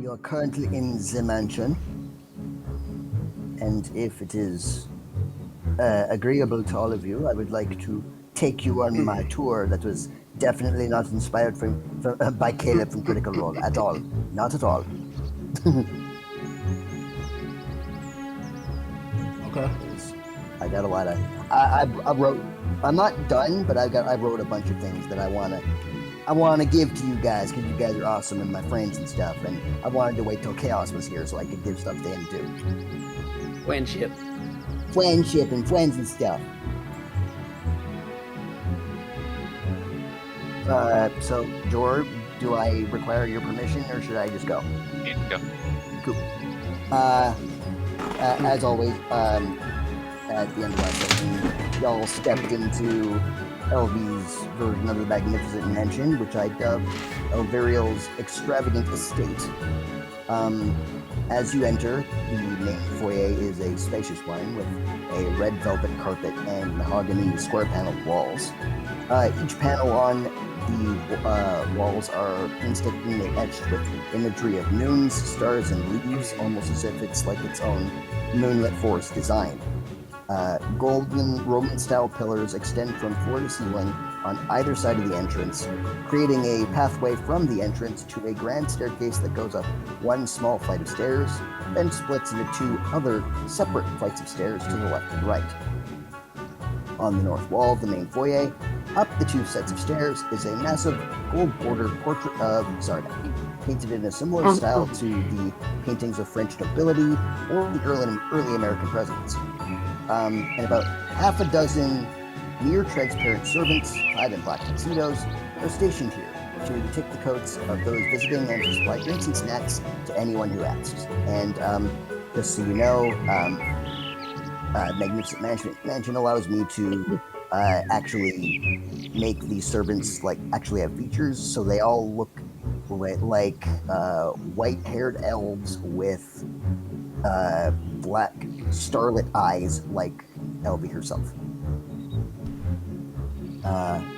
We are currently in the mansion, and if it is agreeable to all of you, I would like to take you on my tour that was definitely not inspired by Caleb from Critical Role at all. Not at all. Okay. I got a lot of. I wrote. I'm not done, but I wrote a bunch of things that I wanna give to you guys because you guys are awesome and my friends and stuff. And I wanted to wait till Chaos was here so I could give stuff to him too. Friendship And friends and stuff. So George, do I require your permission or should I just go? You can go. Cool. As always, at the end of last session, y'all stepped into LV's version of the Magnificent Mansion, which I dubbed Elveriel's Extravagant Estate. As you enter, the main foyer is a spacious one with a red velvet carpet and mahogany square-paneled walls. Each panel on the walls are painstakingly etched with imagery of moons, stars, and leaves, almost as if it's like its own moonlit forest design. Golden Roman-style pillars extend from floor to ceiling on either side of the entrance, creating a pathway from the entrance to a grand staircase that goes up one small flight of stairs, then splits into two other separate flights of stairs to the left and right. On the north wall of the main foyer, up the two sets of stairs, is a massive gold-bordered portrait of Zardak, painted in a similar style to the paintings of French nobility or the early American presidents. And about half a dozen near-transparent servants, clad in black tuxedos, are stationed here to take the coats of those visiting and to supply drinks and snacks to anyone who asks. And just so you know, Magnificent Mansion allows me to actually make these servants actually have features, so they all look like white-haired elves with black starlit eyes, like Elvie herself.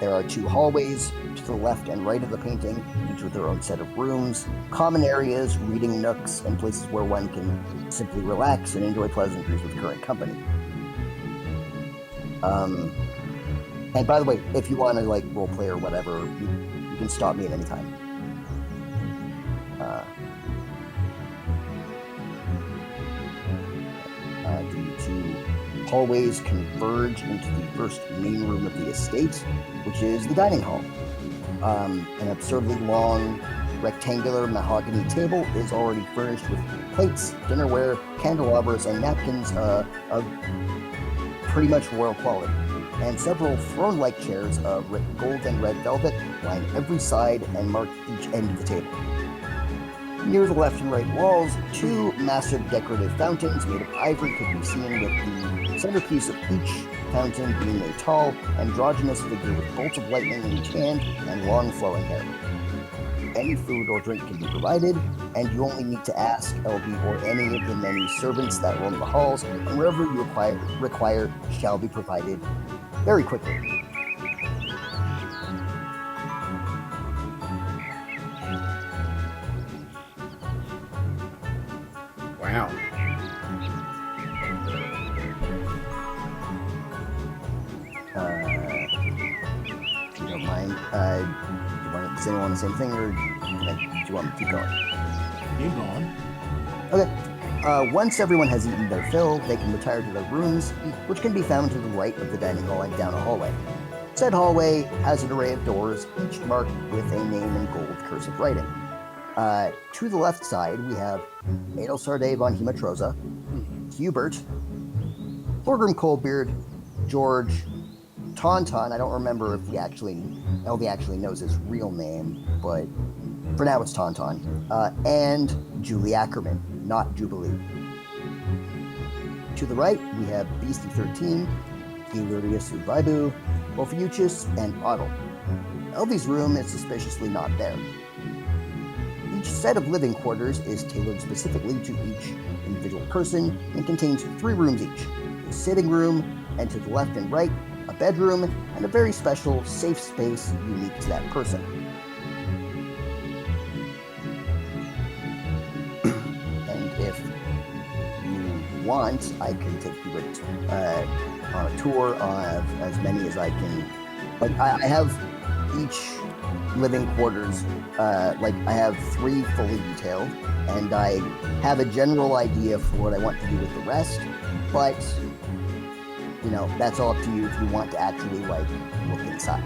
There are two hallways to the left and right of the painting, each with their own set of rooms, common areas, reading nooks, and places where one can simply relax and enjoy pleasantries with current company. And by the way, if you want to role play or whatever, you can stop me at any time. The two hallways converge into the first main room of the estate, which is the dining hall. An absurdly long, rectangular mahogany table is already furnished with plates, dinnerware, candelabras, and napkins of pretty much royal quality, and several throne-like chairs of gold and red velvet line every side and mark each end of the table. Near the left and right walls, two massive decorative fountains made of ivory could be seen, with the centerpiece of each fountain being a tall, androgynous figure with bolts of lightning in each hand and long flowing hair. Any food or drink can be provided, and you only need to ask LB or any of the many servants that roam the halls, and wherever you require shall be provided very quickly. Wow. If you don't mind, does anyone want the same thing, or do you want me to keep going? Keep going. Okay. Once everyone has eaten their fill, they can retire to their rooms, which can be found to the right of the dining hall and down a hallway. Said hallway has an array of doors, each marked with a name in gold cursive writing. To the left side, we have Adelsarde von Hematrosa, Hubert, Thorgrim Coldbeard, George, Tauntaun. I don't remember if LV actually knows his real name, but for now it's Tauntaun, and Julie Ackerman, not Jubilee. To the right, we have Beastie 13, Elurius Uvaibu, Ophiuchus, and Otto. LV's room is suspiciously not there. Each set of living quarters is tailored specifically to each individual person and contains 3 rooms each: a sitting room, and to the left and right, a bedroom, and a very special safe space unique to that person. want, I can take you on a tour of as many as I can. Like, I have each living quarters, like, I have 3 fully detailed, and I have a general idea for what I want to do with the rest, but, you know, that's all up to you if you want to actually, like, look inside.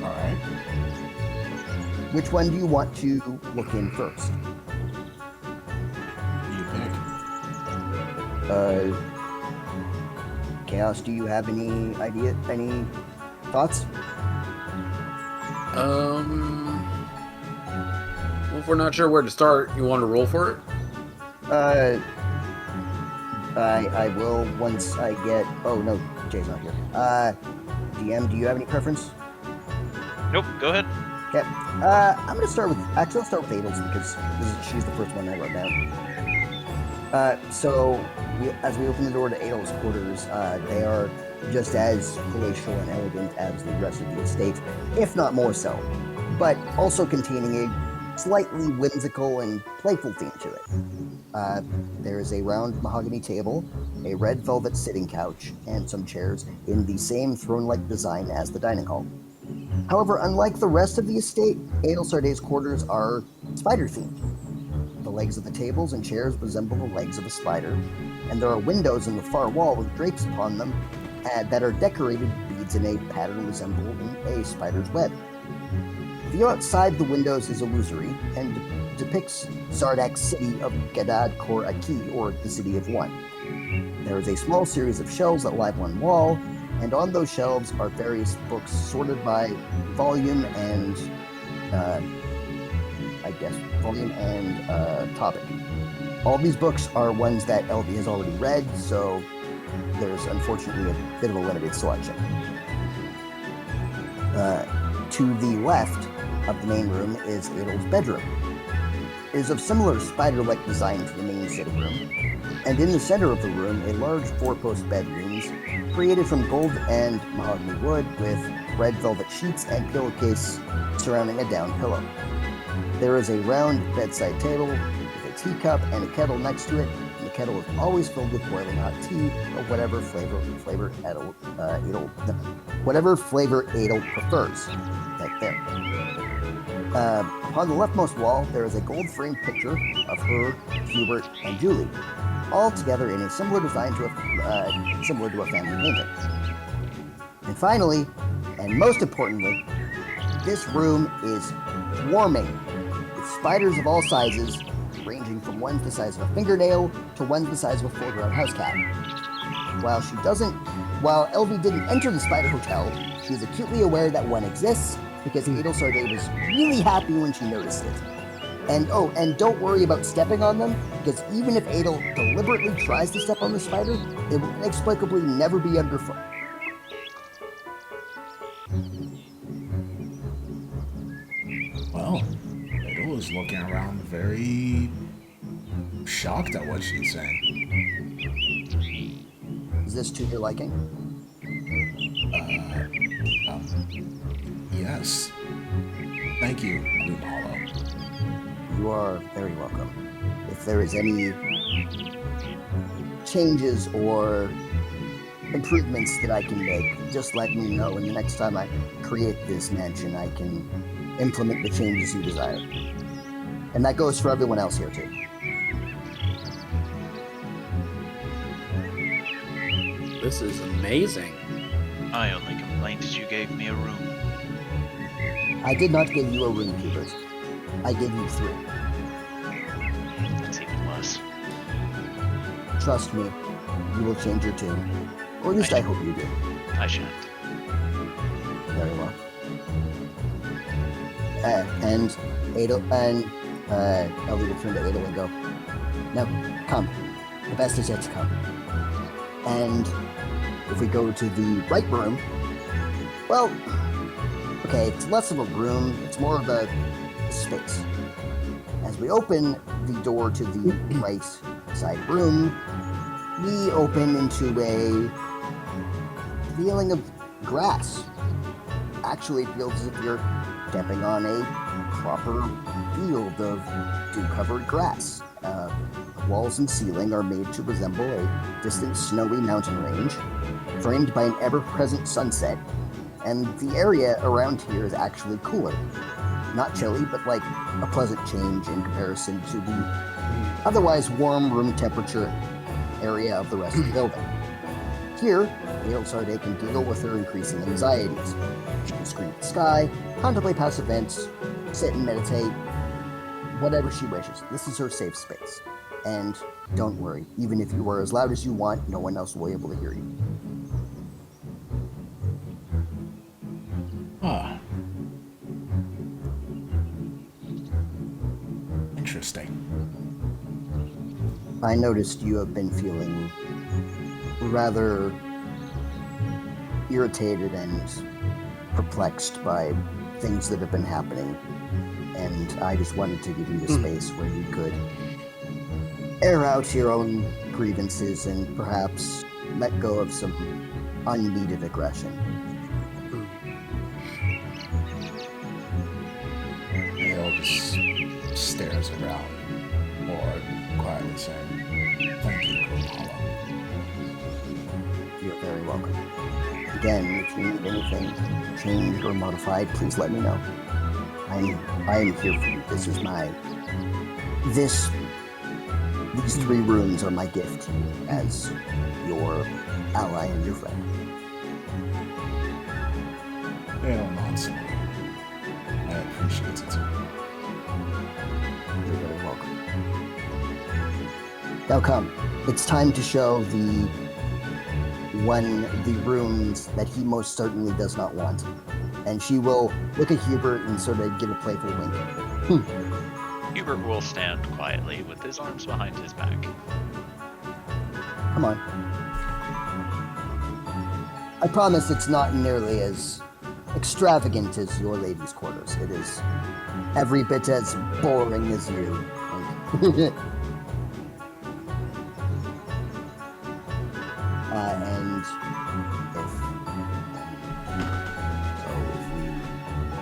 Alright. Which one do you want to look in first? You pick. Chaos, do you have any thoughts? Well, if we're not sure where to start, you want to roll for it? I will once I get. Oh no, Jay's not here. DM, do you have any preference? Nope, go ahead. Okay. I'm gonna start with. Actually, I'll start with Adel's because she's the first one I wrote down. So as we open the door to Adel's quarters, they are just as palatial and elegant as the rest of the estate, if not more so, but also containing a slightly whimsical and playful theme to it. There is a round mahogany table, a red velvet sitting couch, and some chairs in the same throne-like design as the dining hall. However, unlike the rest of the estate, Adel Sarday's quarters are spider-themed. The legs of the tables and chairs resemble the legs of a spider, and there are windows in the far wall with drapes upon them that are decorated with beads in a pattern resembling a spider's web. The view outside the windows is illusory and depicts Zardak's city of Gadad Kor Aki, or the City of One. There is a small series of shelves that lie one wall, and on those shelves are various books sorted by volume and topic. All these books are ones that LV has already read, so there's unfortunately a bit of a limited selection. To the left of the main room is Adel's bedroom. It is of similar spider-like design to the main sitting room, and in the center of the room, a large 4-post bed looms, created from gold and mahogany wood with red velvet sheets and pillowcase surrounding a down pillow. There is a round bedside table with a teacup and a kettle next to it, and the kettle is always filled with boiling hot tea of whatever flavor Adel prefers. Right there. Upon the leftmost wall, there is a gold-framed picture of her, Hubert, and Julie, all together in a similar design to a family painting. And finally, and most importantly, this room is swarming with spiders of all sizes, ranging from ones the size of a fingernail to ones the size of a full-grown house cat. While LV didn't enter the spider hotel, she is acutely aware that one exists because Adel Sarday was really happy when she noticed it. And don't worry about stepping on them, because even if Adel deliberately tries to step on the spider, it will inexplicably never be underfoot. Well, Adel is looking around very shocked at what she's saying. Is this to your liking? Yes. Thank you, Bloom Hollow. You are very welcome. If there is any changes or improvements that I can make, just let me know, and the next time I create this mansion, I can implement the changes you desire. And that goes for everyone else here, too. This is amazing. My only complaint is you gave me a room. I did not give you a room, Hubert. I gave you 3. That's even less. Trust me, you will change your tune. Or at least I hope you do. I shan't. Very well. And Adel and Ellie will turn to Adel and go, "Now, come. The best is yet to come." And if we go to the right room, well, okay, it's less of a room, it's more of a space. As we open the door to the right side room, we open into a feeling of grass. actually feels as if you're stepping on a proper field of dew-covered grass. The walls and ceiling are made to resemble a distant snowy mountain range, framed by an ever-present sunset, and the area around here is actually cooler. Not chilly, but like a pleasant change in comparison to the otherwise warm room temperature area of the rest of the building. Here, Sarday can deal with her increasing anxieties. She can scream at the sky, contemplate past events, sit and meditate, whatever she wishes. This is her safe space. And don't worry, even if you are as loud as you want, no one else will be able to hear you. Ah. Interesting. I noticed you have been feeling rather irritated and perplexed by things that have been happening, and I just wanted to give you the space where you could air out your own grievances and perhaps let go of some unneeded aggression. Hale just stares around, or quietly saying, "Thank you, Kohala." You're very welcome. Again, if you need anything changed or modified, please let me know. I am here for you. This is these 3 rooms are my gift to you as your ally and your friend. Hale nods. I appreciate it. You're very welcome. Now come. It's time to show the rooms that he most certainly does not want. And she will look at Hubert and sort of give a playful wink. Hubert will stand quietly with his arms behind his back. Come on. I promise it's not nearly as extravagant as your ladies' quarters. It is every bit as boring as you. And if we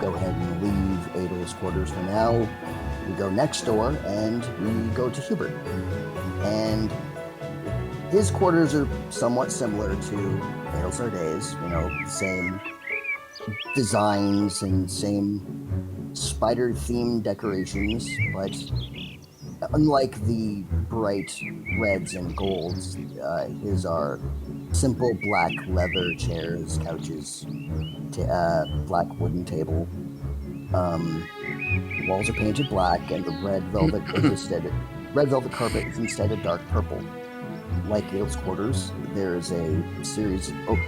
go ahead and leave Adel's quarters for now, we go next door and we go to Hubert. And his quarters are somewhat similar to Adel Sarday's, same designs and same spider-themed decorations, but unlike the bright reds and golds, his are simple black leather chairs, couches, black wooden table. The walls are painted black, and the red velvet carpet is instead a dark purple. Like Adel's quarters, there's a series of...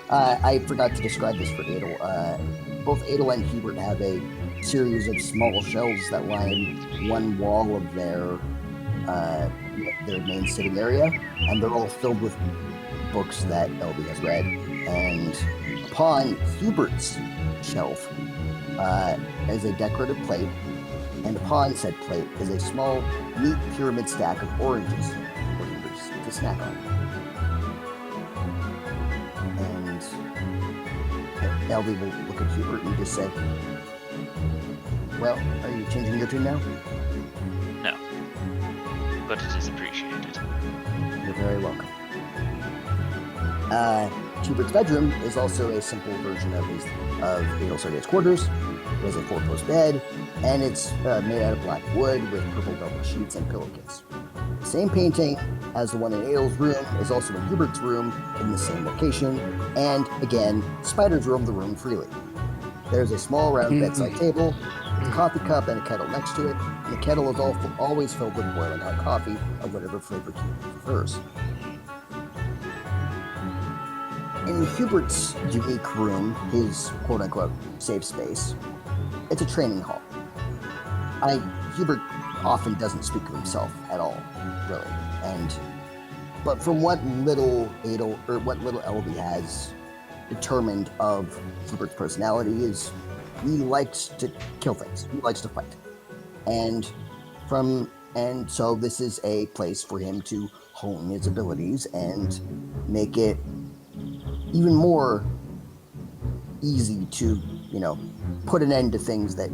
I forgot to describe this for Adel. Both Adel and Hubert have a series of small shelves that line one wall of their main sitting area, and they're all filled with books that LB has read. And upon Hubert's shelf is a decorative plate, and upon said plate is a small, neat pyramid stack of oranges for Hubert to snack on. And LB will look at Hubert and just say, "Well, are you changing your tune now?" No. But it is appreciated. You're very welcome. Hubert's bedroom is also a simple version of Adel Sarday's quarters. It has a 4-post bed, and it's made out of black wood with purple velvet sheets and pillowcase. The same painting as the one in Adel's room is also in Hubert's room in the same location, and again, spiders roam the room freely. There's a small round bedside table with a coffee cup and a kettle next to it, and the kettle is always filled with boiling hot coffee of whatever flavor Hubert prefers. In Hubert's unique room, his quote-unquote safe space, it's a training hall. Hubert often doesn't speak of himself at all, really. But from what little LB has determined of Hubert's personality is he likes to kill things. He likes to fight. And so this is a place for him to hone his abilities and make it even more easy to put an end to things that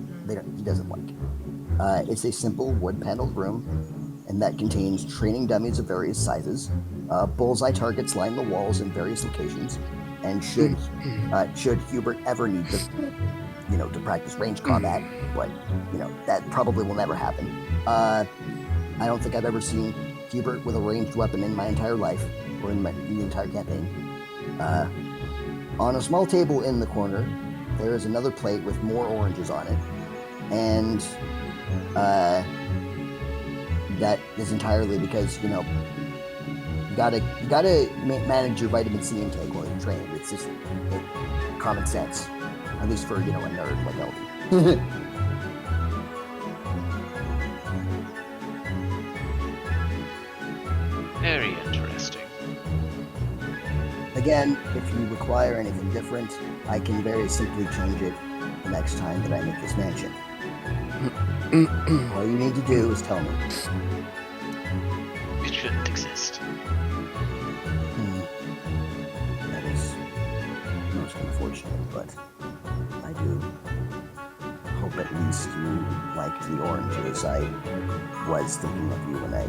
he doesn't like. It's a simple wood-paneled room, and that contains training dummies of various sizes, bullseye targets line the walls in various locations, and should Hubert ever need to practice range combat, but that probably will never happen. I don't think I've ever seen Hubert with a ranged weapon in my entire life, or in the entire campaign. On a small table in the corner, there is another plate with more oranges on it, and that is entirely because you gotta manage your vitamin C intake while you're training. It's just common sense, at least for a nerd like Elby. Very interesting. Again, if you require anything different, I can very simply change it the next time that I make this mansion. All you need to do is tell me. It shouldn't exist. That is most unfortunate, but I do hope at least you liked the oranges. I was thinking of you when I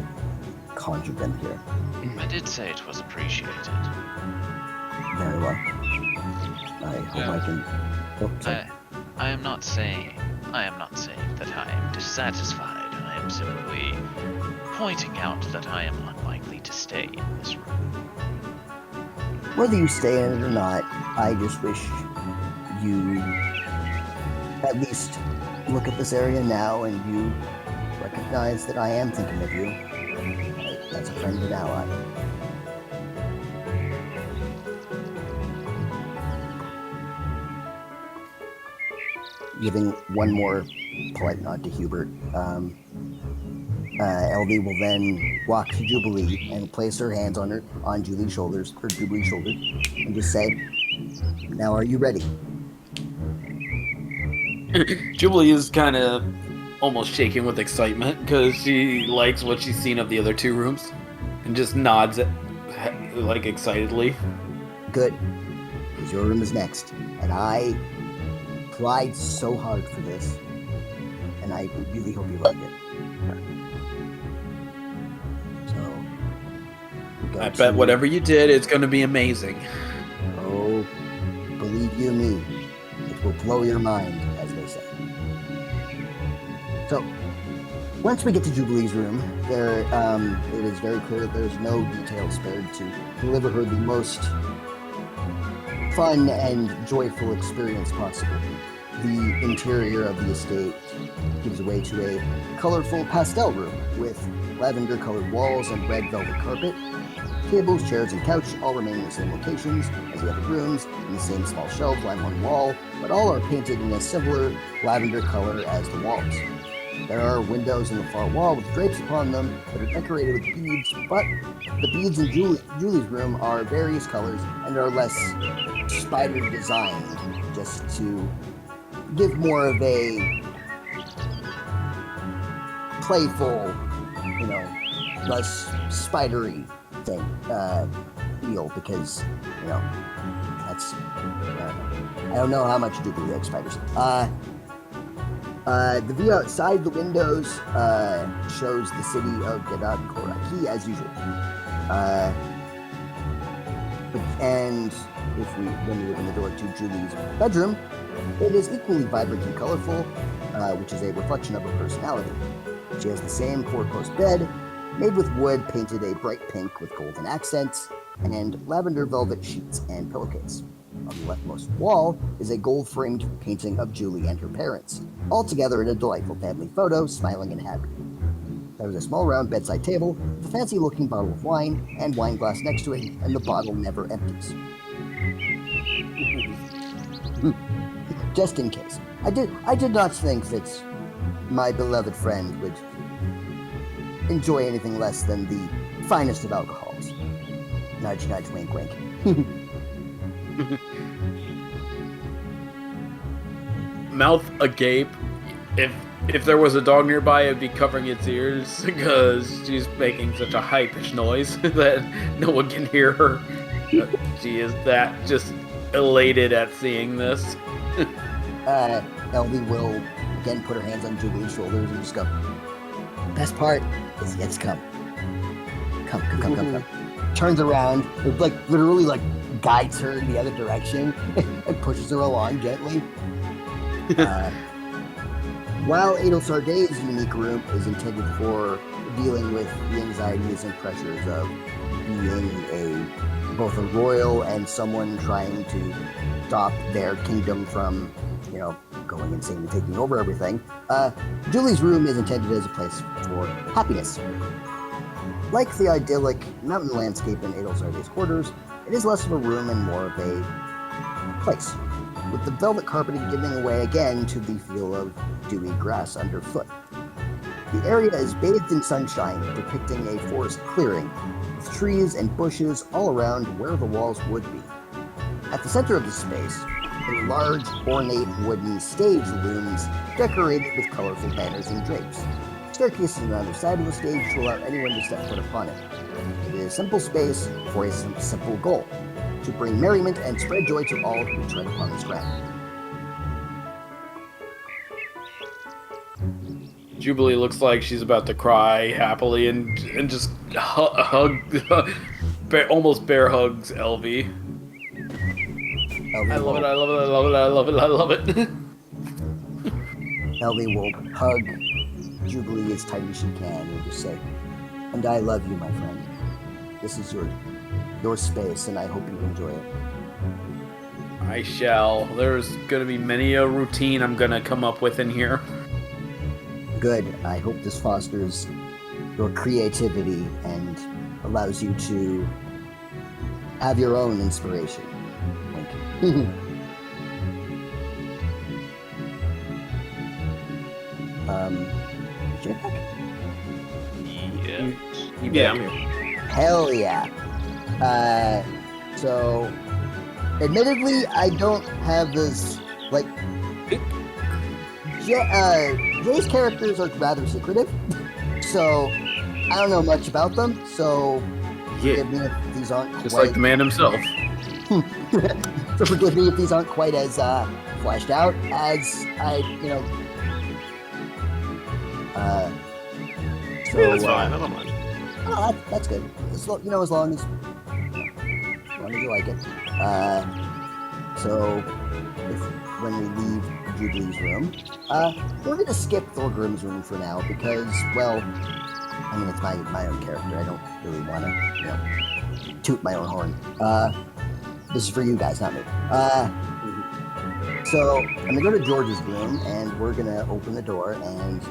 conjured them here. I did say it was appreciated. Very well. I hope I can... Oh, sorry. I am not saying that I am dissatisfied. I am simply pointing out that I am unlikely to stay in this room. Whether you stay in it or not, I just wish you at least look at this area now and you recognize that I am thinking of you as a friend and ally. Giving one more polite nod to Hubert, LV will then walk to Jubilee and place her hands on Julie's shoulders, and just say, "Now, are you ready?" Jubilee is kind of almost shaking with excitement because she likes what she's seen of the other two rooms, and just nods like excitedly. Good, because your room is next, and I tried so hard for this, and I really hope you like it. So, I bet whatever you did, it's going to be amazing. Oh, believe you me, it will blow your mind, as they say. So, once we get to Jubilee's room, it is very clear that there's no detail spared to deliver her the most fun and joyful experience possible. The interior of the estate gives way to a colorful pastel room with lavender-colored walls and red velvet carpet. Tables, chairs, and couch all remain in the same locations as the other rooms, and the same small shelves line one wall, but all are painted in a similar lavender color as the walls. There are windows in the far wall with drapes upon them that are decorated with beads, but the beads in Julie's room are various colors and are less spider designed, just to give more of a playful, less spidery thing, feel, because, that's, I don't know how much Jubilee likes spiders. The view outside the windows shows the city of Gadad Koraki as usual. And when we open the door to Julie's bedroom, it is equally vibrant and colorful, which is a reflection of her personality. She has the same four-post bed, made with wood painted a bright pink with golden accents, and lavender velvet sheets and pillowcase. On the leftmost wall is a gold-framed painting of Julie and her parents, all together in a delightful family photo, smiling and happy. There is a small round bedside table with a fancy-looking bottle of wine and wine glass next to it, and the bottle never empties. Just in case. I did not think that my beloved friend would enjoy anything less than the finest of alcohols. Nudge, nudge, wink, wink. Mouth agape. If there was a dog nearby, it'd be covering its ears because she's making such a high-pitched noise that no one can hear her. She is that just elated at seeing this. Elvie will again put her hands on Jubilee's shoulders and just go, best part is yet to come. Come. Turns around, it, like literally like guides her in the other direction and pushes her along gently. While Adelsar Day's unique room is intended for dealing with the anxieties and pressures of being both a royal and someone trying to stop their kingdom from, going insane and taking over everything, Julie's room is intended as a place for happiness. Like the idyllic mountain landscape in Adelsar Day's quarters, it is less of a room and more of a place, with the velvet carpeting giving way again to the feel of dewy grass underfoot. The area is bathed in sunshine, depicting a forest clearing, with trees and bushes all around where the walls would be. At the center of the space, a large, ornate wooden stage looms, decorated with colorful banners and drapes. Staircases on either side of the stage to allow anyone to step foot upon it. It is a simple space for a simple goal, to bring merriment and spread joy to all who tread upon this ground. Jubilee looks like she's about to cry happily and just almost bear hugs Elvie. I love it. Elvie will hug Jubilee as tight as she can and just say, and I love you, my friend. This is your space, and I hope you enjoy it. I shall. There's gonna be many a routine I'm gonna come up with in here. Good. I hope this fosters your creativity and allows you to have your own inspiration. Wink. Jetpack? Yeah. I'm here. Hell yeah. So, admittedly, I don't have this, like, Jay's characters are rather secretive, so I don't know much about them, so forgive me if these aren't Just quite... like the man himself. So forgive me if these aren't quite as fleshed out as I, Yeah, that's fine. I don't mind. Oh, that's good. As long as you like it. So, when we leave Jubilee's room, we're going to skip Thorgrim's room for now because, well, I mean, it's my own character. I don't really want to, toot my own horn. This is for you guys, not me. So, I'm going to go to George's room, and we're going to open the door and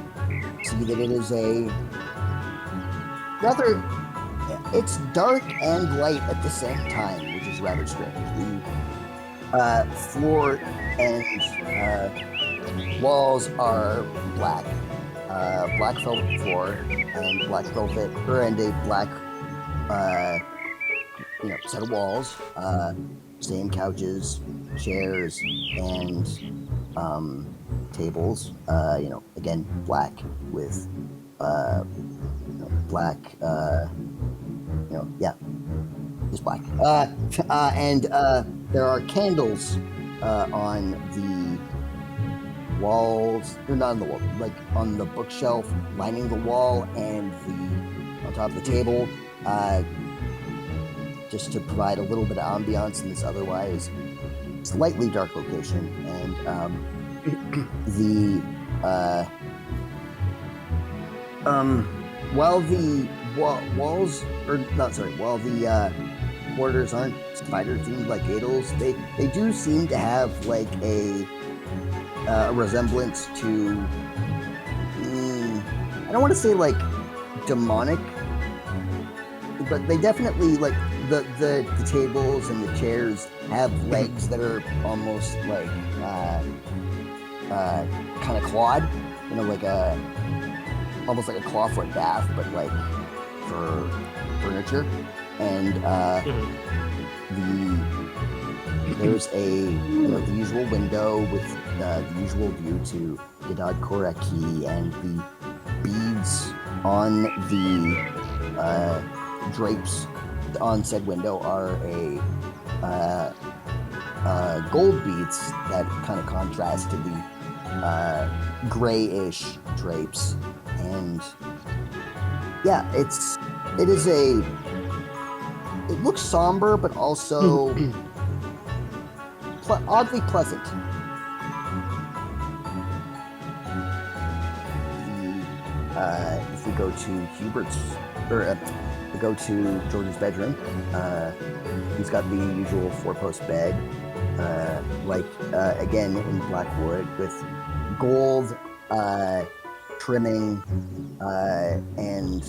see that it is a rather... It's dark and light at the same time, which is rather strange. The floor and walls are black. Black velvet floor and black velvet, and a black, set of walls. Same couches, chairs, and tables. Again, black with, black, just black. And there are candles on the walls, or not on the wall, like on the bookshelf lining the wall and on top of the table, just to provide a little bit of ambiance in this otherwise slightly dark location. And while the while the quarters aren't spider themed like Adel's, they do seem to have like a resemblance to I don't want to say like demonic, but they definitely like the tables and the chairs have legs that are almost like kind of clawed, like almost like a clawfoot bath, but like for furniture. And there's the usual window with the usual view to Gadad Koraki, and the beads on the drapes on said window are gold beads that kind of contrast to the grayish drapes. And yeah, it looks somber, but also oddly pleasant. If we go to we go to George's bedroom, he's got the usual four-post bed, again in black wood with gold trimming, and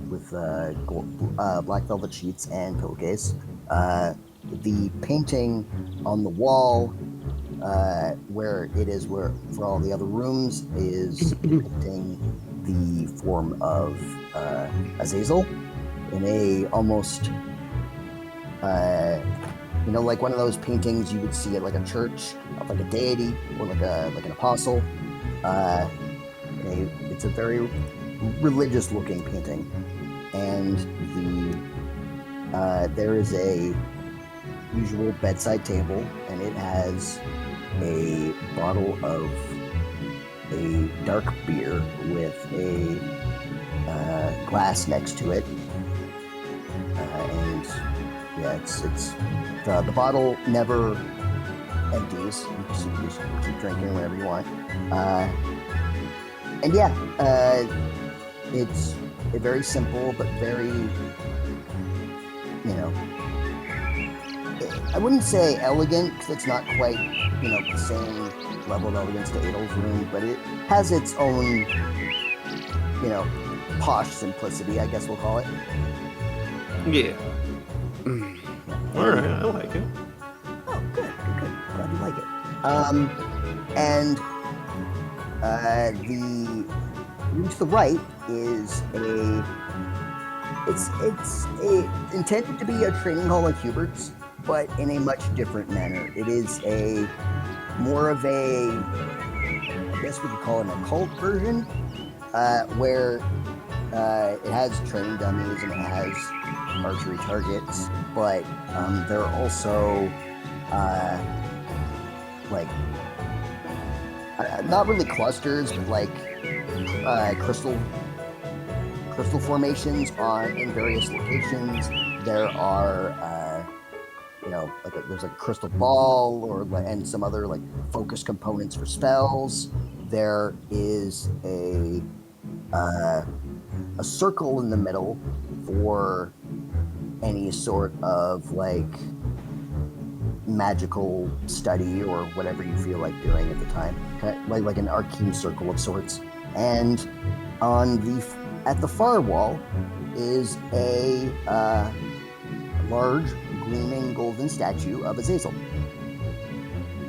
with black velvet sheets and pillowcase. The painting on the wall, where for all the other rooms, is depicting the form of Azazel in a almost like one of those paintings you would see at like a church of like a deity or like an apostle. It's a very religious looking painting, and there is a usual bedside table, and it has a bottle of a dark beer with a glass next to it, and yeah, it's the bottle never empties. You just keep drinking whenever you want, and yeah, it's a very simple but very, I wouldn't say elegant, because it's not quite, the same level of elegance to Adel's room, but it has its own, posh simplicity, I guess we'll call it. Yeah. All right, I like it. Oh, good. Glad you like it. And the room to the right is it's intended to be a training hall like Hubert's, but in a much different manner. It is more of a, I guess we could call it an occult version, where it has training dummies and it has archery targets, but there are also not really clusters, but like crystal formations in various locations. There are there's a crystal ball and some other like focus components for spells. There is a circle in the middle for any sort of like magical study or whatever you feel like doing at the time, like an arcane circle of sorts. And at the far wall is a large gleaming golden statue of Azazel,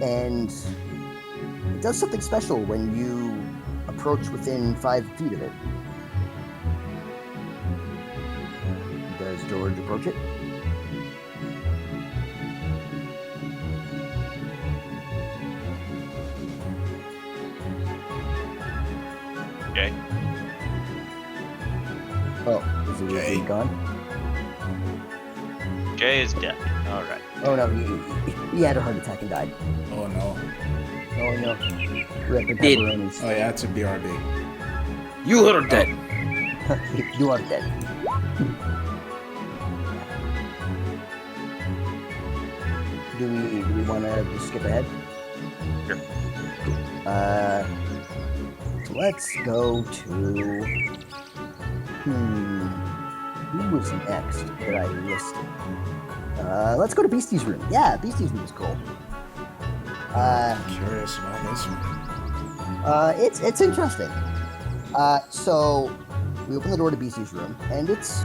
and it does something special when you approach within 5 feet of it. Does George approach it? Okay. Oh, is he gone? Jay is dead. All right. Oh no, he had a heart attack and died. Oh no. Oh no. Rip and Dead. pepperonis. Oh yeah, it's a BRB. You are dead. You are dead. Do we want to just skip ahead? Sure. So let's go to. Who was next that I listed? Let's go to Beastie's room. Yeah, Beastie's room is cool. I'm curious about this one. It's interesting. So we open the door to Beastie's room, and it's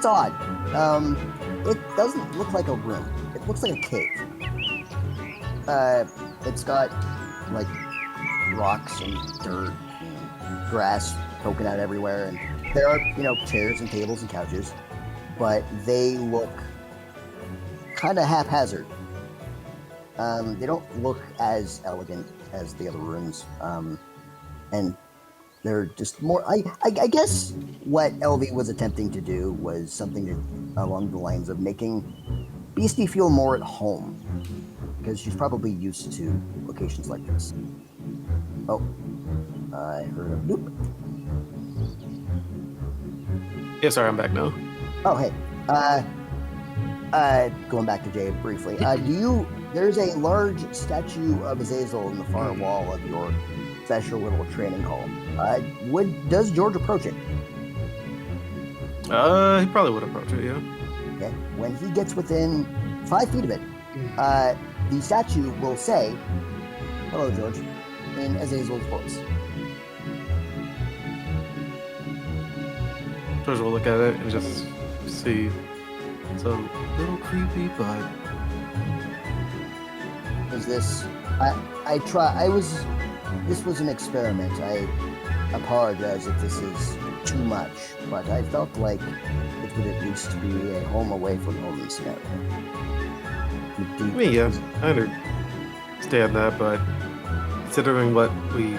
odd. It doesn't look like a room. It looks like a cave. It's got like rocks and dirt and grass poking out everywhere, and there are chairs and tables and couches, but they look kind of haphazard. They don't look as elegant as the other rooms, and they're just more. I guess what LV was attempting to do was something along the lines of making Beastie feel more at home. because she's probably used to locations like this. Oh, I heard a bloop. Yeah, sorry, I'm back now. Oh, hey. Going back to Jay briefly. There's a large statue of Azazel in the far wall of your special little training hall. Does George approach it? He probably would approach it, yeah. Okay. When he gets within 5 feet of it, the statue will say, "Hello, George," in Azazel's voice. George will look at it and just see. It's a little creepy, but Is this? This was an experiment. I apologize if this is too much, but I felt like it would at least be a home away from home scenario. I mean, yeah, I understand that, but considering what we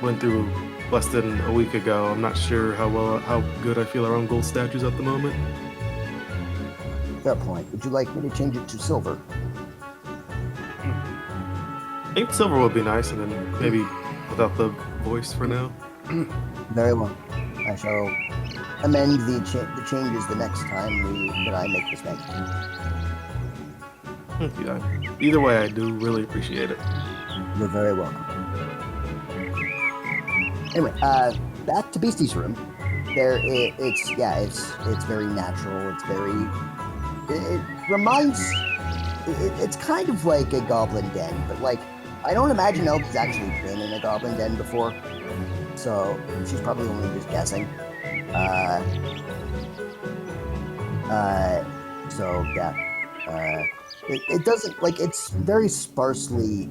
went through less than a week ago, I'm not sure how good I feel around gold statues at the moment. Fair point. Would you like me to change it to silver? I think silver would be nice, and then maybe without the voice for now. Very well. I shall amend the changes the next time that I make this make. Yeah. Either way, I do really appreciate it. You're very welcome. Anyway, back to Beastie's room. It's very natural. It's very. It reminds. It's kind of like a goblin den, but like I don't imagine Elby's actually been in a goblin den before, so she's probably only just guessing. So yeah. It doesn't like it's very sparsely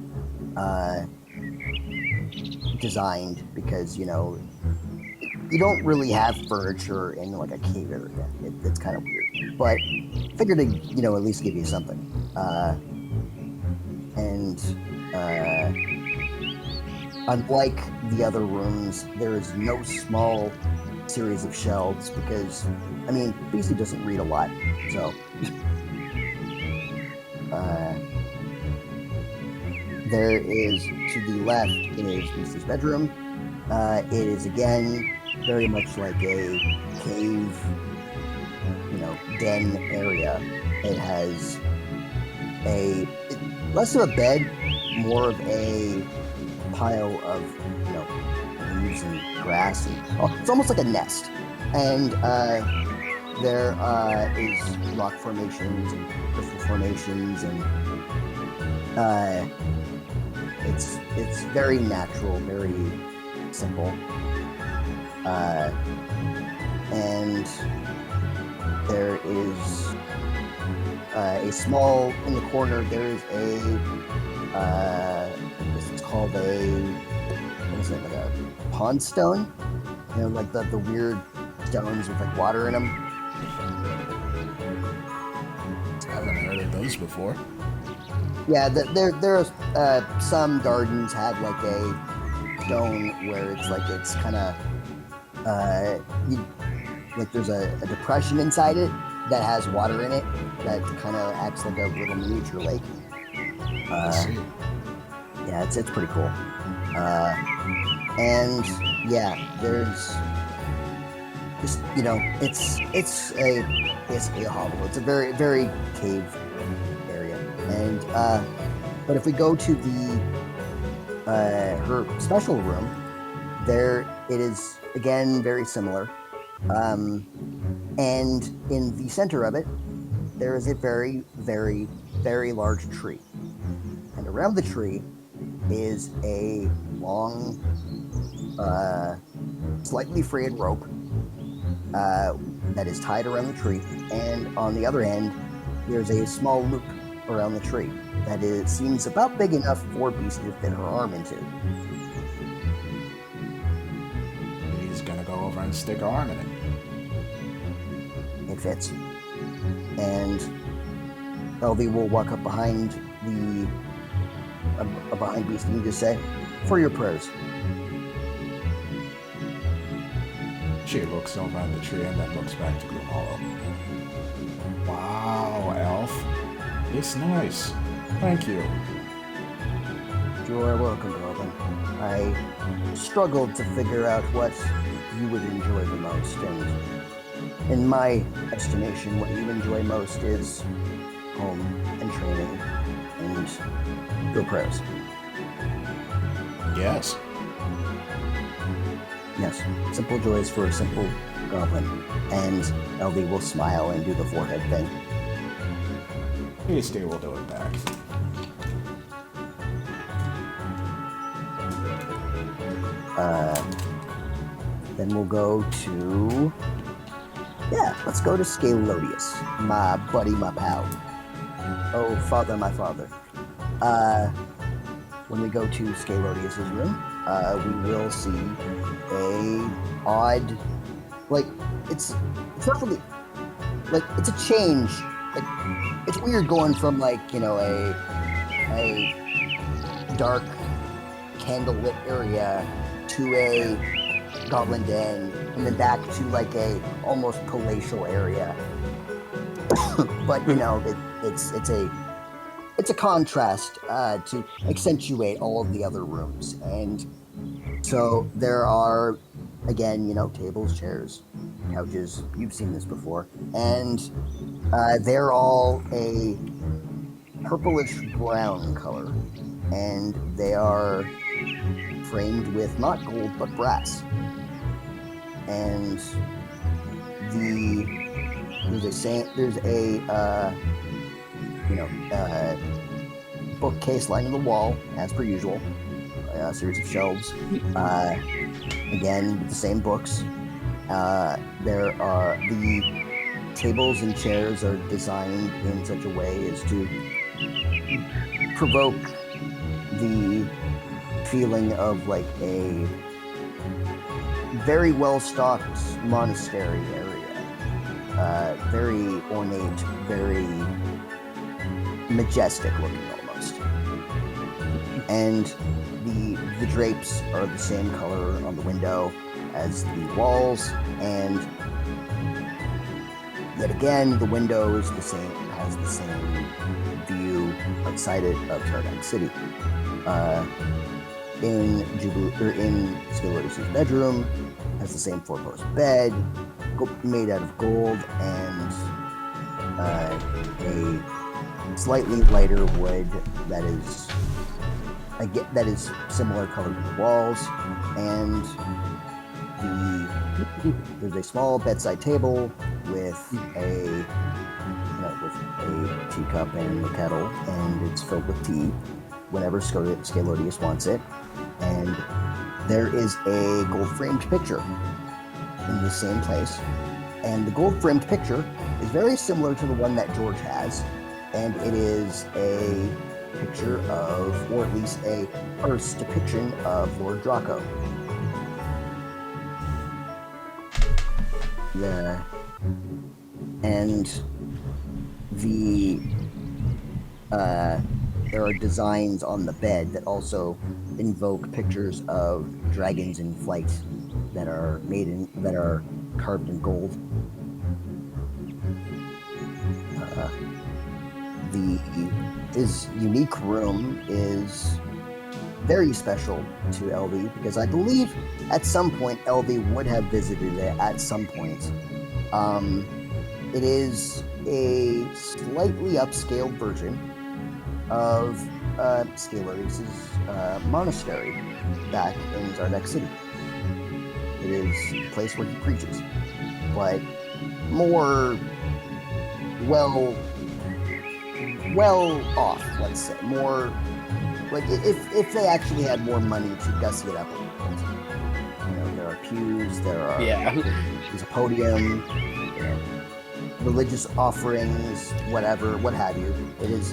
designed because you don't really have furniture in like a cave area. It's kind of weird, but figured to at least give you something. Unlike the other rooms, there is no small series of shelves because Beastie doesn't read a lot, so. There is, to the left, is Beastie's bedroom. It is, again, very much like a cave, den area. It has less of a bed, more of a pile of, leaves and grass. It's almost like a nest. And there is rock formations and crystal formations and it's very natural, very simple, and there is a small in the corner. There is this is called like a pond stone, like the weird stones with like water in them. I haven't heard of those before. Yeah, there are some gardens have like a stone where it's kind of like there's a depression inside it that has water in it that kind of acts like a little miniature lake. I see. Yeah, it's pretty cool. And yeah, there's just it's basically a hovel. It's a very very cave area, and but if we go to the her special room, there it is again very similar, and in the center of it there is a very very very large tree, and around the tree is a long slightly frayed rope that is tied around the tree, and on the other end there's a small loop around the tree that seems about big enough for Beastie to fit her arm into. He's gonna go over and stick her arm in it. It fits. And Elvie will walk up behind behind Beastie and just say, "For your prayers." She looks over at the tree and then looks back to Gloom Hollow. Wow, Elf. It's nice. Thank you. You are welcome, Goblin. I struggled to figure out what you would enjoy the most, and in my estimation, what you enjoy most is home and training and your prayers. Yes. Yes, simple joys for a simple goblin. And LD will smile and do the forehead thing. Tuesday will do it back. Then we'll go to... Yeah, let's go to Scalodius, my buddy, my pal. Oh, father, my father. When we go to Scalodius's room, we will see a odd... Like, it's not really... Like, it's a change. Like, it's weird going from, like, you know, a dark, candlelit area to a goblin den, and then back to like a almost palatial area. But you know, it's a contrast to accentuate all of the other rooms, and so there are, again, you know, tables, chairs, couches. You've seen this before, and they're all a purplish brown color, and they are framed with not gold but brass. And there's a bookcase lining the wall as per usual, a series of shelves, again with the same books. There are the tables and chairs are designed in such a way as to provoke the feeling of like a very well-stocked monastery area. Very ornate, very majestic looking almost. And the drapes are the same color on the window as the walls, and yet again the window is the same, has the same view outside it of Tardak City. In Scalodius' bedroom, has the same four-post bed, made out of gold, and a slightly lighter wood that is similar color to the walls, and there's a small bedside table with a teacup and a kettle, and it's filled with tea whenever Scalodius wants it. And there is a gold-framed picture in the same place. And the gold-framed picture is very similar to the one that George has. And it is a picture of, or at least a purse depiction of Lord Draco. Yeah. And there are designs on the bed that also invoke pictures of dragons in flight that are carved in gold. His unique room is very special to LV because I believe at some point LV would have visited it at some point. It is a slightly upscaled version of Scalodius' monastery back in Zardak City. It is the place where he preaches, but more well off, let's say. More like if they actually had more money to gussy it up a little bit. You know, there are pews, there's a podium, you know, religious offerings, whatever, what have you. It is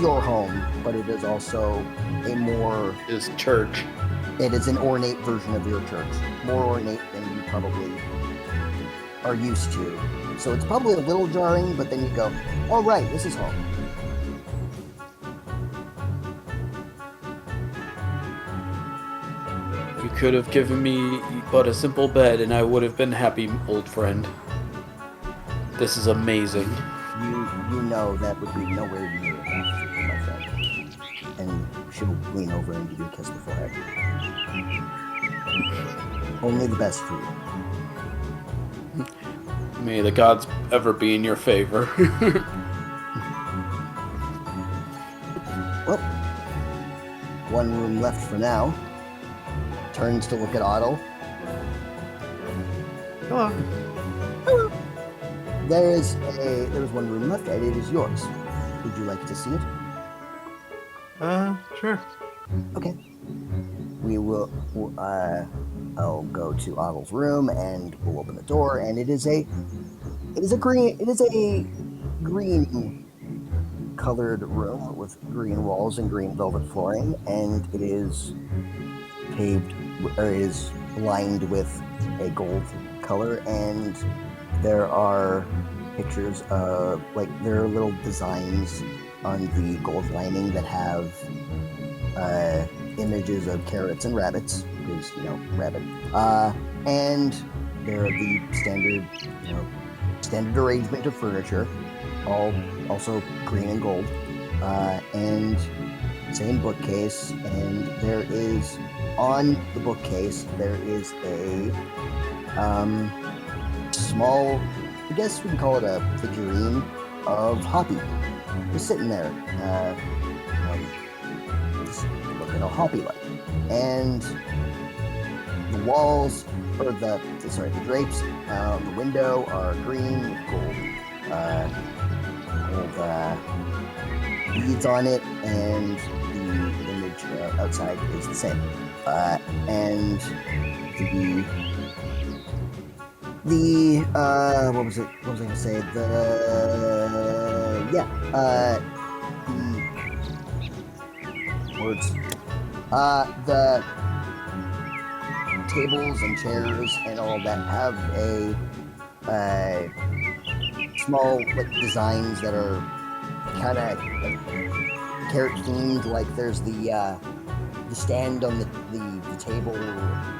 your home, but it is also a more Is church. it is an ornate version of your church, more ornate than you probably are used to. So it's probably a little jarring, but then you go, "Oh right, this is home." You could have given me but a simple bed, and I would have been happy, old friend. This is amazing. You know that would be nowhere near enough she'll lean over and give you a kiss before it. Only the best for you. May the gods ever be in your favor. Well, one room left for now. Turns to look at Otto. Hello. There's one room left, and it is yours. Would you like to see it? Sure. Okay. We will. I'll go to Otto's room, and we'll open the door, and it is a green colored room with green walls and green velvet flooring, and it is lined with a gold color, and there are pictures of, there are little designs on the gold lining that have images of carrots and rabbits, because, rabbit. And there are the standard arrangement of furniture, all also green and gold, and same bookcase, and there is, on the bookcase, there is a small, I guess we can call it a figurine of Hoppy, just sitting there, just looking all Hoppy-like. And the walls, or the drapes out the window are green with gold beads on it, and the image outside is the same. And what was I gonna say? The tables and chairs and all that have a small designs that are kind of carrot themed. Like there's the stand on the table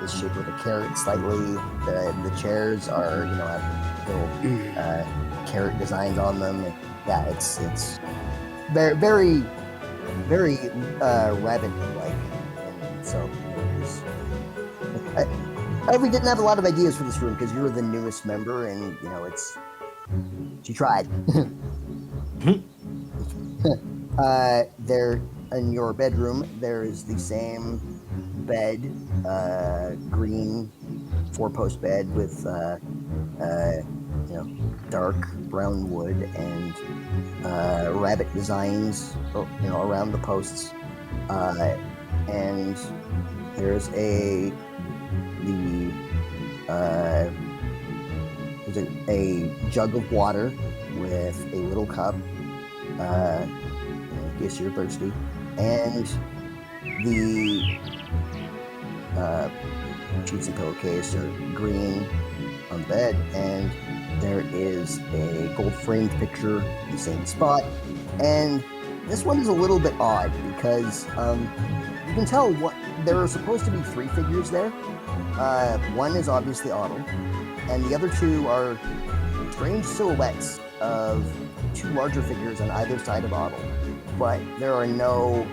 is shaped with a carrot slightly. The chairs are have little carrot designs on them. And, yeah, it's very very very rabbit like. And so we didn't have a lot of ideas for this room because you were the newest member, and she tried. There in your bedroom, there is the same bed, green 4-post bed with dark brown wood and rabbit designs, around the posts, and there's a jug of water with a little cup, in case you're thirsty, and the sheets and pillowcase are green on the bed, and there is a gold-framed picture in the same spot, and this one is a little bit odd because you can tell there are supposed to be 3 figures there. One is obviously Otto, and the other 2 are strange silhouettes of 2 larger figures on either side of Otto, but there are no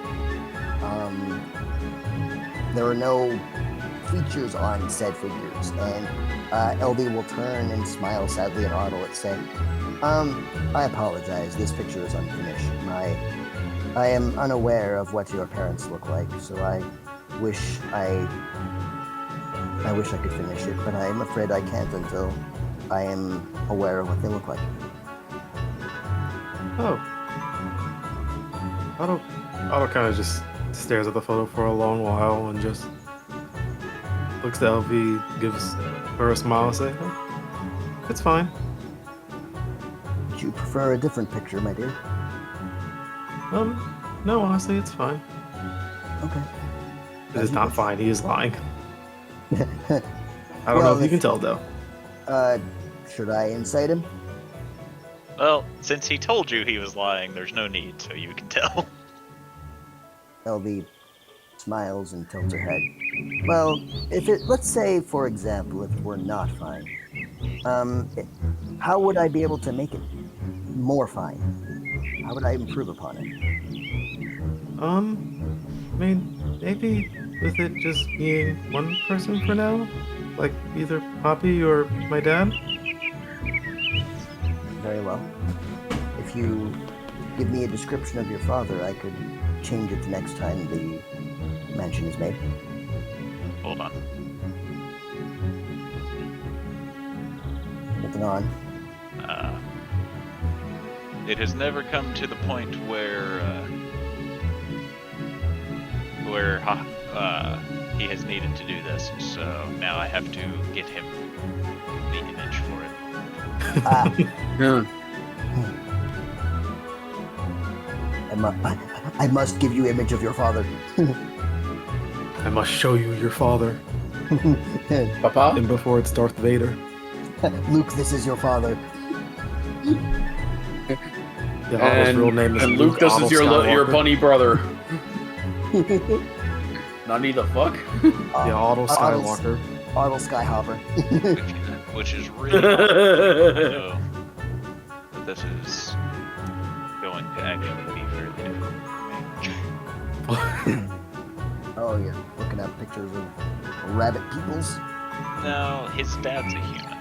features on said figures, and LD will turn and smile sadly at Otto and say, I apologize, this picture is unfinished. I am unaware of what your parents look like, so I wish I could finish it, but I am afraid I can't until I am aware of what they look like. Oh. Otto kind of just stares at the photo for a long while and just looks at LV, gives her a smile and say, oh, it's fine. Would you prefer a different picture, my dear? No, honestly, it's fine. Okay. It is not fine, he is lying. I don't know if you can tell, though. Should I incite him? Well, since he told you he was lying, there's no need, so you can tell. LV smiles and tilts her head. Well, let's say, for example, if it were not fine, how would I be able to make it more fine? How would I improve upon it? mean, maybe with it just being one person for now? Like either Poppy or my dad? Very well. If you give me a description of your father, I could change it the next time the mention is made. Hold on. Moving on. It has never come to the point where he has needed to do this, so now I have to get him the image for it. Yeah. I must give you image of your father. I must show you your father. Papa? And before it's Darth Vader. Luke, this is your father. Yeah, Otto's real name is and Luke, this Otto is your Skywalker. bunny brother. Nani the fuck? Yeah, Otto Skywalker. Otto Skyhopper. Which is really so that this is going to actually be fairly difficult for me. Oh, you're looking at pictures of rabbit peoples? No, his dad's a human.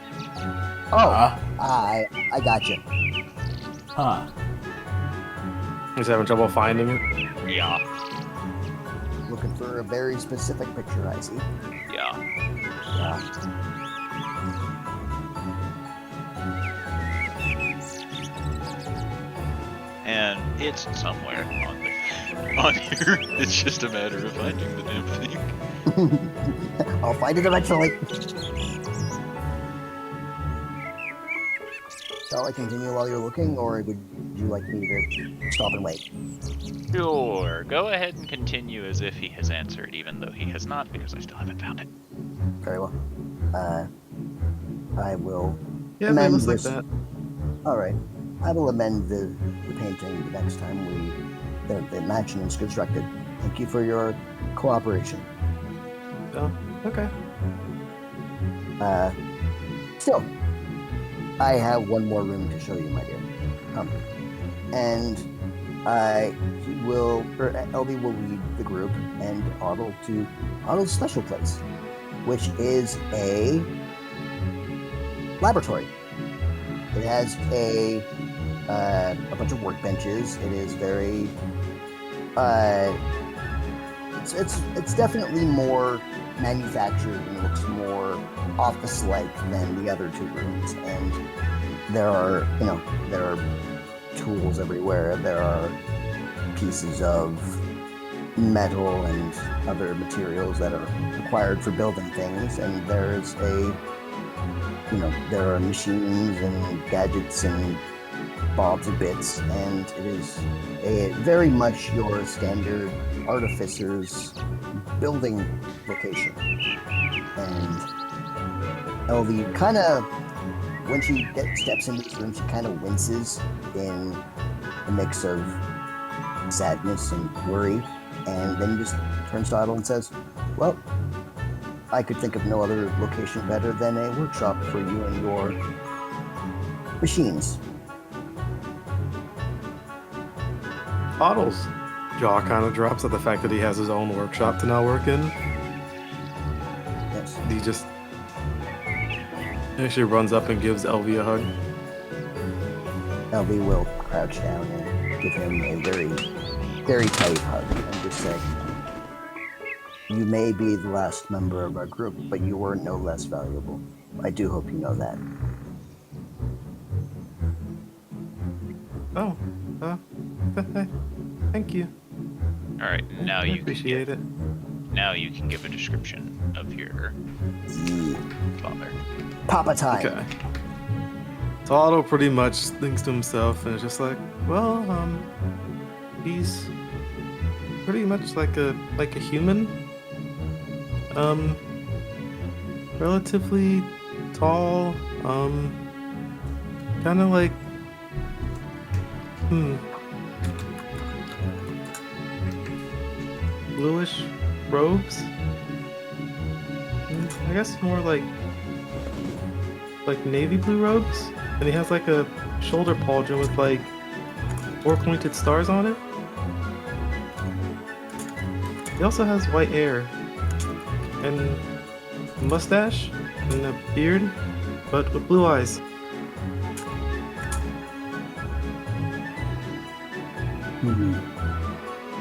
Oh, I got you. Huh. He's having trouble finding it. Yeah, Looking for a very specific picture, I see. yeah. Yeah. And it's somewhere on here. It's just a matter of finding the damn thing. I'll find it eventually. Shall I continue while you're looking, or would you like me to stop and wait? Sure, go ahead and continue as if he has answered, even though he has not, because I still haven't found it. Very well. I will Yeah, amend it looks like this. that. All right. I will amend the painting the next time the mansion is constructed. Thank you for your cooperation. Oh, okay. Still, I have one more room to show you, my dear. And Elby will lead the group and Otto to Otto's special place, which is a laboratory. It has a bunch of workbenches. It is very it's definitely more manufactured and looks more office-like than the other two rooms. And there are tools everywhere. There are pieces of metal and other materials that are required for building things. And there are machines and gadgets and bobs and bits, and it is very much your standard artificer's building location. And Elvie kind of, when she steps into this room, she kind of winces in a mix of sadness and worry, and then just turns to Otto and says, well, I could think of no other location better than a workshop for you and your machines. Otto's jaw kind of drops at the fact that he has his own workshop to now work in. Yes. He just actually runs up and gives Elvie a hug. Elvie will crouch down and give him a very, very tight hug and just say, you may be the last member of our group, but you were no less valuable. I do hope you know that. Oh, thank you. All right, now I you appreciate it. Now you can give a description of your father. Papa time. Okay. So Otto pretty much thinks to himself and is just like, well, he's pretty much like a human. Relatively tall, kind of like, bluish robes. I guess more like navy blue robes, and he has like a shoulder pauldron with like 4 pointed stars on it. He also has white hair and a mustache and a beard, but with blue eyes.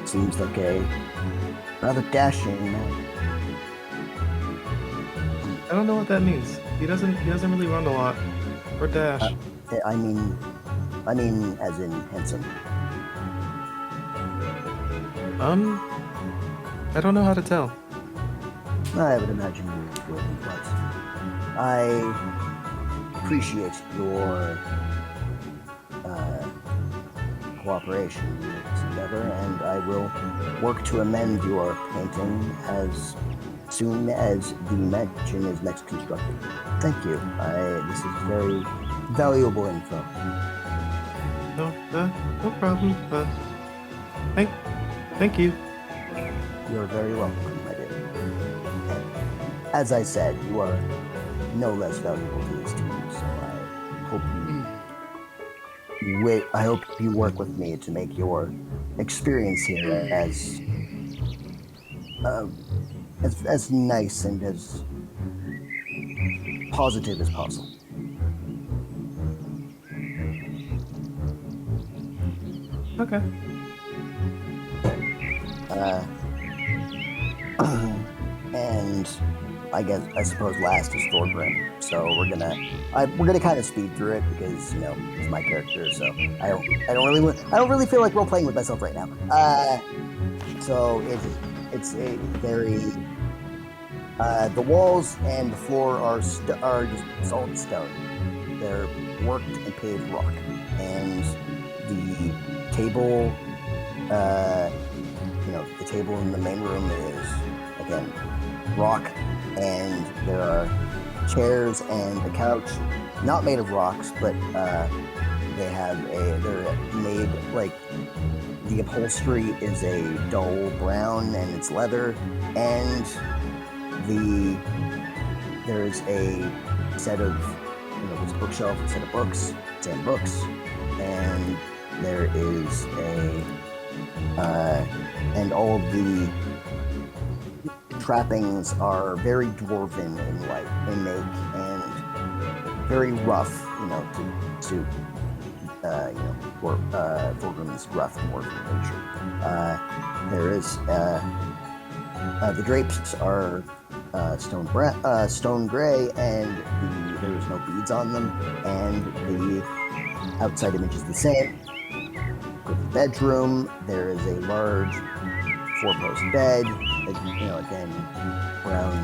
Seems like a rather dashing man. I don't know what that means. He doesn't really run a lot or dash. I mean, as in handsome. I don't know how to tell. I would imagine you would, but I appreciate your cooperation in this endeavor, and I will work to amend your painting as soon as the mansion is next constructed. Thank you. This is very valuable info. No problem. Thank you. You're very welcome, my dear. And as I said, you are no less valuable to this team, so I hope you work with me to make your experience here as nice and as positive as possible. Okay. And I suppose last is Thorgrim. So we're gonna kind of speed through it because it's my character. So I don't really feel like role playing with myself right now. So it's a very the walls and the floor are just solid stone. They're worked and paved rock, and the table, the table in the main room is again rock, and there are chairs and a couch, not made of rocks, but they're made like the upholstery is a dull brown and it's leather, and there's a set of there's a bookshelf, a set of books, 10 books, and there is and all of the trappings are very dwarven in make and very rough, to Thorgrim's rough dwarven nature. There is the drapes are stone gray, and there's no beads on them, and the outside image is the same. With the bedroom, there is a large 4-post bed. Again, brown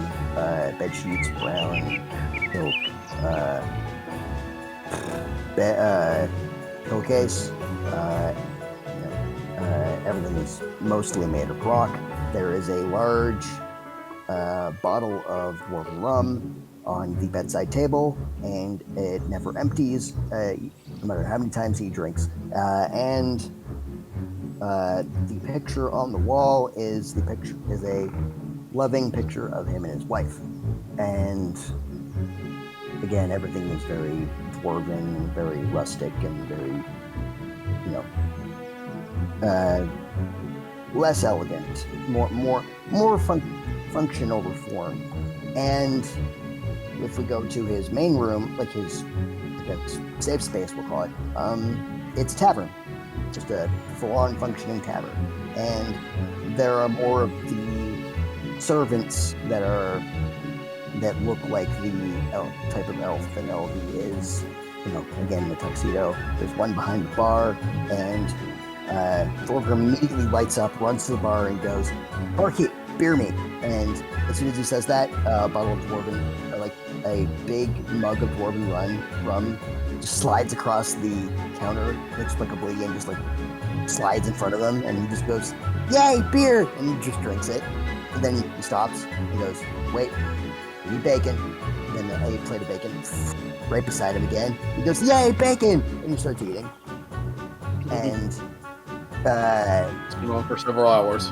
bed sheets, brown silk pillowcase. Everything is mostly made of rock. There is a large bottle of dwarven rum on the bedside table, and it never empties, no matter how many times he drinks. And the picture on the wall is a loving picture of him and his wife. And again, everything is very dwarven, very rustic, and very, less elegant, more function over form. And if we go to his main room, like his safe space, we'll call it, it's a tavern, just a full-on functioning tavern. And there are more of the servants that look like the type of elf that LV is. Again, the tuxedo. There's one behind the bar, and Thorgrim immediately lights up, runs to the bar, and goes, "Barkeep, beer me." And as soon as he says that, a bottle of dwarven, like a big mug of dwarven rum, just slides across the counter inexplicably and just like slides in front of him, and he just goes, "Yay, beer!" and he just drinks it. And then he stops and goes, "Wait, I need bacon." And then a plate of bacon right beside him again. He goes, "Yay, bacon!" and he starts eating. And it's been on for several hours.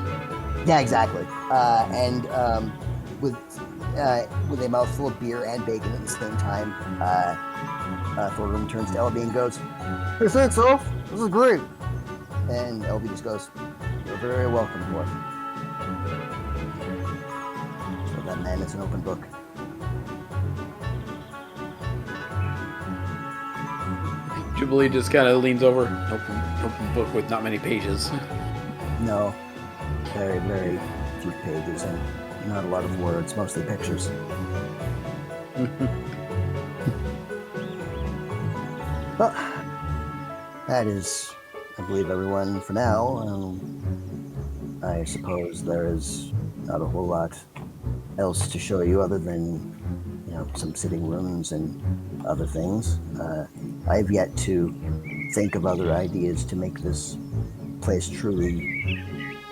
yeah, exactly. And with a mouthful of beer and bacon at the same time, Thorgrim turns to LB and goes, "Hey, thanks, Elf. This is great." And LB just goes, "You're very welcome, dwarf." So that man is an open book. Jubilee just kind of leans over. Open book with not many pages. No, very, very few pages and not a lot of words, mostly pictures. Well, that is, I believe, everyone for now. I suppose there is not a whole lot else to show you other than, some sitting rooms and other things. I have yet to think of other ideas to make this place truly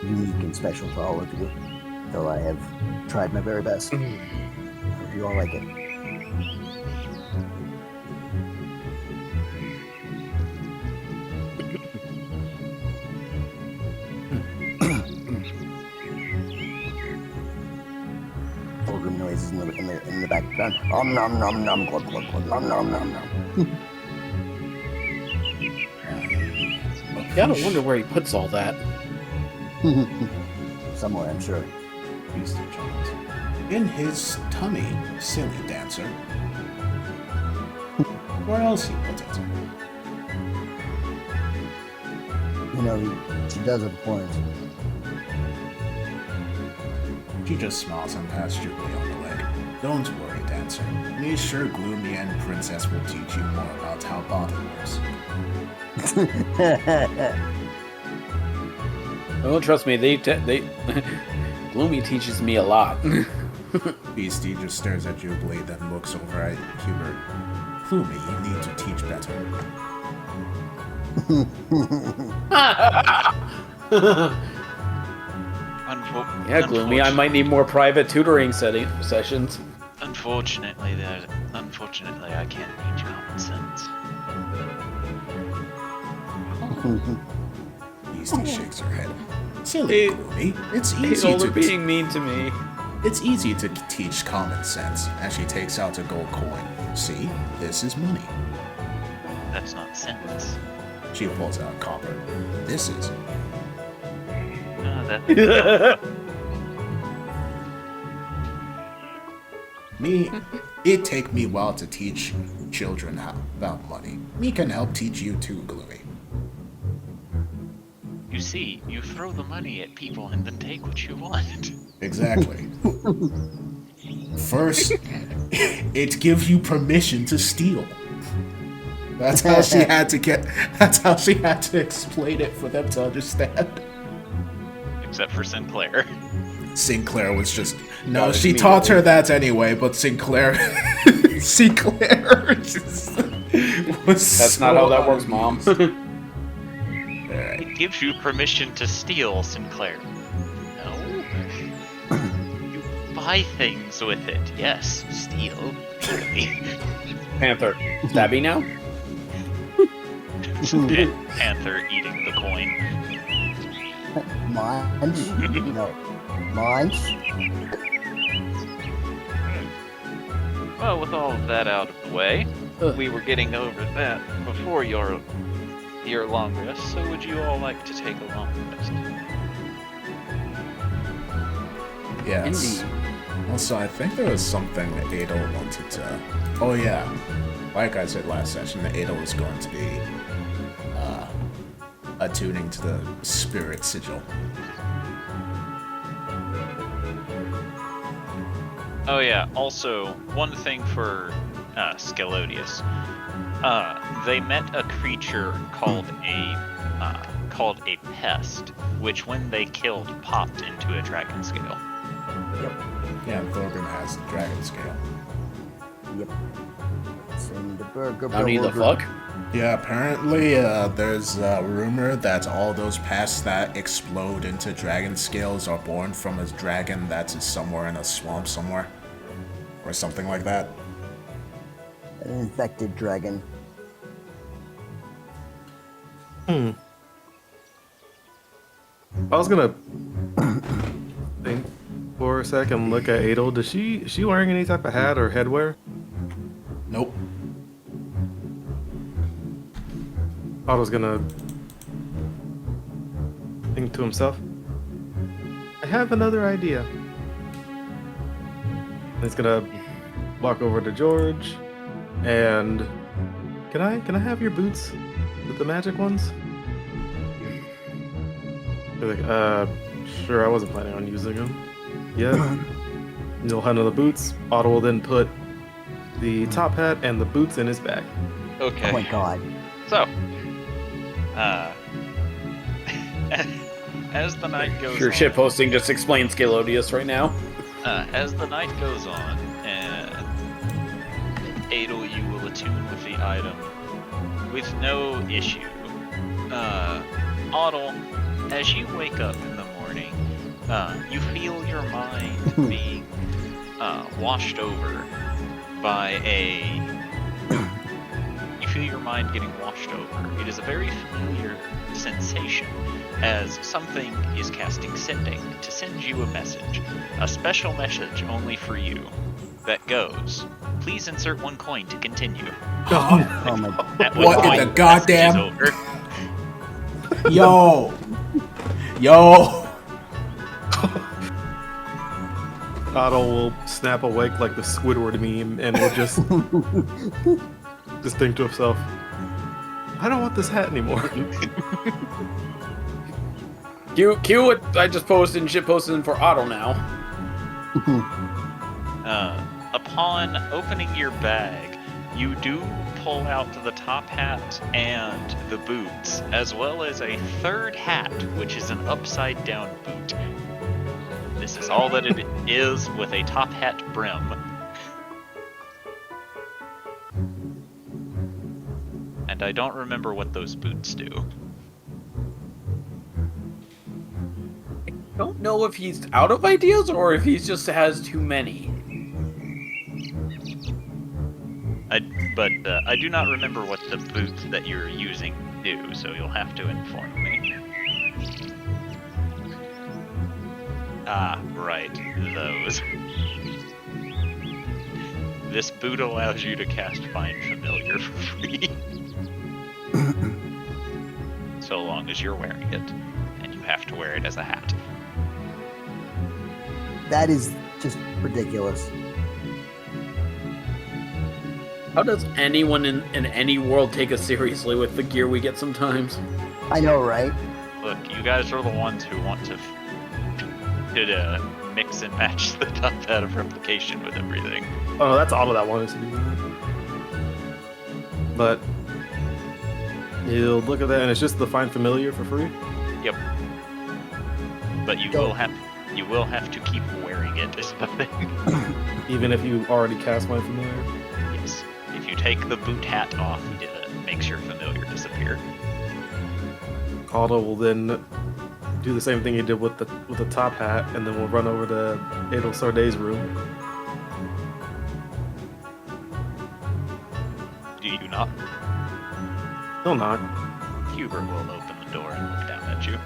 unique and special to all of you, though I have tried my very best. Hope you all like it. Organ noises in the background. Om nom nom nom glug glug glug nom nom nom nom. Gotta wonder where he puts all that. Somewhere, I'm sure. Beastie Jones. In his tummy, silly dancer. Where else he put it? She does have a point. She just smiles and pats Jubilee on the leg. Don't worry, dancer. Me sure Gloomy and Princess will teach you more about how body works. Oh, trust me, they Gloomy teaches me a lot. Beastie just stares at Jubilee, then looks over at Hubert. Gloomy, you need to teach better. Yeah, Gloomy, I might need more private tutoring sessions. Unfortunately, I can't teach common sense. Beastie shakes her head. Silly Gloomy, it's easy to being mean to me. It's easy to teach common sense. As she takes out a gold coin. See, this is money. That's not sense. She pulls out copper. This is. No, that. It take me a while to teach children about money. Me can help teach you too, Gloomy. You see, you throw the money at people and then take what you want. Exactly. First, it gives you permission to steal. That's how she had to explain it for them to understand. Except for Sinclair. Sinclair was just she taught her that anyway, but Sinclair just was That's not how that works, Mom. It gives you permission to steal, Sinclair. No. You buy things with it. Yes, steal. Panther, stabby now? Panther eating the coin. Munch? No. Munch? Well, with all of that out of the way, we were getting over that before your long rest, so would you all like to take a long rest? Yes. Indeed. Also, I think there was something that Adel wanted to... Oh yeah. Like I said last session, that Adel was going to be attuning to the spirit sigil. Oh yeah, also, one thing for Scalodius. They met a creature called a pest, which when they killed popped into a dragon scale. Yep. Yeah, Thorgrim has the dragon scale. Yep. It's in the burger. How do you the fuck? Yeah, apparently there's a rumor that all those pests that explode into dragon scales are born from a dragon that's somewhere in a swamp somewhere. Or something like that. An infected dragon. I was gonna think for a second, look at Adel. Is she wearing any type of hat or headwear? Nope. I was gonna think to himself. I have another idea. He's gonna walk over to George, and can I have your boots, the magic ones? They're like, sure. I wasn't planning on using them. Yeah. You'll handle the boots. Otto will then put the top hat and the boots in his bag. Okay. Oh my god. So, as the night goes Sure, on, shitposting just explains Scalodius right now. as the night goes on, and Adel, you will attune with the item with no issue. Adel, as you wake up in the morning, you feel your mind being washed over by a. You feel your mind getting washed over. It is a very familiar sensation, as something is casting sending to send you a message, a special message only for you, that goes, please insert 1 coin to continue. Oh my god. At What which in point the message goddamn- is over. Yo. Otto will snap awake like the Squidward meme and will just think to himself, I don't want this hat anymore. Cue what I just posted and shitposted for Otto now. Upon opening your bag, you do pull out the top hat and the boots, as well as a third hat, which is an upside down boot. This is all that it is, with a top hat brim. And I don't remember what those boots do. Don't know if he's out of ideas or if he just has too many. But I do not remember what the boots that you're using do, so you'll have to inform me. Ah, right, those. This boot allows you to cast Find Familiar for free. So long as you're wearing it, and you have to wear it as a hat. That is just ridiculous. How does anyone in any world take us seriously with the gear we get sometimes? I know, right? Look, you guys are the ones who want to mix and match the top hat of replication with everything. Oh, that's Otto that wanted to do that. But he'll look at that and it's just the Find Familiar for free? Yep. But you will have to keep wearing it is the thing. Even if you already cast Find Familiar? Yes. If you take the boot hat off, it makes your familiar disappear. Otto will then do the same thing he did with the top hat, and then we'll run over to Adel Sarday's room. Do you not? He'll knock. Hubert will open the door and look down at you.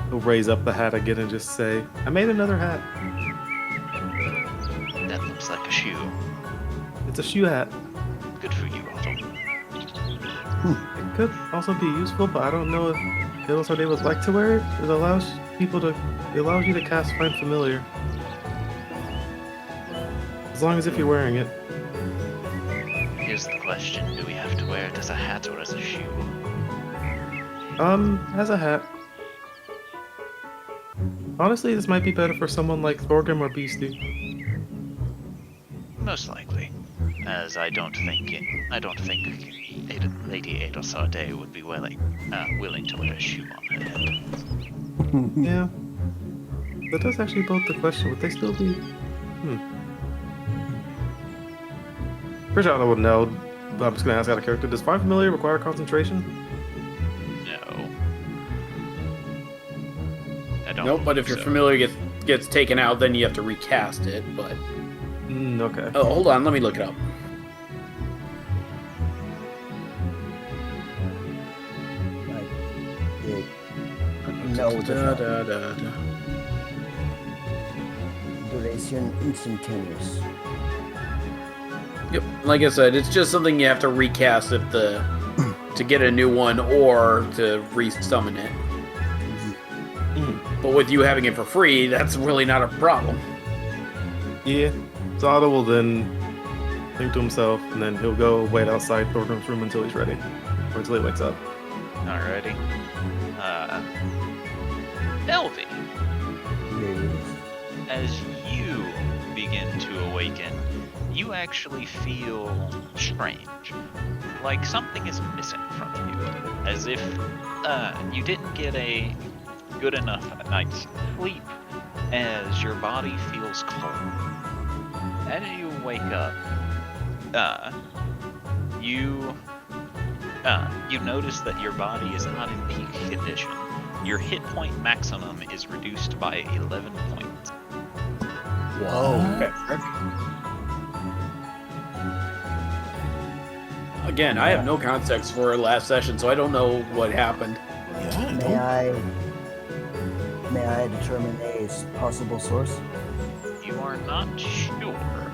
He'll raise up the hat again and just say, I made another hat. That looks like a shoe. It's a shoe hat. Good for you, Otto. It could also be useful, but I don't know if Adel Sarday would like to wear it. It allows you to cast Find Familiar. As long as if you're wearing it. Here's the question. Do we have to wear it as a hat or as a shoe? As a hat. Honestly, this might be better for someone like Thorgrim or Beastie. Most likely. As I don't think Lady Adel Sarday would be willing to wear a shoe on her head. Yeah. That does actually bode the question. Would they still be... Pretty sure I would know, but I'm just gonna ask out of character. Does Find Familiar require concentration? No. I don't Nope, but if your so. familiar gets taken out, then you have to recast it, but... Okay. Oh, hold on, let me look it up. No, it does not. Duration instantaneous. Yep, like I said, it's just something you have to recast to get a new one or to re-summon it. But with you having it for free, that's really not a problem. Yeah. So Otto will then think to himself, and then he'll go wait outside Thorgrim's room until he's ready, or until he wakes up. Alrighty. Elvie, as you begin to awaken, you actually feel strange. Like something is missing from you. As if you didn't get a good enough night's sleep, as your body feels cold. As you wake up, you notice that your body is not in peak condition. Your hit point maximum is reduced by 11 points. Whoa. Again, I have no context for last session, so I don't know what happened. Yeah, May I determine a possible source? You are not sure.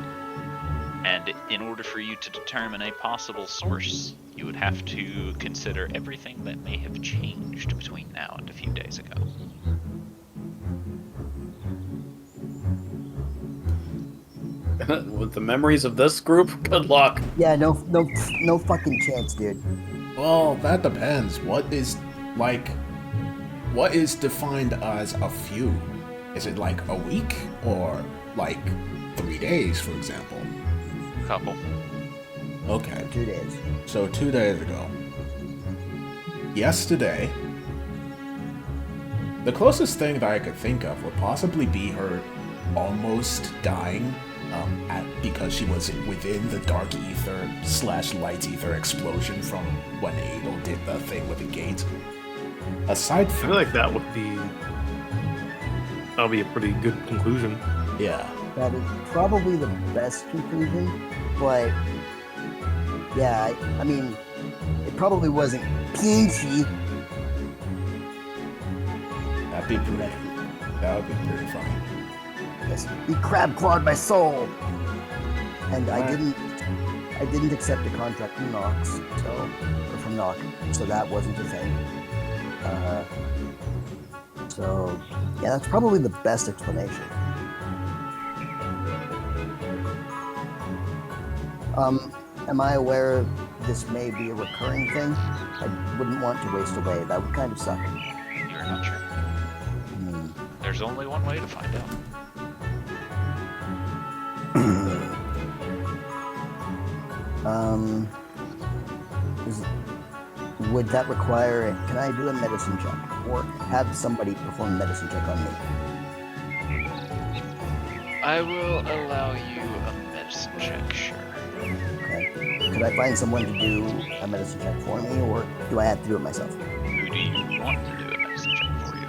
And in order for you to determine a possible source, you would have to consider everything that may have changed between now and a few days ago. With the memories of this group, good luck. Yeah, no fucking chance, dude. Well, that depends. What is defined as a few? Is it like a week or like 3 days, for example? Couple. Okay. 2 days. So 2 days ago. Yesterday, the closest thing that I could think of would possibly be her almost dying because she was within the dark ether / light ether explosion from when Adel did the thing with the gate. Aside I from feel like that'll be a pretty good conclusion. yeah, That is probably the best conclusion, but yeah, I mean, it probably wasn't peachy. that would be pretty funny. Yes, he crab clawed my soul, and I didn't accept a contract from Nock, so that wasn't a thing. So yeah, that's probably the best explanation. Am I aware this may be a recurring thing? I wouldn't want to waste away. That would kind of suck. You're not sure. There's only one way to find out. Would that require? Can I do a medicine check, or have somebody perform a medicine check on me? I will allow you a medicine check, sure. Okay. Could I find someone to do a medicine check for me, or do I have to do it myself? Who do you want to do a medicine check for you?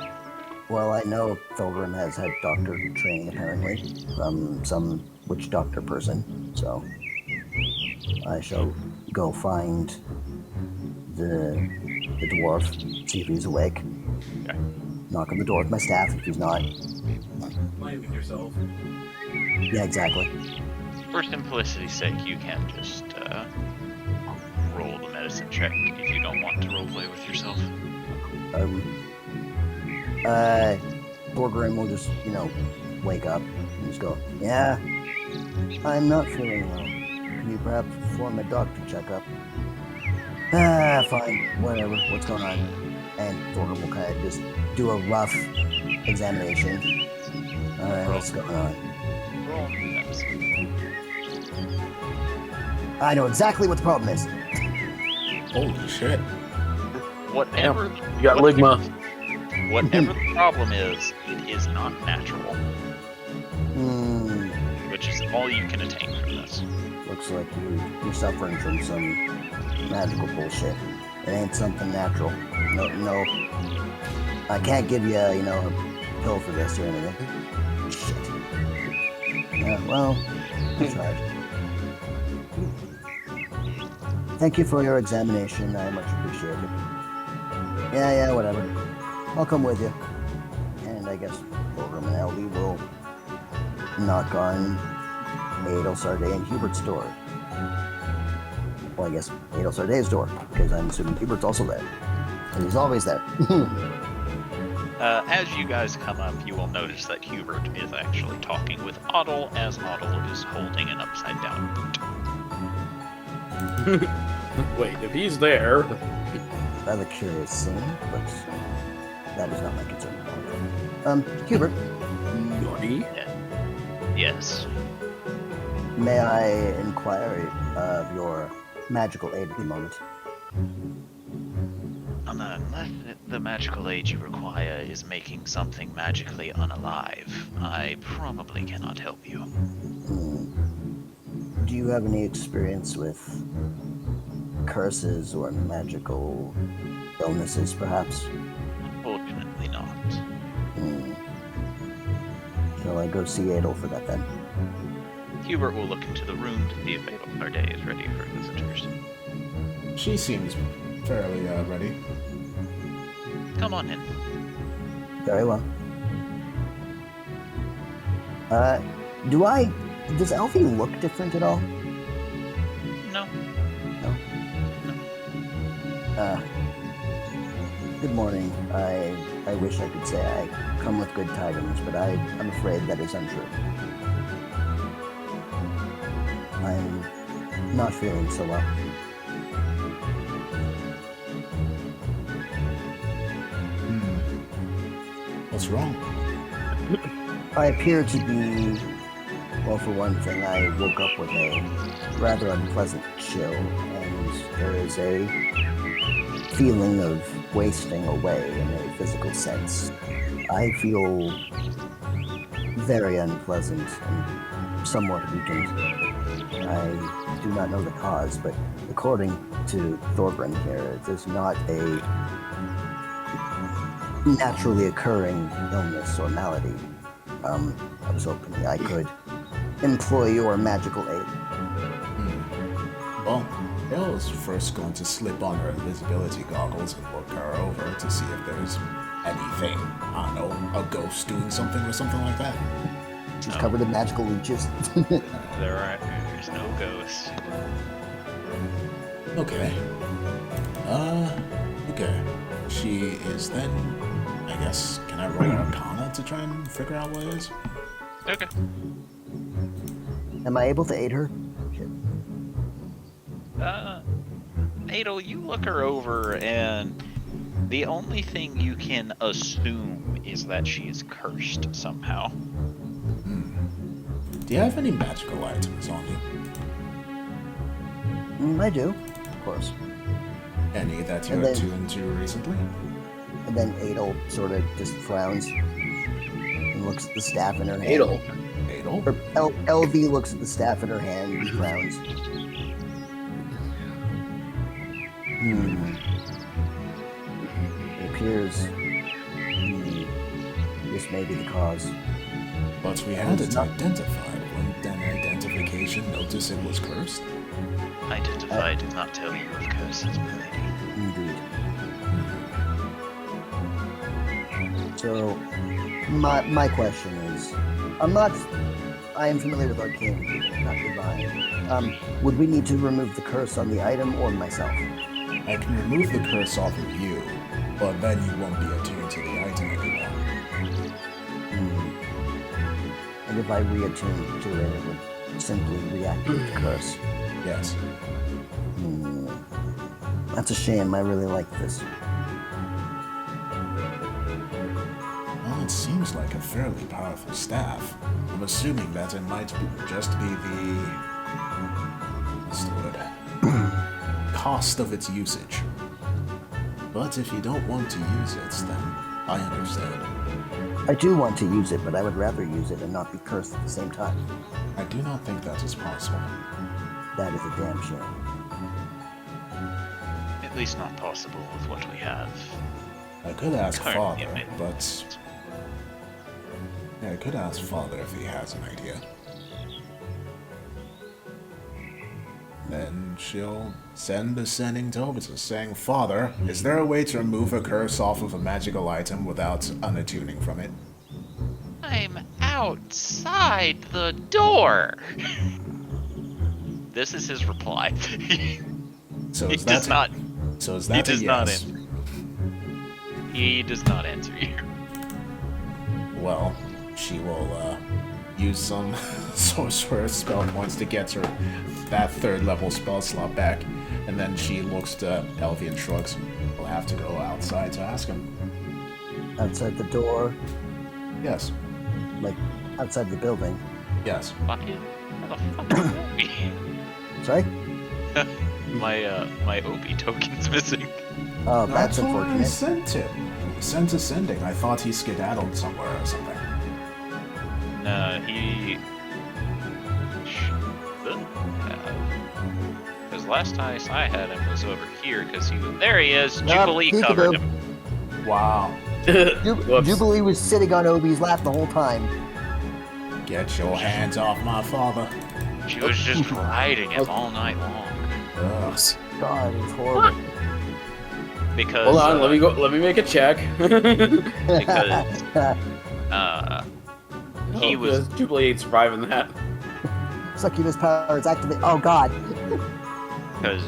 Well, I know Thorgrim has had doctor training apparently from some witch doctor person, so I shall go find the dwarf, see if he's awake. Okay. Knock on the door with my staff if he's not. Play with yourself. Yeah, exactly. For simplicity's sake, you can just roll the medicine check if you don't want to roleplay with yourself. Thorgrim will just, wake up and just go, yeah, I'm not feeling well. Can you perhaps perform a doctor checkup? Fine, whatever, what's going on? And Thorgrim will kind of just do a rough examination. Alright, what's going on? Roll medicine. I know exactly what the problem is. Holy shit. Whatever. You got Ligma. Whatever the problem is, it is not natural, which is all you can attain from this. Looks like you're suffering from some magical bullshit. It ain't something natural. No. I can't give you, a pill for this or anything. Shit. Yeah, well, I tried. Thank you for your examination. I much appreciate it. Yeah, whatever. I'll come with you. And I guess Thorgrim and Elvie will knock on Adel Sarday and Hubert's door. Well, I guess Adel Sarday's door, because I'm assuming Hubert's also there. And he's always there. As you guys come up, you will notice that Hubert is actually talking with Otto, as Otto is holding an upside-down boot. Wait, if he's there, Rather curious scene, but that is not my concern. Hubert, Johnny. Yes. may I inquire of your magical aid at the moment? Unless the magical aid you require is making something magically unalive, I probably cannot help you. Do you have any experience with curses or magical illnesses, perhaps? Unfortunately not. Shall I go see Adel for that then? Hubert will look into the room to see if Adel is ready for visitors. She seems fairly ready. Come on in. Very well. Does Elfie look different at all? No. Good morning. I wish I could say I come with good tidings, but I'm afraid that is untrue. I'm not feeling so well. What's wrong? I appear to be, well, for one thing, I woke up with a rather unpleasant chill, and there is a feeling of wasting away in a physical sense. I feel very unpleasant and somewhat weakened. I do not know the cause, but according to Thorgrim here, it is not a naturally occurring illness or malady. I was hoping I could employ your magical aid. Well, Belle's first going to slip on her invisibility goggles and look her over to see if there's anything, I don't know, a ghost doing something or something like that. She's covered in magical leeches. There's no ghost. Okay. Okay. She is then, I guess, can I roll Arcana to try and figure out what it is? Okay. Am I able to aid her? Shit. Adel, you look her over, and the only thing you can assume is that she is cursed somehow. Do you have any magical items on you? I do, of course. Any that you And then- attuned to recently? And then Adel sort of just frowns and looks at the staff in her hand. Adel. Adel? Or LV looks at the staff in her hand and frowns. It appears this may be the cause. But we had it identified. Wouldn't an identification notice it was cursed? Identify did not tell you of curses, my lady. Indeed. So, my question is, I am familiar with arcane, not divine. Would we need to remove the curse on the item or myself? I can remove the curse off of you, but then you won't be attuned to the item anymore. And if I reattune to it, it would simply reactivate the curse. Yes. That's a shame. I really like this. Well, it seems like a fairly powerful staff. I'm assuming that it might just be the... what's the word? Cost of its usage. But if you don't want to use it, then I understand. I do want to use it, but I would rather use it and not be cursed at the same time. I do not think that is possible. That is a damn shame. At least not possible with what we have. I could ask Currently, Father, maybe. but... Yeah, I could ask Father if he has an idea. Then she'll send the sending Tobitus saying, Father, is there a way to remove a curse off of a magical item without unattuning from it? I'm outside the door. This is his reply. So He is does that not. So is He that does a not yes? answer. He does not answer you. well, she will use some sorcerer spell points to get her that 3rd level spell slot back, and then she looks to Elvie and shrugs. We'll have to go outside to ask him. Outside the door, Yes. like outside the building. Yes. Fuck it. How the fuck is Obi? Sorry? My Obi token's missing. Oh, that's why I unfortunate. sent him. Sent a sending. I thought he skedaddled somewhere or something. No, he should have. Because last time I had him was over here, because he was... There he is! Jubilee peekaboo. covered him. Wow. Whoops. Jubilee was sitting on Obi's lap the whole time. Get your hands off my father. She was just riding him all night long. Ugh. God, it's horrible. Because... Hold on, let me make a check. Because... he was... Jubilee ain't surviving that. Succubus powers activate. Oh God. Because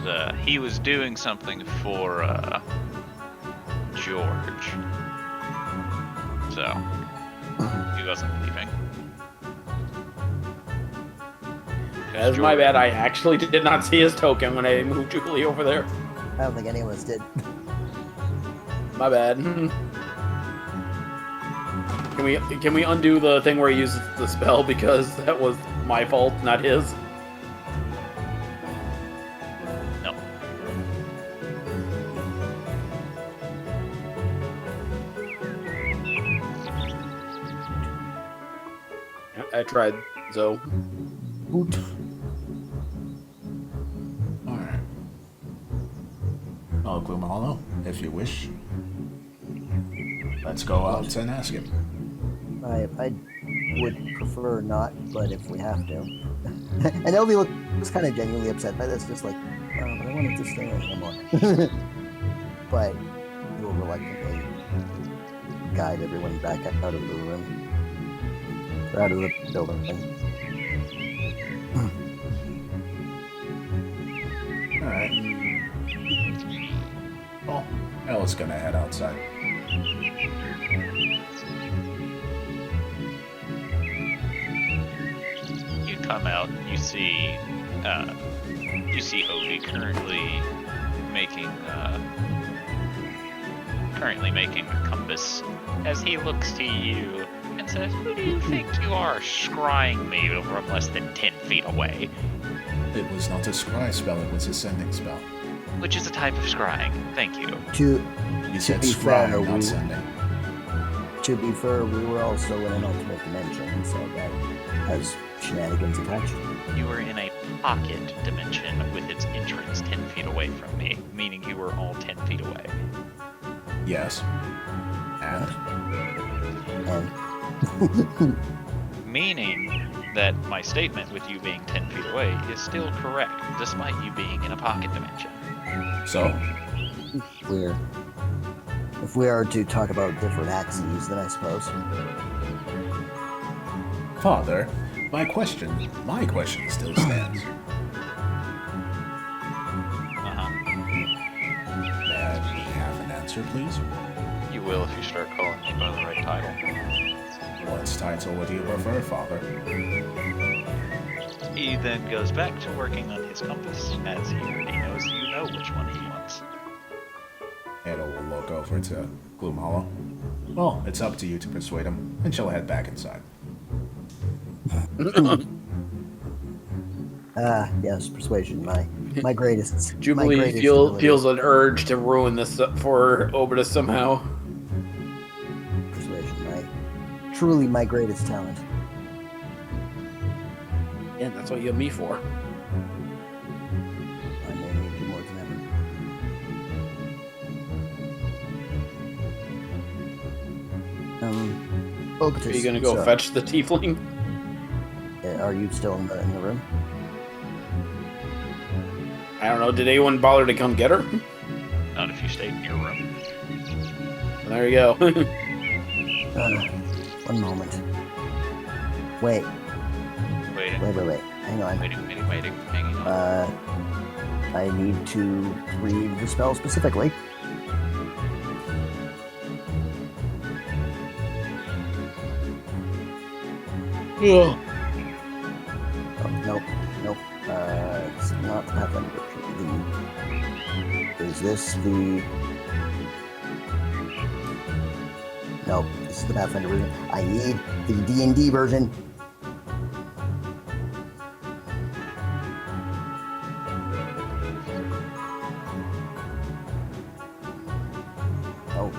he was doing something for George. So, he wasn't leaving. That's my bad. I actually did not see his token when I moved Jubilee over there. I don't think any of us did. My bad. Can we undo the thing where he uses the spell, because that was my fault, not his? No. I tried, so. Boot. Alright. I'll Gloom Hollow, if you wish. Let's go out and ask him. I would prefer not, but if we have to. And Elvie looks kind of genuinely upset by this, just like, but I wanted to stay in more. But he will reluctantly guide everyone back out of the room. Or out of the building. Alright. Well, Ella's gonna head outside. You come out, you see Obi currently making a compass as he looks to you and says, "Who do you think you are, scrying me over less than 10 feet away?" It was not a scry spell, it was a sending spell. Which is a type of scrying. Thank you. You said be scry, fair, not sending. To be fair, we were also in an alternate dimension, so that has shenanigans attached. You were in a pocket dimension with its entrance 10 feet away from me, meaning you were all 10 feet away. Yes. And? And Meaning that my statement with you being 10 feet away is still correct, despite you being in a pocket dimension. So, if we are to talk about different axes, then I suppose. Father, my question still stands. Uh-huh. May I have an answer, please? You will if you start calling me by the right title. What title would you prefer, Father? He then goes back to working on his compass, as he already knows you know which one he wants. Ada will look over to Gloom Hollow. Well, it's up to you to persuade him, and she'll head back inside. Yes, persuasion, my greatest. Jubilee my greatest ability. feels an urge to ruin this for Obidus somehow. Persuasion, truly my greatest talent. Yeah, that's what you have me for. I may need you more than ever. Are you gonna go fetch the tiefling? Are you still in the room? I don't know. Did anyone bother to come get her? Not if you stayed in your room. There you go. One moment. Wait. Waiting. Wait. Hang on. Waiting. Hanging on. I need to read the spell specifically. Ugh. Oh, nope. It's not the Pathfinder version. Is this the... Nope, this is the Pathfinder version. I need the D&D version. Oh.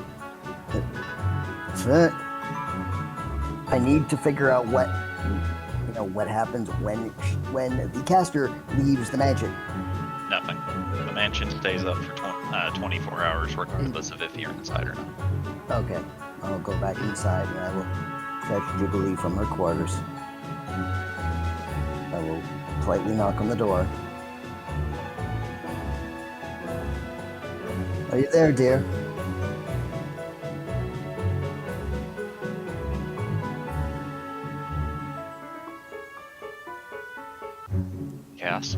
I need to figure out what happens when the caster leaves the mansion. Nothing. The mansion stays up for 24 hours, regardless of if you're inside or not. Okay, I'll go back inside and I will fetch Jubilee from her quarters. I will politely knock on the door. Are you there, dear? Yes.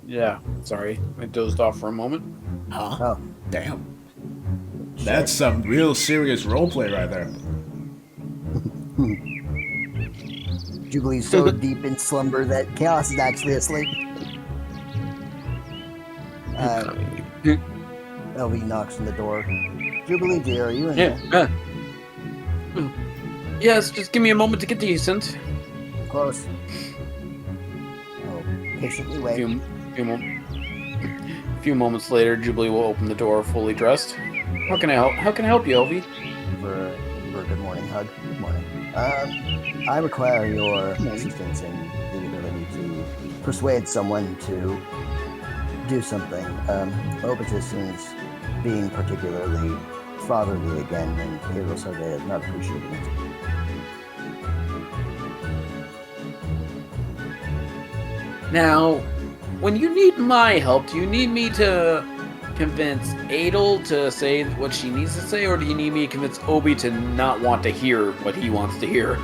Yeah, sorry. I dozed off for a moment. Huh? Oh, Damn. That's some real serious roleplay right there. Jubilee's so deep in slumber that Chaos is actually asleep. LV knocks on the door. Jubilee, dear, are you in there? Yes, just give me a moment to get decent. Of course. I'll patiently wait. Few moments later, Jubilee will open the door, fully dressed. How can I help? How can I help you, Elvie? For a good morning hug. Good morning. I require your assistance in the ability to persuade someone to do something. Obitus is being particularly fatherly again, and Hero Sarday is not appreciating it. Now, when you need my help, do you need me to convince Adel to say what she needs to say, or do you need me to convince Obi to not want to hear what he wants to hear?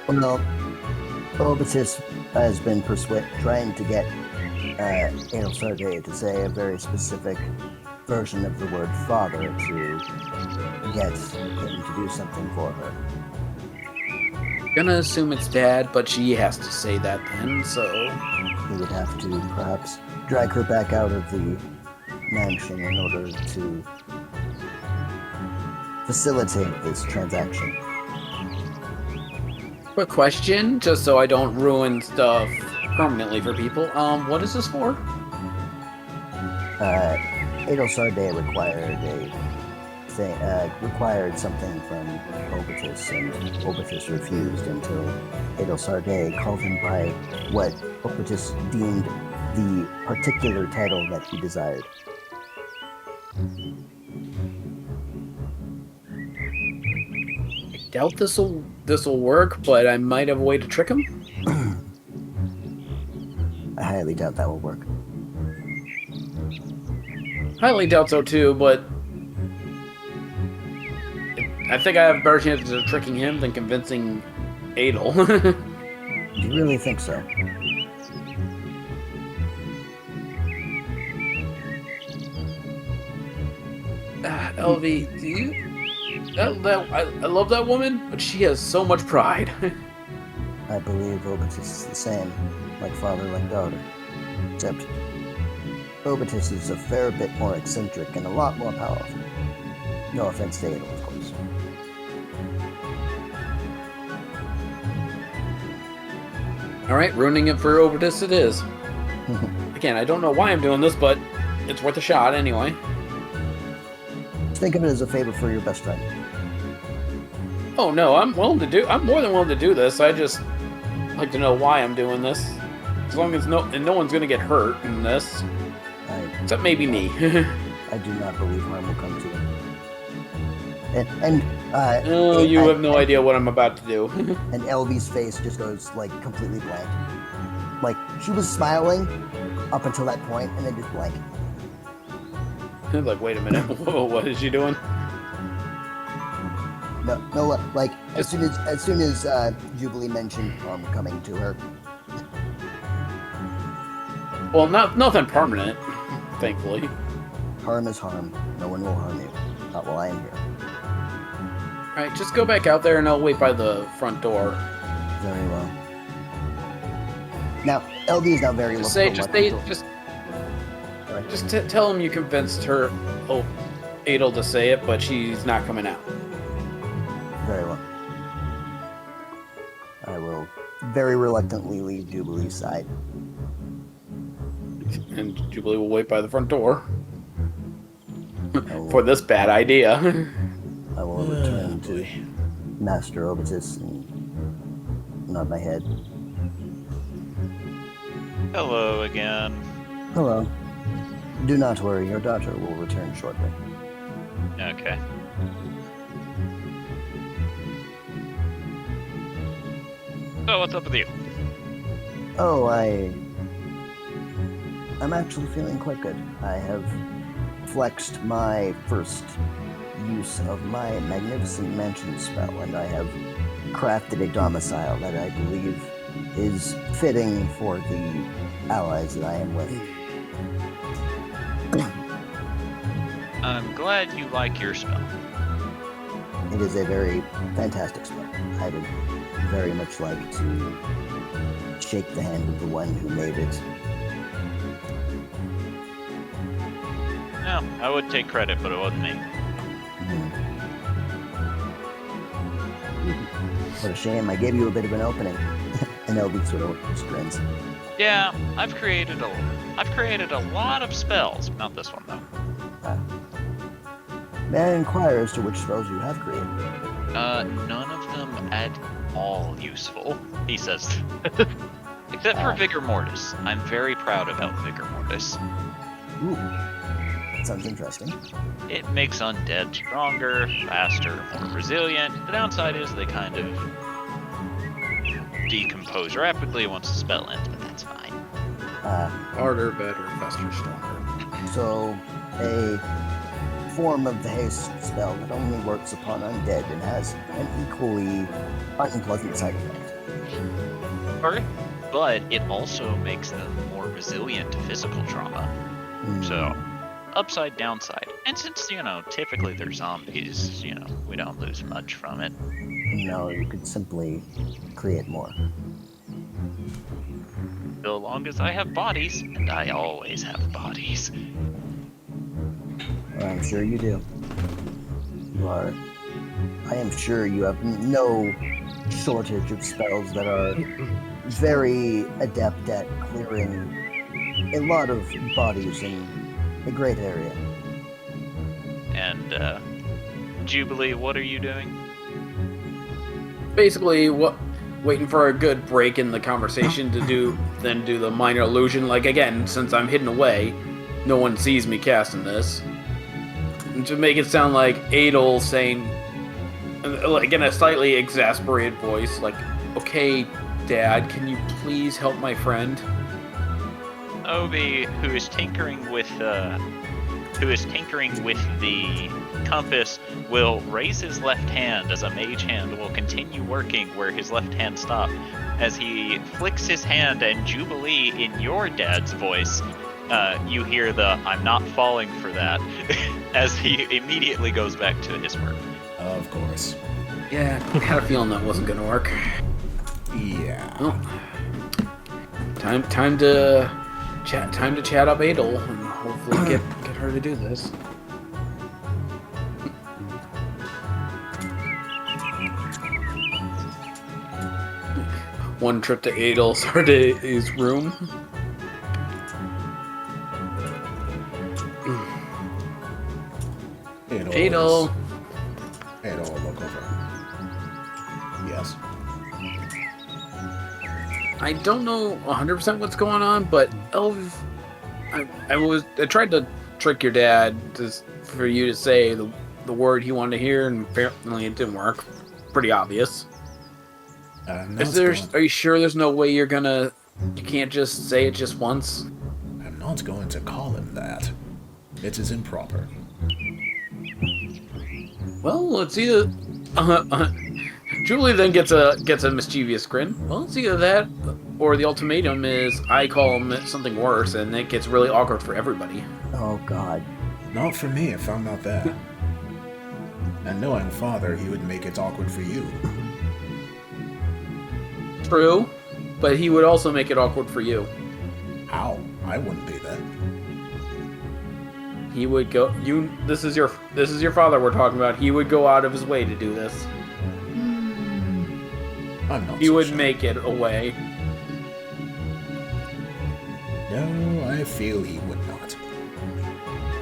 Well, Obitus has been trying to get Adel Sarday to say a very specific version of the word father to get him to do something for her. Gonna assume it's dad, but she has to say that then, so... He would have to perhaps drag her back out of the mansion in order to facilitate this transaction. Quick question, just so I don't ruin stuff permanently for people. What is this for? Adel Sarday required something from Obitus, and Obitus refused until Adel Sarday called him by what Obitus deemed the particular title that he desired. I doubt this'll work, but I might have a way to trick him. I highly doubt that will work. Highly doubt so too, but I think I have a better chance of tricking him than convincing Adel. Do you really think so? LV, do you? I love that woman, but she has so much pride. I believe Obitus is the same, like father, like daughter. Except Obitus is a fair bit more eccentric and a lot more powerful. No offense to Adel, of course. Alright, ruining it for Obitus it is. Again, I don't know why I'm doing this, but it's worth a shot anyway. Think of it as a favor for your best friend. Oh no, I'm more than willing to do this. I just like to know why I'm doing this. As long as no one's gonna get hurt in this. Except maybe me. I do not believe harm will come to you. You have no idea what I'm about to do. And LV's face just goes like completely blank. Like she was smiling up until that point, and then just blank. Like, wait a minute, whoa, what is she doing? No, like as soon as Jubilee mentioned harm coming to her. Well, nothing permanent, thankfully. Harm is harm. No one will harm you. Not while I am here. Alright, just go back out there and I'll wait by the front door. Very well. Now, LD is now very Just local. tell him you convinced her, Adel to say it, but she's not coming out. Very well. I will very reluctantly leave Jubilee's side. And Jubilee will wait by the front door. For this bad idea. I will return to Master Obitus and nod my head. Hello again. Hello. Do not worry, your daughter will return shortly. Okay. So what's up with you? Oh, I'm actually feeling quite good. I have flexed my first use of my magnificent mansion spell, and I have crafted a domicile that I believe is fitting for the allies that I am with. I'm glad you like your spell. It is a very fantastic spell. I would very much like to shake the hand of the one who made it. No, I would take credit, but it wasn't me. What a shame. I gave you a bit of an opening. And LB sort of just grins. Yeah, I've created a lot of spells. Not this one though. May I inquire as to which spells you have created? None of them at all useful, he says. Except for Vigor Mortis. I'm very proud about Vigor Mortis. Ooh. That sounds interesting. It makes undead stronger, faster, more resilient. The downside is they kind of decompose rapidly once the spell ends, but that's fine. Harder, better, faster, stronger. So, a form of the haste spell that only works upon undead and has an equally unpleasant side effect. Alright. But it also makes them more resilient to physical trauma. So, upside, downside. And since, typically they're zombies, we don't lose much from it. No, you could simply create more. So long as I have bodies, and I always have bodies. I'm sure you do. I am sure you have no shortage of spells that are very adept at clearing a lot of bodies in a great area. And, Jubilee, what are you doing? Basically, waiting for a good break in the conversation to do the minor illusion. Like, again, since I'm hidden away, no one sees me casting this. And to make it sound like Adel saying, like in a slightly exasperated voice, like, "Okay, Dad, can you please help my friend?" Obi, who is tinkering with the compass, will raise his left hand as a mage hand will continue working where his left hand stopped. As he flicks his hand, and Jubilee, in your dad's voice, you hear the "I'm not falling for that," as he immediately goes back to his work. Of course. Yeah, I had a feeling that wasn't gonna work. Yeah. Well, time to chat up Adel and hopefully get her to do this. One trip to Adel's room. Adel. Adel will look over. Yes. I don't know 100% what's going on, but I tried to trick your dad for you to say the word he wanted to hear, and apparently it didn't work. Pretty obvious. Are you sure there's no way you can't just say it just once? I'm not going to call him that. It is improper. Well, it's either Julie then gets a mischievous grin. Well, it's either that, or the ultimatum is I call him something worse, and it gets really awkward for everybody. Oh God. Not for me if I'm not there. And knowing father, he would make it awkward for you. True, but he would also make it awkward for you. How? I wouldn't do that. He would go. This is your father we're talking about. He would go out of his way to do this. I'm not He so would sure. make it a way. No, I feel he would not.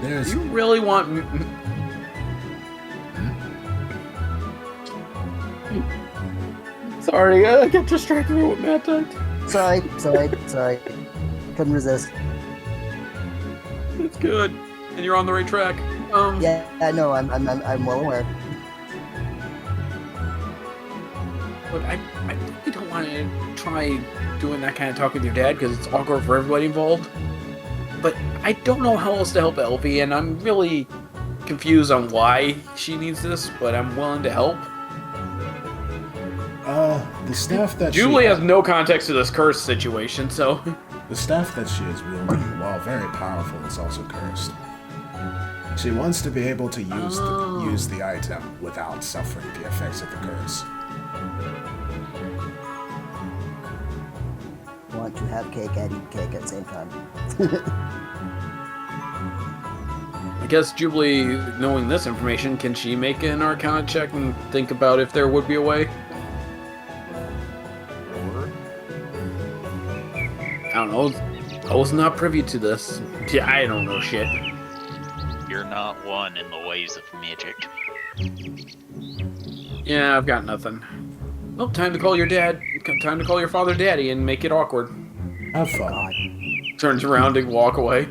There's... You really want? Sorry, I got distracted with what Matt did. Sorry. Couldn't resist. It's good, and you're on the right track. Yeah, no, I'm well aware. Look, I really don't want to try doing that kind of talk with your dad because it's awkward for everybody involved. But I don't know how else to help Elvie, and I'm really confused on why she needs this, but I'm willing to help. The staff that Julie she... has no context to this curse situation, so... The staff that she is wielding, while very powerful, is also cursed. She wants to be able to use the item without suffering the effects of the curse. Want to have cake and eat cake at the same time. I guess Jubilee, knowing this information, can she make an Arcana check and think about if there would be a way? I don't know. I was not privy to this. Yeah, I don't know shit. You're not one in the ways of magic. Yeah, I've got nothing. Well, time to call your dad. Time to call your father daddy and make it awkward. Have fun. God. Turns around and walk away.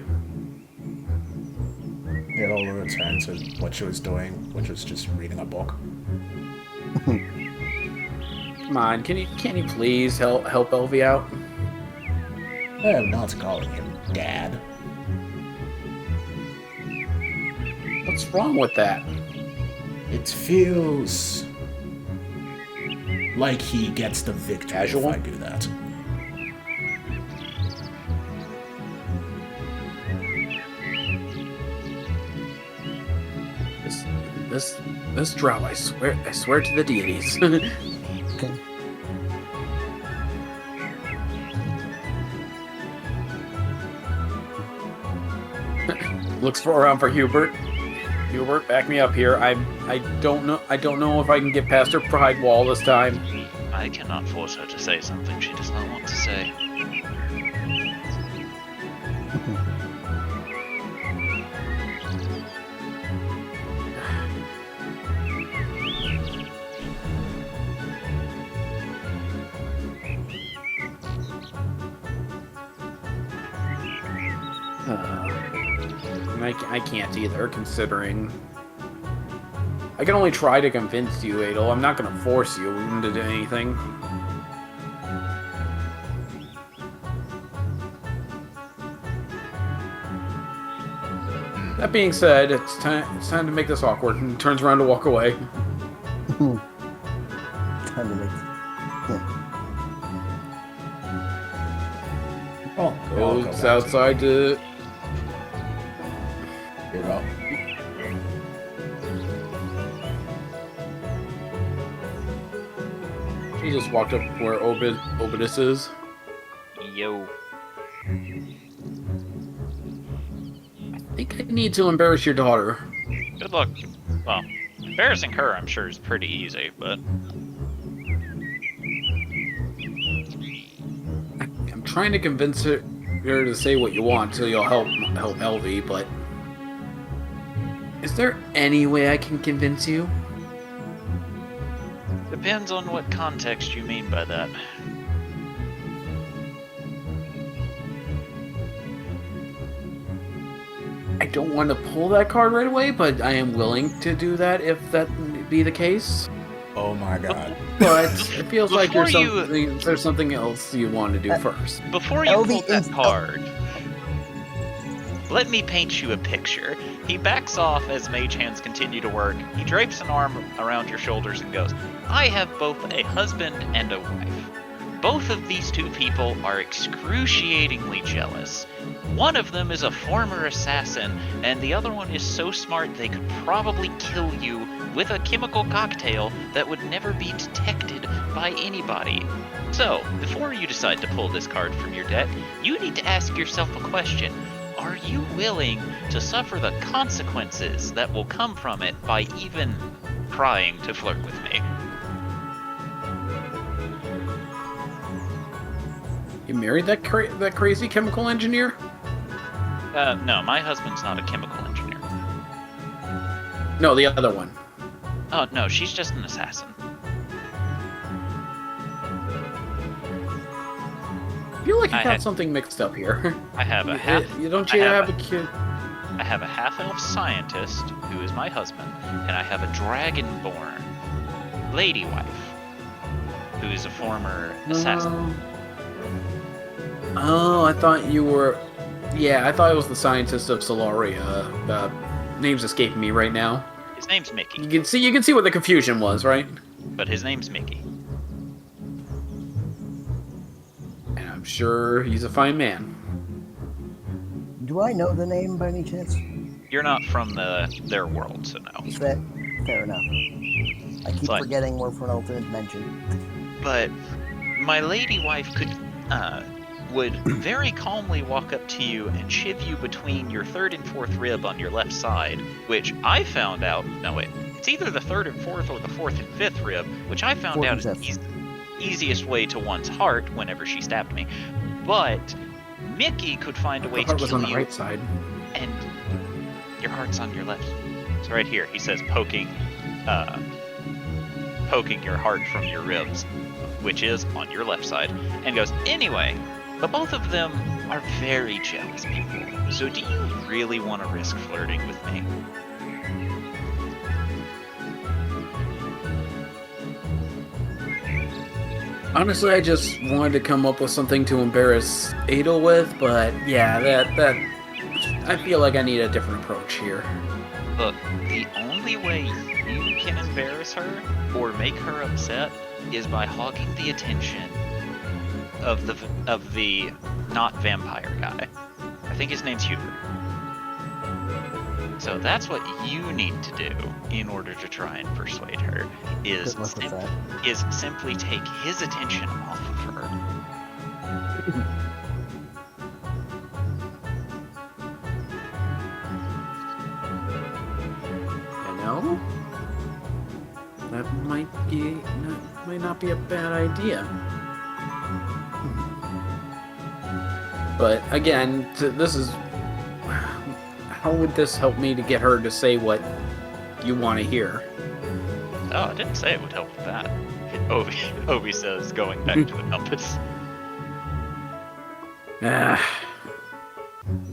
It'll return to what she was doing, which was just reading a book. Come on, can you please help Elvie out? I am not calling him Dad. What's wrong with that? It feels like he gets the victory Casual? if I do that. This drow, I swear to the deities. Okay. Looks around for Hubert. Hubert, back me up here. I don't know if I can get past her pride wall this time. I cannot force her to say something she does not want to say. I can't either, considering... I can only try to convince you, Adel. I'm not going to force you into do anything. That being said, it's time to make this awkward, and turns around to walk away. Time to make... Oh, I'll go Goes back. outside to... Here we go. He just walked up where Obidus is. Yo. I think I need to embarrass your daughter. Good luck. Well, embarrassing her, I'm sure, is pretty easy, but I'm trying to convince her to say what you want so you'll help Elvie, but... Is there any way I can convince you? depends on what context you mean by that. I don't want to pull that card right away, but I am willing to do that if that be the case. Oh my god. But it feels like Before there's something else you want to do first. Before you Elvie pull that is- card, let me paint you a picture. He backs off as mage hands continue to work. He drapes an arm around your shoulders and goes, I have both a husband and a wife. Both of these two people are excruciatingly jealous. One of them is a former assassin, and the other one is so smart they could probably kill you with a chemical cocktail that would never be detected by anybody. So, before you decide to pull this card from your deck, you need to ask yourself a question. Are you willing to suffer the consequences that will come from it by even trying to flirt with me? You married that crazy chemical engineer? No, my husband's not a chemical engineer. No, the other one. Oh, no, she's just an assassin. I feel like you got something mixed up here. I have a half... You don't you have a kid? I have a half-elf scientist, who is my husband, and I have a dragonborn lady wife, who is a former assassin. Oh, I thought you were... Yeah, I thought it was the scientist of Solaria. Name's escaping me right now. His name's Mickey. You can see what the confusion was, right? But his name's Mickey. And I'm sure he's a fine man. Do I know the name by any chance? You're not from their world, so no. Is that fair enough? I keep Fine. forgetting we're from an alternate dimension. But my lady wife would very calmly walk up to you and shiv you between your third and fourth rib on your left side, which I found out... No, wait. It's either the third and fourth or the fourth and fifth rib, which I found out is the easiest way to one's heart whenever she stabbed me. But Mickey could find a way to kill you. The heart was on the right side. And your heart's on your left. It's right here. He says poking your heart from your ribs, which is on your left side, and goes, anyway, but both of them are very jealous people. So do you really want to risk flirting with me? Honestly, I just wanted to come up with something to embarrass Adel with, but yeah, that I feel like I need a different approach here. Look, the only way you can embarrass her or make her upset is by hogging the attention of the not vampire guy. I think his name's Hubert. So that's what you need to do in order to try and persuade her, is simply take his attention off of her. You know? That might not be a bad idea. But again, this is... How would this help me to get her to say what you want to hear? Oh, I didn't say it would help with that. Obi says, going back to the compass.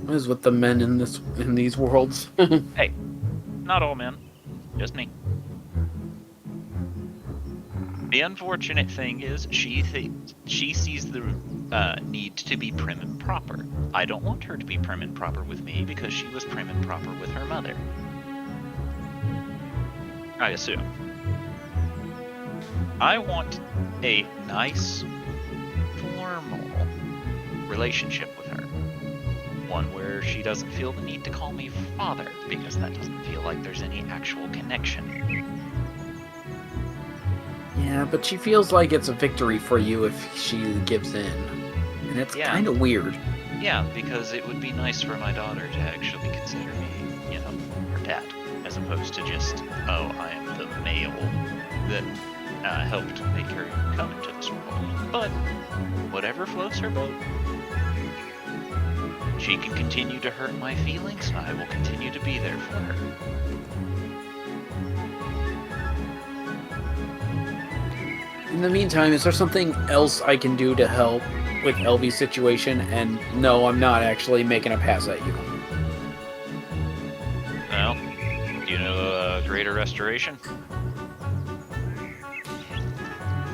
What is with the men in these worlds? Hey, not all men, just me. The unfortunate thing is, she sees the need to be prim and proper. I don't want her to be prim and proper with me because she was prim and proper with her mother. I assume. I want a nice, formal relationship with her. One where she doesn't feel the need to call me father, because that doesn't feel like there's any actual connection. Yeah, but she feels like it's a victory for you if she gives in. And it's kind of weird. Yeah, because it would be nice for my daughter to actually consider me, her dad, as opposed to just, oh, I am the male that helped make her come into this world. But whatever floats her boat. She can continue to hurt my feelings, and I will continue to be there for her. In the meantime, is there something else I can do to help with LV's situation? And no, I'm not actually making a pass at you. Well, do you know Greater Restoration?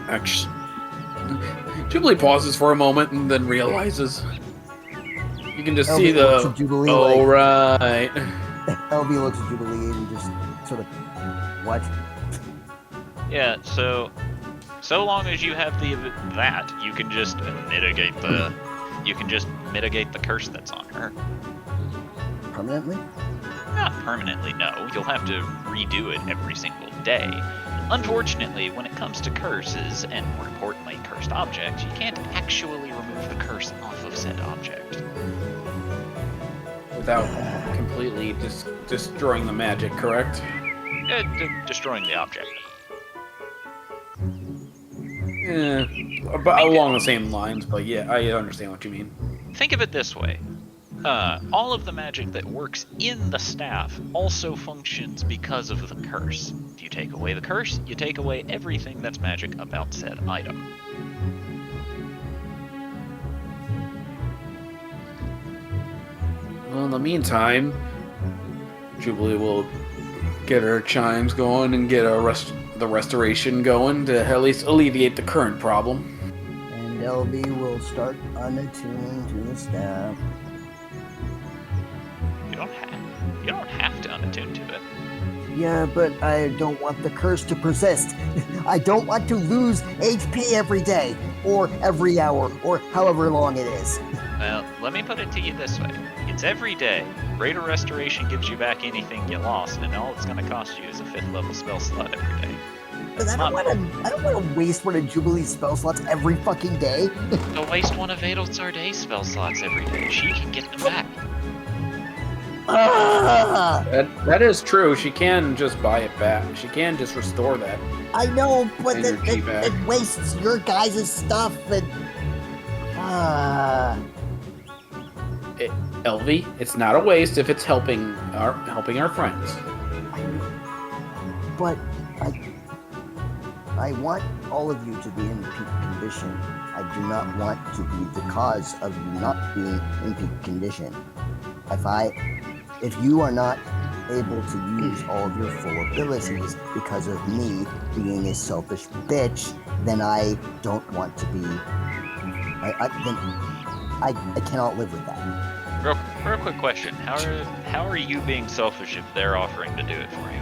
Actually, Jubilee pauses for a moment and then realizes. You can just see the... Jubilee, oh, right. LV looks at Jubilee and just sort of... What? Yeah, so So long as you have that, you can just mitigate the curse that's on her. Permanently? Not permanently, no. You'll have to redo it every single day. Unfortunately, when it comes to curses, and more importantly, cursed objects, you can't actually remove the curse off of said object. Without completely destroying the magic, correct? Destroying the object. Yeah, but along the same lines, but yeah, I understand what you mean. Think of it this way. All of the magic that works in the staff also functions because of the curse. If you take away the curse, you take away everything that's magic about said item. Well, in the meantime, Jubilee will get her chimes going and get the restoration going to at least alleviate the current problem. And LB will start unattuning to the staff. You don't have to unattune to it. Yeah, but I don't want the curse to persist. I don't want to lose HP every day, or every hour, or however long it is. Well, let me put it to you this way. It's every day. Greater Restoration gives you back anything you lost, and all it's going to cost you is a 5th level spell slot every day. But I don't want to waste one of Jubilee's spell slots every fucking day. Go waste one of Adelsarday's spell slots every day. She can get them back. That is true. She can just buy it back. She can just restore that. I know, but Energy back. it wastes your guys' stuff and... LV, it's not a waste if it's helping our friends. But I want all of you to be in peak condition. I do not want to be the cause of you not being in peak condition. If you are not able to use all of your full abilities because of me being a selfish bitch, then I don't want to be. I cannot live with that. Real quick question: How are you being selfish if they're offering to do it for you?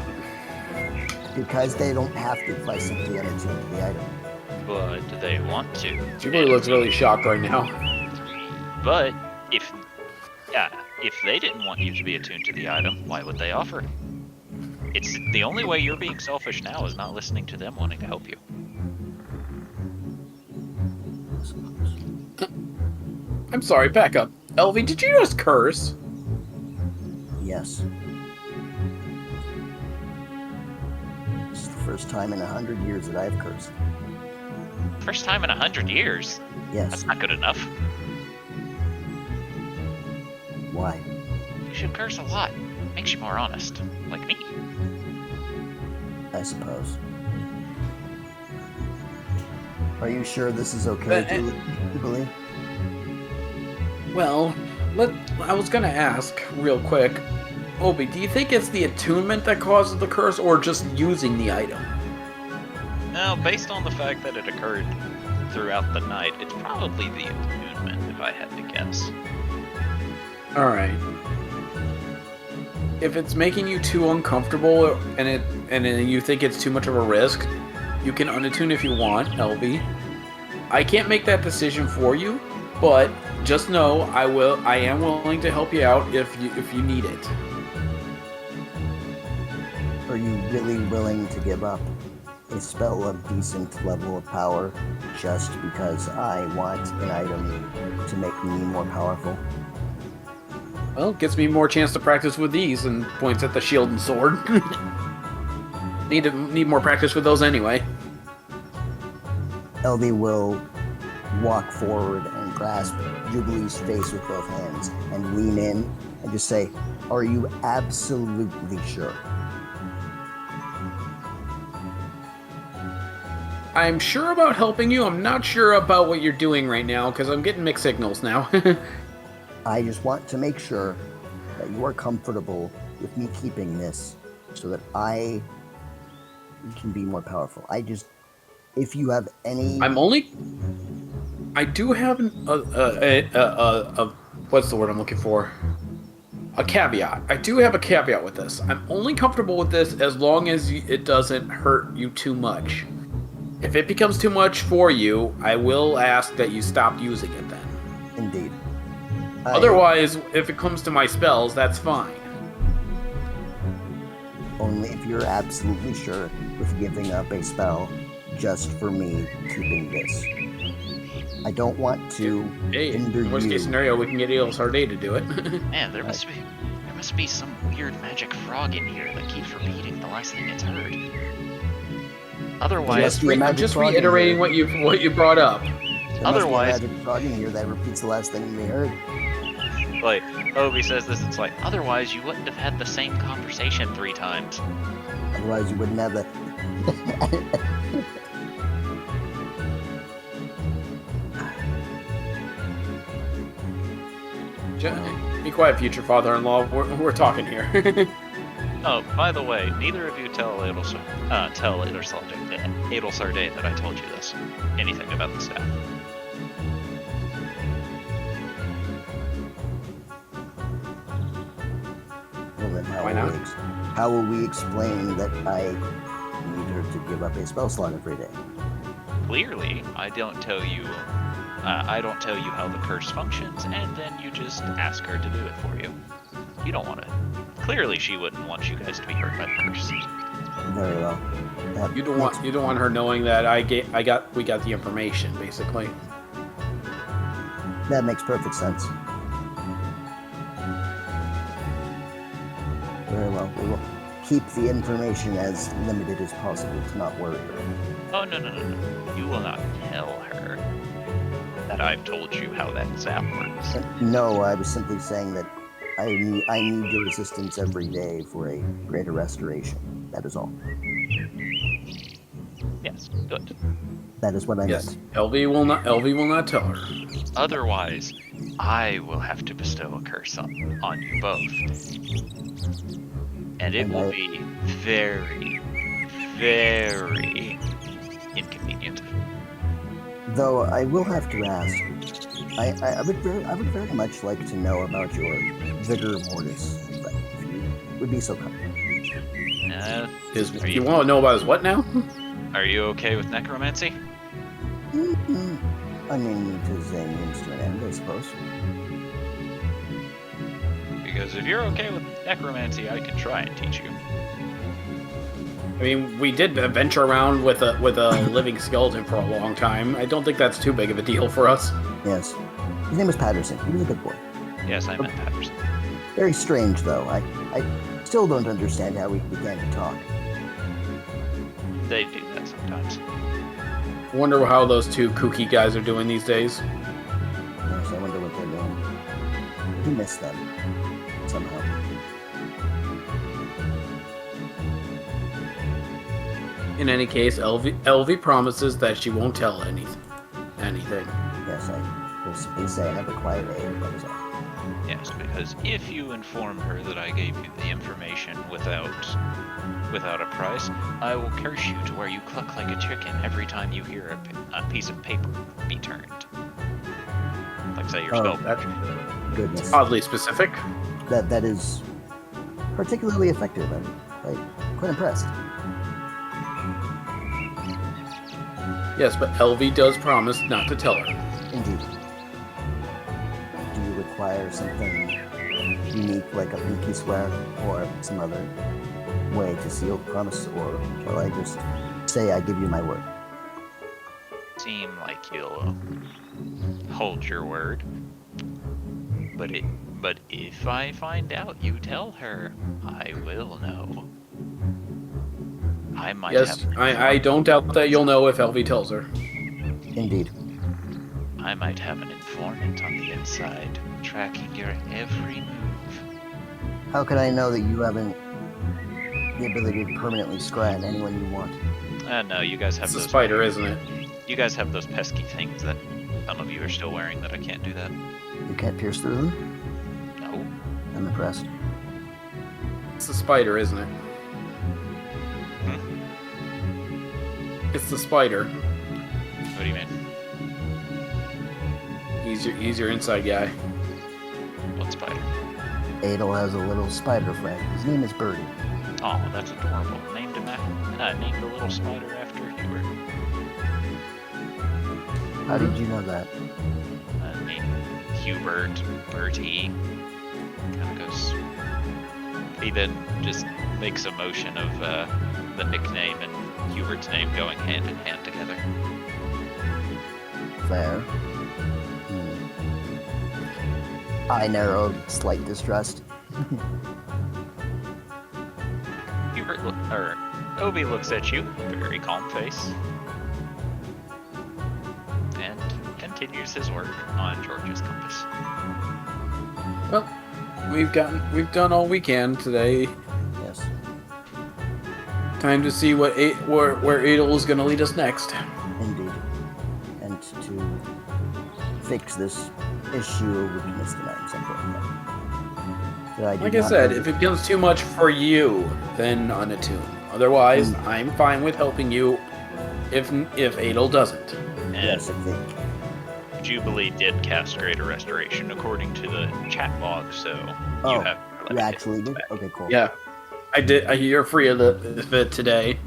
Because they don't have to if I simply unattune the item. But do they want to? Jubilee looks really shocked right now. But if they didn't want you to be attuned to the item, why would they offer? It's the only way you're being selfish now is not listening to them wanting to help you. I'm sorry, back up. LV, did you just curse? Yes. This is the first time in 100 years that I've cursed. First time in 100 years? Yes. That's not good enough. Why? You should curse a lot. Makes you more honest. Like me. I suppose. Are you sure this is okay, Jubilee? Well, I was gonna ask real quick, Obi, do you think it's the attunement that causes the curse, or just using the item? Now, based on the fact that it occurred throughout the night, it's probably the attunement, if I had to guess. Alright. If it's making you too uncomfortable and you think it's too much of a risk, you can unattune if you want, LB. I can't make that decision for you, but just know I am willing to help you out if you need it. Are you really willing to give up a spell of decent level of power just because I want an item to make me more powerful? Well, it gets me more chance to practice with these, and points at the shield and sword. Need more practice with those anyway. LV will walk forward and grasp Jubilee's face with both hands and lean in and just say, "Are you absolutely sure?" I'm sure about helping you. I'm not sure about what you're doing right now, because I'm getting mixed signals now. I just want to make sure that you are comfortable with me keeping this so that I can be more powerful. If you have any... I do have what's the word I'm looking for? A caveat. I do have a caveat with this. I'm only comfortable with this as long as it doesn't hurt you too much. If it becomes too much for you, I will ask that you stop using it then. Indeed. Otherwise, if it comes to my spells, that's fine. Only if you're absolutely sure with giving up a spell just for me keeping this. I don't want to Hey, hinder in worst you. case scenario, we can get Sarday to do it. Man, there must be some weird magic frog in here that keeps repeating the last thing it's heard. Otherwise, I'm just reiterating what you brought up. Otherwise, must be a magic frog in here that repeats the last thing we heard. like Obi says this, it's like, otherwise you wouldn't have had the same conversation 3 times. Otherwise, you wouldn't have the. Be quiet, future father-in-law. We're talking here. Oh, by the way, neither of you tell Adelsarday that I told you this. Anything about the staff. Well, then Why not? How will we explain that I need her to give up a spell slot every day? Clearly, I don't tell you how the curse functions, and then you just ask her to do it for you. You don't want to. Clearly, she wouldn't want you guys to be hurt by the curse. Very well. You don't want her knowing that we got the information, basically. That makes perfect sense. Very well. We will keep the information as limited as possible to not worry her. Oh, no. You will not tell her that I've told you how that zap works. No, I was simply saying that I need your assistance every day for a greater restoration. That is all. Yes, good. That is what I Yes, meant. LV will not tell her. Otherwise, I will have to bestow a curse on you both. And it will be very, very inconvenient. Though I will have to ask, I would very much like to know about your vigor mortis, if you would be so kind. You want to know about his what now? Are you okay with necromancy? I mean, to a means to an end, I suppose. Because if you're okay with necromancy, I can try and teach you. I mean, we did venture around with a living skeleton for a long time. I don't think that's too big of a deal for us. Yes. His name was Patterson. He was a good boy. Yes, I meant Patterson. Very strange, though. I still don't understand how we began to talk. They do that sometimes. I wonder how those two kooky guys are doing these days. Yes, I wonder what they're doing. I do miss them. Somehow. In any case, LV promises that she won't tell anything. Yes, I will simply say I have a quiet air, that is all. Yes, because if you inform her that I gave you the information without a price, I will curse you to where you cluck like a chicken every time you hear a piece of paper be turned. Like say your spell. That's Goodness. oddly specific. That is particularly effective. I'm quite impressed. Yes, but LV does promise not to tell her. Indeed. Do you require something unique like a pinky swear or some other way to seal the promise, or shall I just say I give you my word? Seem like you'll hold your word. But if I find out you tell her, I will know. I might Yes, have I don't doubt that you'll know if LV tells her. Indeed. I might have an informant on the inside, tracking your every move. How can I know that you haven't the ability to permanently scry anyone you want? No, you guys have It's a those. spider, isn't it? You guys have those pesky things that some of you are still wearing that I can't do that. You can't pierce through them? No. I'm impressed. It's the spider, isn't it? It's the spider. What do you mean? He's your inside guy. What spider? Adel has a little spider friend. His name is Birdie. Oh, that's adorable. Named a little spider after you were. How did you know that? Named Hubert, Bertie. Kind of goes. He then just makes a motion of the nickname and Hubert's name going hand in hand together. Fair. I narrowed slight distrust. Obi looks at you, very calm face, and continues his work on George's compass. Well, we've done all we can today. Yes. Time to see where Adel is going to lead us next. Indeed. And to fix this issue of weakness tonight, something like that. Like I said, if it becomes too much for you, then unattune. Otherwise, I'm fine with helping you if Adel doesn't. And yes, I think. Jubilee did cast Greater Restoration according to the chat log, so you have. You actually did? Okay, cool. Yeah, I did. You're free of it today.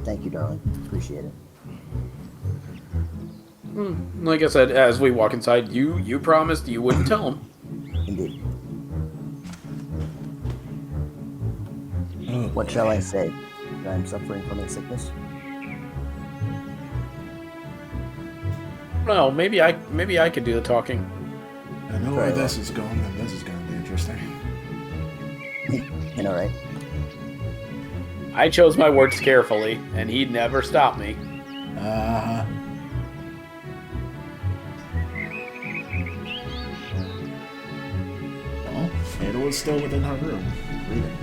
Thank you, darling. Appreciate it. Like I said, as we walk inside, you promised you wouldn't tell him. Indeed. Oh, What shall I say? That I'm suffering from a sickness? Well, maybe I could do the talking. I know where this is going, and this is going to be interesting. You know, right? I chose my words carefully, and he'd never stop me. Uh-huh. Well, Ada was still within her room, reading.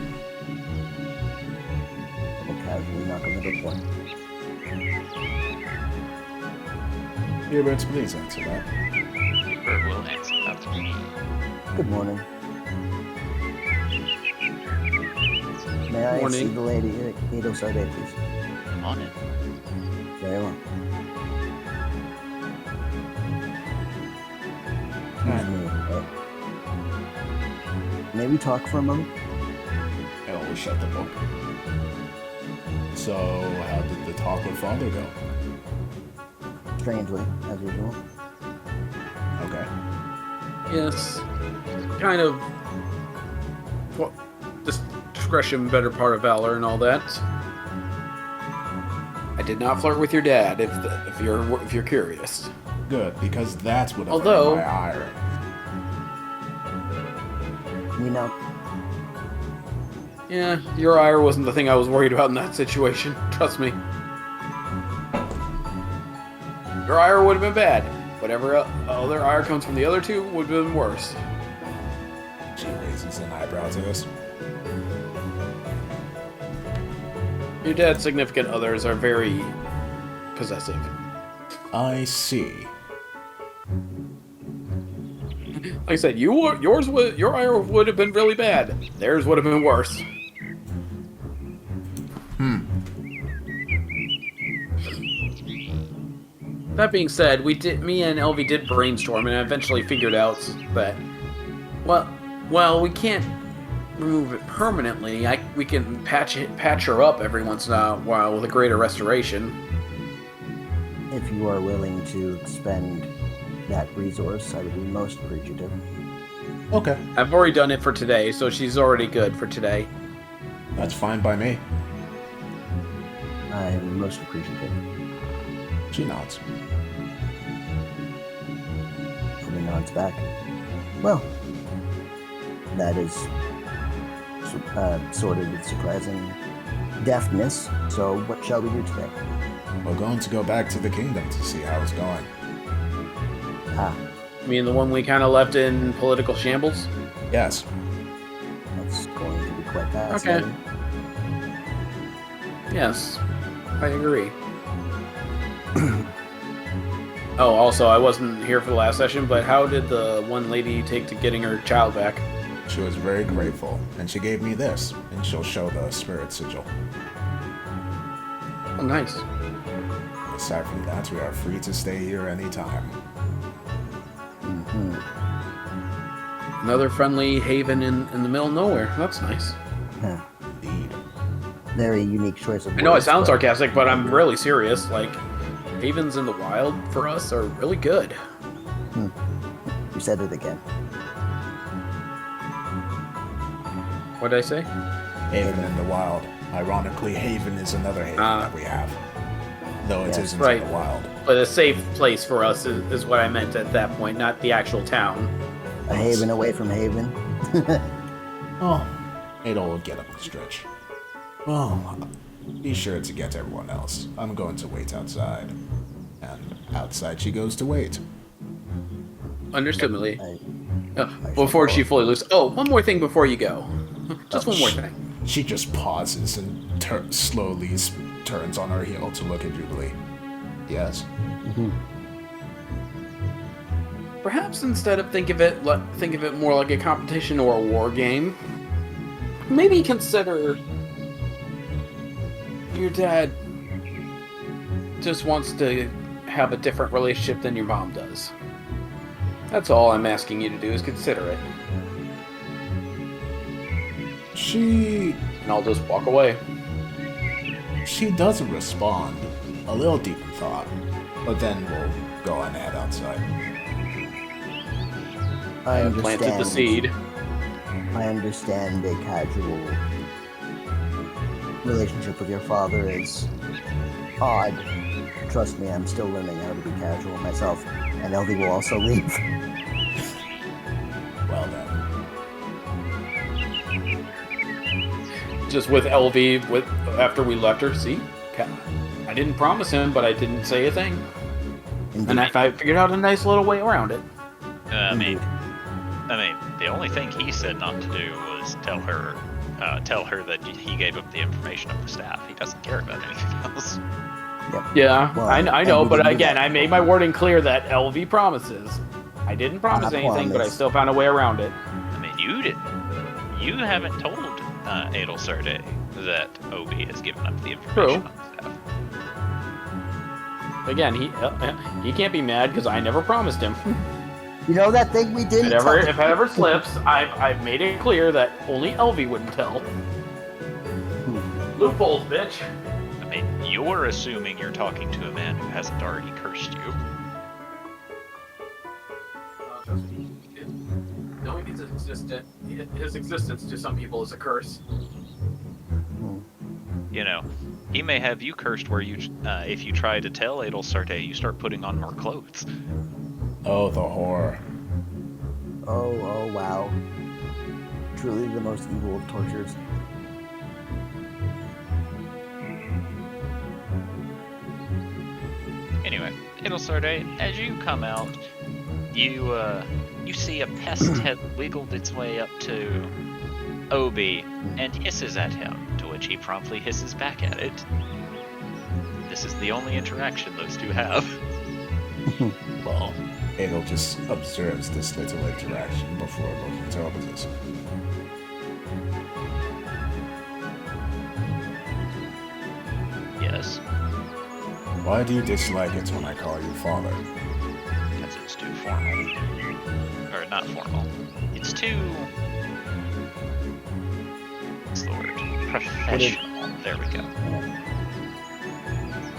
I'll casually knock on the door. Hubert, please answer that. Hubert will answer that to me. Good morning. May I Morning. see the lady Edo Sarde, please? I'm on it. Very well. Alright. May we talk for a moment? I always shut the book. So, how did the talk with Father go? Strangely, as usual. Okay. Yes, kind of. Well, discretion, better part of valor, and all that. I did not flirt with your dad. If you're curious. Good, because that's what Although- my ire. You know, Yeah, your ire wasn't the thing I was worried about in that situation. Trust me. Your ire would have been bad. Whatever other ire comes from the other two would have been worse. She raises an eyebrow to this. Your dad's significant others are very possessive. I see. Like I said, your ire would have been really bad. Theirs would have been worse. That being said, me and Elvie did brainstorm, and I eventually figured out that, well, we can't remove it permanently. We can patch her up every once in a while with a greater restoration. if you are willing to expend that resource, I would be most appreciative. Okay. I've already done it for today, so she's already good for today. That's fine by me. I am most appreciative. She nods. Elvie nods back. Well, that is sorted with surprising deftness. So, what shall we do today? We're going to go back to the kingdom to see how it's going. Ah, I mean, the one we kind of left in political shambles? Yes. that's going to be quite fascinating. Yes, I agree. Oh, also, I wasn't here for the last session, but how did the one lady take to getting her child back? She was very grateful, and she gave me this, and she'll show the spirit sigil. Oh, nice. Aside from that, we are free to stay here anytime. Mm-hmm. Another friendly haven in the middle of nowhere. That's nice. Huh. Indeed. Very unique choice of words. I know it sounds but sarcastic, but I'm really serious. Like, havens in the wild for us are really good. You said it again. What did I say? Haven in the wild. Ironically, Haven is another haven that we have. Though it Yes. isn't Right. in the wild. But a safe place for us is what I meant at that point, not the actual town. A haven away from Haven. Oh, it'll get up the stretch. Well, be sure to get everyone else. I'm going to wait outside. And outside she goes to wait. Understood, Millie. I Before she fully loses. Oh, one more thing before you go. Just one more thing. She just pauses and slowly turns on her heel to look at Jubilee. Yes. Perhaps instead of think of it more like a competition or a war game, maybe consider your dad just wants to have a different relationship than your mom does. That's all I'm asking you to do is consider it. And I'll just walk away. She doesn't respond. A little deep in thought. But then we'll go and head outside. I have planted the seed. I understand a casual relationship with your father is odd. Trust me, I'm still learning how to be casual myself. And LV will also leave. Well then. Just with LV, after we left her, see? I didn't promise him, but I didn't say a thing. And I figured out a nice little way around it. I mean, the only thing he said not to do was tell her that he gave up the information of the staff. He doesn't care about anything else. Yep. Yeah, Well, I know, we but didn't do again, that. I made my wording clear that LV promises. I didn't promise anything, but I still found a way around it. I mean, you didn't. You haven't told Adel Sarde that Obi has given up the information on the staff. Again, he can't be mad because I never promised him. You know that thing we didn't If it ever slips, I've made it clear that only LV wouldn't tell. Loopholes, bitch. I mean, you're assuming you're talking to a man who hasn't already cursed you. Knowing his existence to some people is a curse. You know, he may have you cursed where you, if you try to tell Adel Sarde, you start putting on more clothes. Oh, the horror. Oh, wow. Truly the most evil of tortures. Anyway, Adel Sarde, as you come out, you see a pest head wiggled its way up to Obi and hisses at him, to which he promptly hisses back at it. This is the only interaction those two have. Well, Adel just observes this little interaction before looking to Obitus. Yes, Why do you dislike it when I call you father? because it's too formal. Or not formal. It's too... what's the word? Professional. There we go.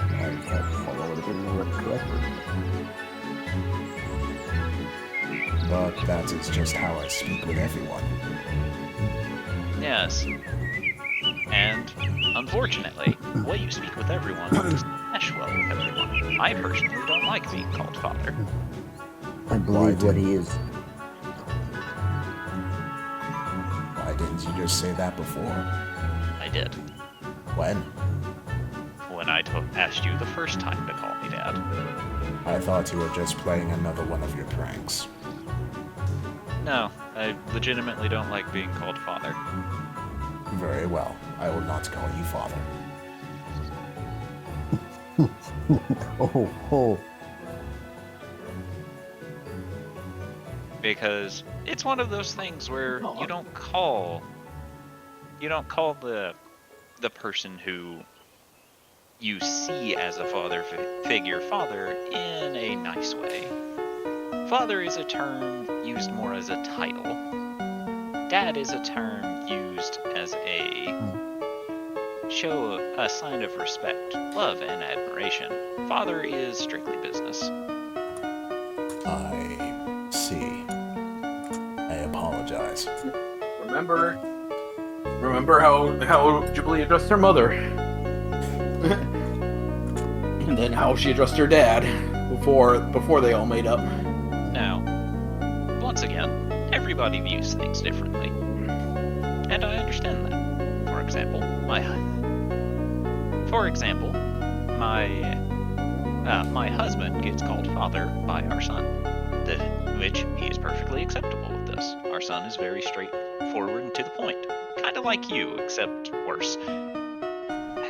I can't follow it in the word correctly. But that is just how I speak with everyone. Yes. And, unfortunately, the way you speak with everyone doesn't mesh well with everyone. I personally don't like being called father. I believe what he is. Why didn't you just say that before? I did. When? When I asked you the first time to call me Dad. I thought you were just playing another one of your pranks. No, I legitimately don't like being called father. Very well. I will not call you father. Oh. Because it's one of those things where you don't call the person who you see as a father figure father in a nice way. Father is a term used more as a title. Dad is a term used as a show a sign of respect, love, and admiration. Father is strictly business. I see. I apologize. Remember how Jubilee addressed her mother, and then how she addressed her dad before they all made up. Now, once again, everybody views things differently, and I understand that. For example, my husband gets called father by our son, which he is perfectly acceptable with this. Our son is very straightforward and to the point, kind of like you, except worse.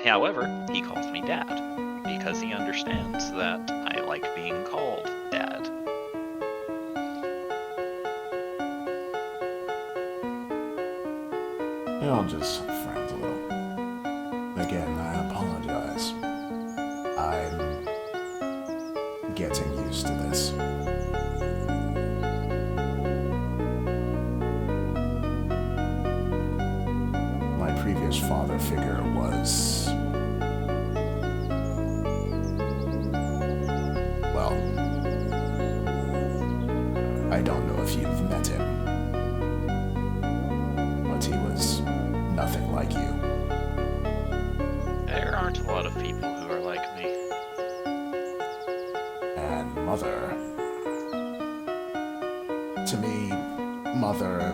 However, he calls me dad because he understands that I like being called dad. Y'all just friends a little. Again, I apologize. I'm getting used to this. My previous father figure was... well, I don't know if you've met him, but he was nothing like you. There aren't a lot of people who are like me. And mother... to me, mother...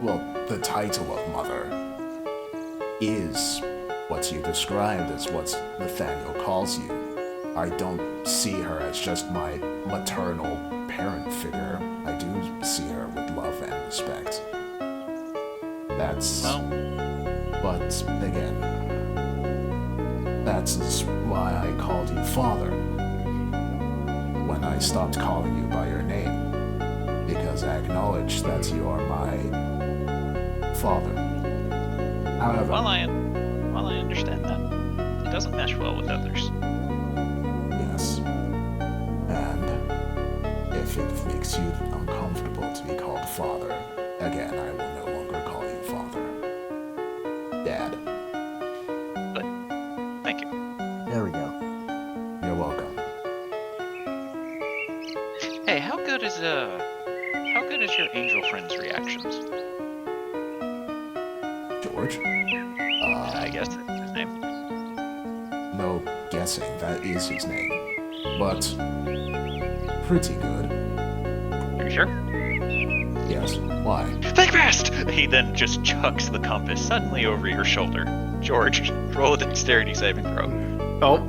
well, the title of mother is what you described as what Nathaniel calls you. I don't see her as just my maternal parent figure. I do see her with love and respect. That's... Well, but again, that's why I called you father when I stopped calling you by your name, because I acknowledge that you are my father. However, while I understand that, it doesn't mesh well with others. yes, and if it makes you uncomfortable to be called father, again, I will no longer call you father. Dad. But thank you. There we go. You're welcome. Hey, how good is your angel friend's reactions? George? I guess that's his name. No guessing, that is his name. But pretty good. Are you sure? Yes. Why? Think fast! He then just chucks the compass suddenly over your shoulder. George, roll a dexterity saving throw. Oh.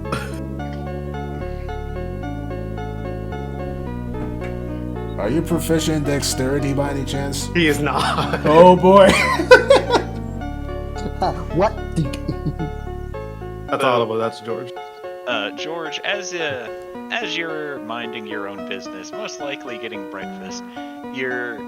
Are you proficient in dexterity by any chance? He is not. Oh boy! What? That's audible. That's George. George, as you're minding your own business, most likely getting breakfast, you're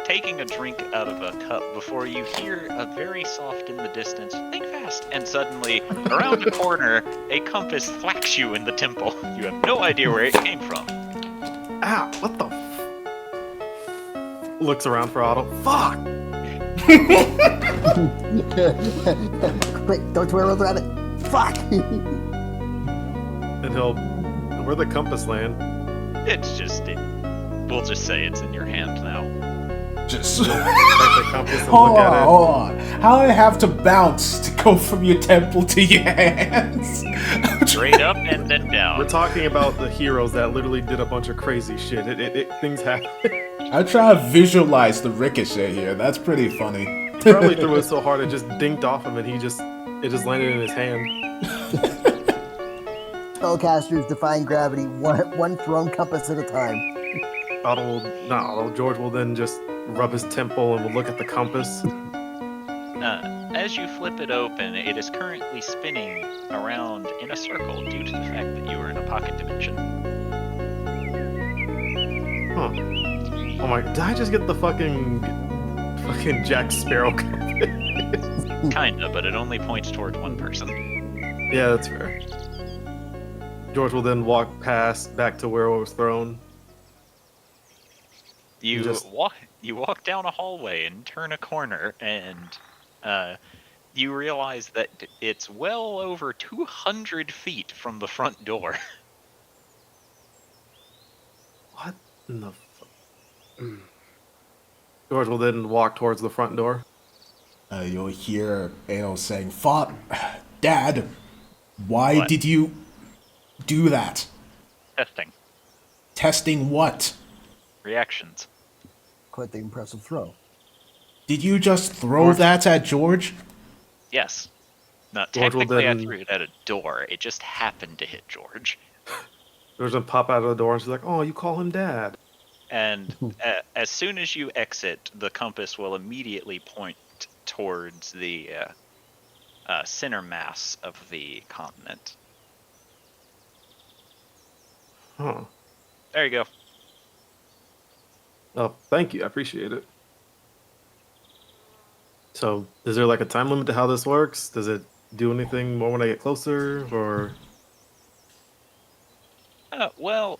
taking a drink out of a cup before you hear a very soft in the distance, think fast, and suddenly, around a corner, a compass thwacks you in the temple. You have no idea where it came from. Ow, what the Looks around for Otto. Fuck! Quick, don't twirl around it. Fuck! And he'll... Where'd the compass land? We'll just say it's in your hand now. Just... Take the compass and hold look at it. on. How do I have to bounce to go from your temple to your hands? Straight up and then down. We're talking about the heroes that literally did a bunch of crazy shit. Things happen. I try to visualize the ricochet here. That's pretty funny. Probably threw it so hard it just dinked off him and it just landed in his hand. Spellcasters defying gravity, one thrown compass at a time. George will then just rub his temple and will look at the compass. As you flip it open, it is currently spinning around in a circle due to the fact that you are in a pocket dimension. Huh. Oh my, did I just get the fucking Jack Sparrow compass? Kinda, but it only points towards one person. Yeah, that's fair. George will then walk back to where it was thrown. You walk down a hallway and turn a corner, and you realize that it's well over 200 feet from the front door. What in the George will then walk towards the front door. You'll hear Ael saying, Dad, why What? did you do that? Testing. Testing what? Reactions. Quite the impressive throw. Did you just throw George- that at George? Yes. No, George will technically I then- threw it at a door. It just happened to hit George. George will pop out of the door and she's like, "Oh, you call him Dad." And as soon as you exit, the compass will immediately point towards the center mass of the continent. Huh. There you go. Oh, thank you. I appreciate it. So, is there like a time limit to how this works? Does it do anything more when I get closer, or? Well,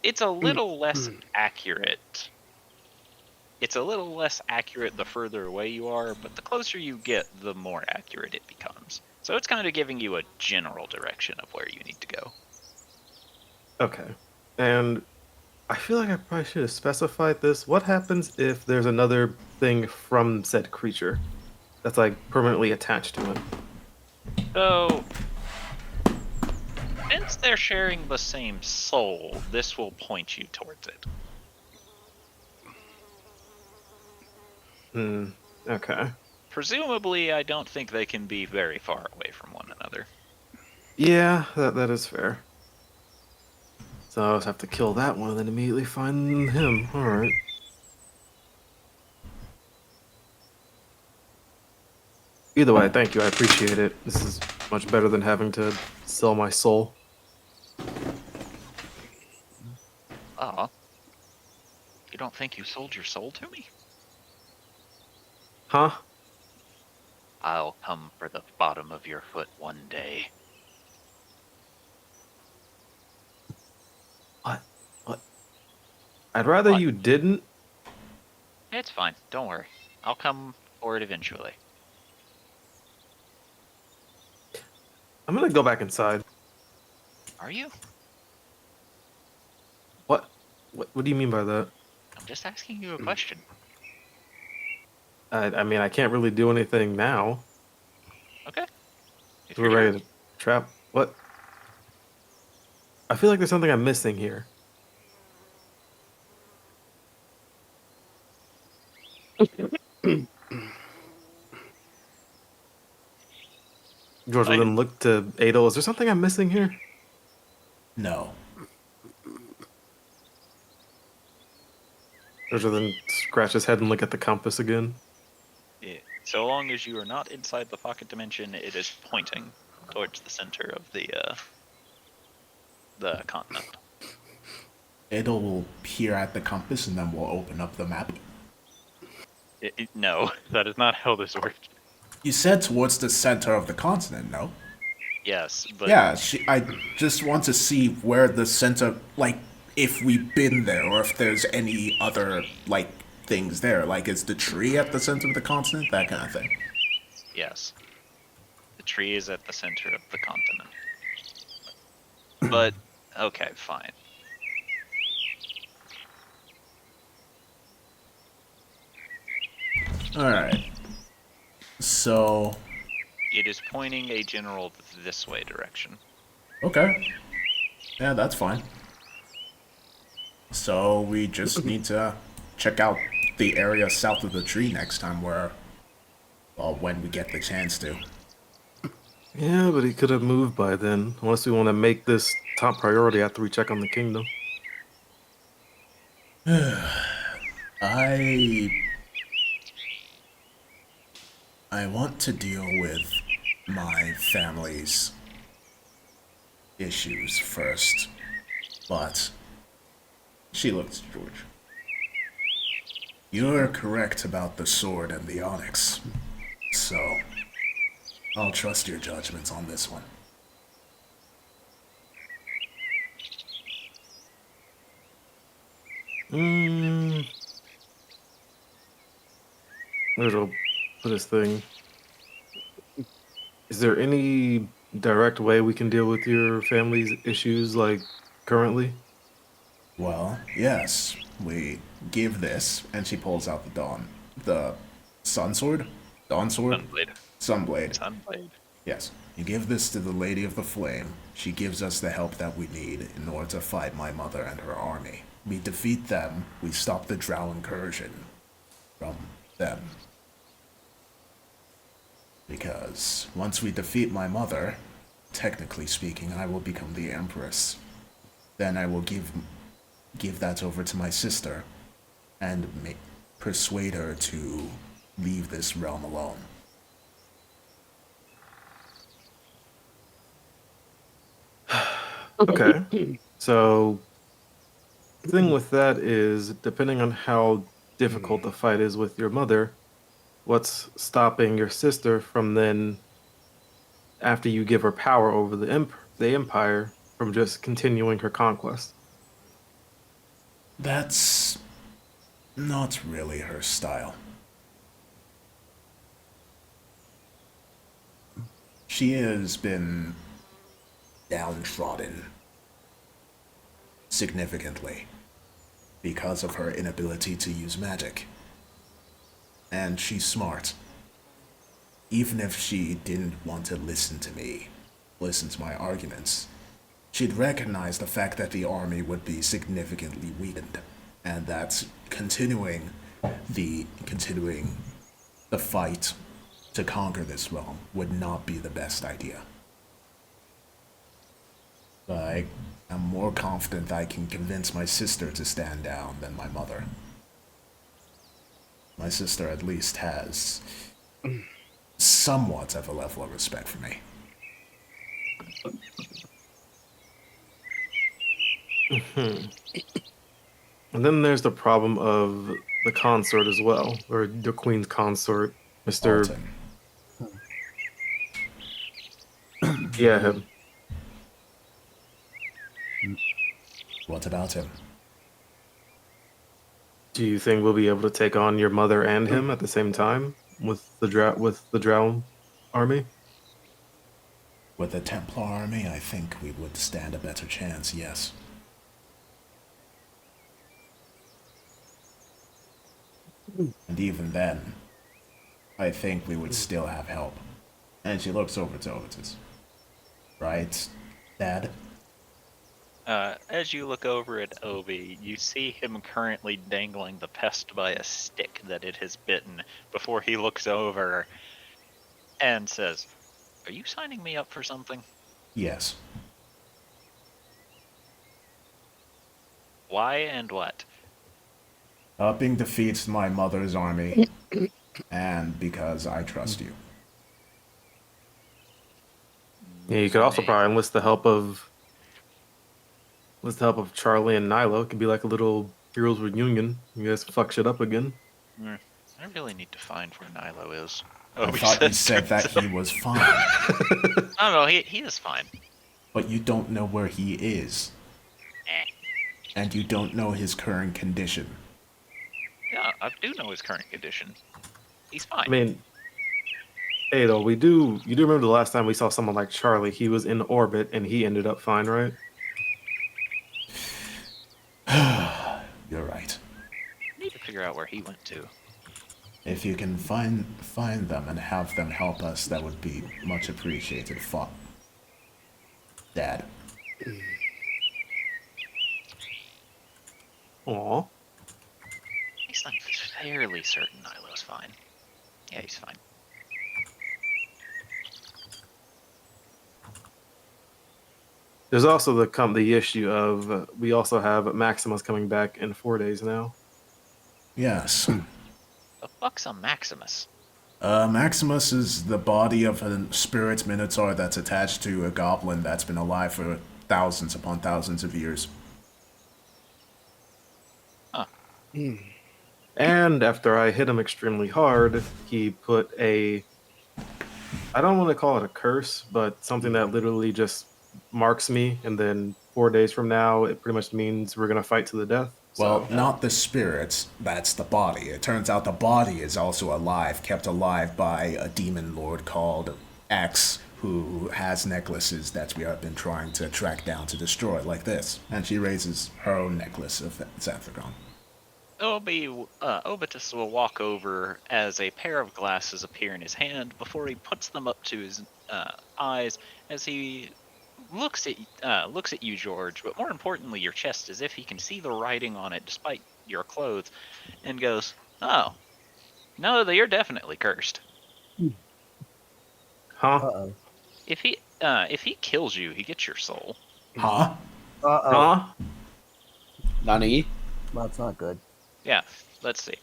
it's a little less accurate. It's a little less accurate the further away you are, but the closer you get, the more accurate it becomes. So it's kind of giving you a general direction of where you need to go. Okay. And I feel like I probably should have specified this. What happens if there's another thing from said creature that's like permanently attached to it? So, since they're sharing the same soul, this will point you towards it. Okay. Presumably, I don't think they can be very far away from one another. Yeah, that is fair. So I'll just have to kill that one and then immediately find him. Alright. Either way, thank you. I appreciate it. This is much better than having to sell my soul. You don't think you sold your soul to me? Huh? I'll come for the bottom of your foot one day. What? I'd rather What? you didn't. It's fine. Don't worry. I'll come for it eventually. I'm gonna go back inside. Are you? What? What do you mean by that? I'm just asking you a question. I mean, I can't really do anything now. Okay. If We're you're ready to trap. What? I feel like there's something I'm missing here. George will then look to Adel. Is there something I'm missing here? No. George will then scratch his head and look at the compass again. Yeah. So long as you are not inside the pocket dimension, it is pointing towards the center of the continent. Adel will peer at the compass and then we'll open up the map. No, that is not how this works. You said towards the center of the continent, no? Yes, but Yeah, I just want to see where the center, like, if we've been there or if there's any other, like, things there. Like, is the tree at the center of the continent? That kind of thing. yes, the tree is at the center of the continent. But okay, fine. Alright. So, It is pointing a general this way direction. okay. Yeah, that's fine. So, we just need to check out the area south of the tree next time when we get the chance to. Yeah, but he could have moved by then. Unless we want to make this top priority after we check on the kingdom. I want to deal with my family's issues first, but she looks at George. You're correct about the sword and the onyx, so I'll trust your judgments on this one. George will put his thing Is there any direct way we can deal with your family's issues, like currently? Well, yes, we give this, and she pulls out the sun sword, dawn sword, Sunblade. sunblade. Sunblade. Yes, you give this to the Lady of the Flame. She gives us the help that we need in order to fight my mother and her army. We defeat them, we stop the Drow incursion from them. Because once we defeat my mother, technically speaking, I will become the Empress. Then I will give that over to my sister and persuade her to leave this realm alone. Okay. So, the thing with that is, depending on how difficult the fight is with your mother, what's stopping your sister from then, after you give her power over the empire, from just continuing her conquest? That's not really her style. She has been downtrodden significantly because of her inability to use magic. And she's smart. Even if she didn't want to listen to me, listen to my arguments, she'd recognize the fact that the army would be significantly weakened, and that continuing the fight to conquer this realm would not be the best idea. But I'm more confident I can convince my sister to stand down than my mother. My sister at least has somewhat of a level of respect for me. And then there's the problem of the consort as well, or the queen's consort, Mr. Alton. Yeah, him. What about him? Do you think we'll be able to take on your mother and him at the same time with the Drow army? With the Templar army, I think we would stand a better chance, yes. And even then, I think we would still have help. And she looks over to Otis. Right, Dad? As you look over at Obi, you see him currently dangling the pest by a stick that it has bitten before he looks over and says, "Are you signing me up for something?" Yes. Why and what? Helping defeat my mother's army, and because I trust you. Yeah, you could also probably enlist the help of Charlie and Nyla. It could be like a little heroes reunion. You guys fuck shit up again. I really need to find where Nilo is. I thought you said that he was fine. No, he is fine. But you don't know where he is. And you don't know his current condition. Yeah, I do know his current condition. He's fine. I mean, hey, though, you do remember the last time we saw someone like Charlie? He was in orbit and he ended up fine, right? You're right. I need to figure out where he went to. If you can find them and have them help us, that would be much appreciated. Dad. Aw. At least I'm fairly certain Nilo's fine. Yeah, he's fine. There's also the issue of we also have Maximus coming back in 4 days now. Yes. The fuck's a Maximus? Maximus is the body of a spirit minotaur that's attached to a goblin that's been alive for thousands upon thousands of years. Huh. And after I hit him extremely hard, he put I don't want to call it a curse, but something that literally just marks me, and then 4 days from now, it pretty much means we're going to fight to the death. Well, not the spirits, that's the body. It turns out the body is also alive, kept alive by a demon lord called X, who has necklaces that we have been trying to track down to destroy, like this. And she raises her own necklace of Xanthragon. Obitus will walk over as a pair of glasses appear in his hand before he puts them up to his eyes as he looks at you, George, but more importantly your chest, as if he can see the writing on it despite your clothes, and goes, "Oh, no, you're definitely cursed. Huh? Uh-oh. If he kills you, he gets your soul." Huh? Uh-oh. Huh? Nani? Well, that's not good. Yeah, let's see.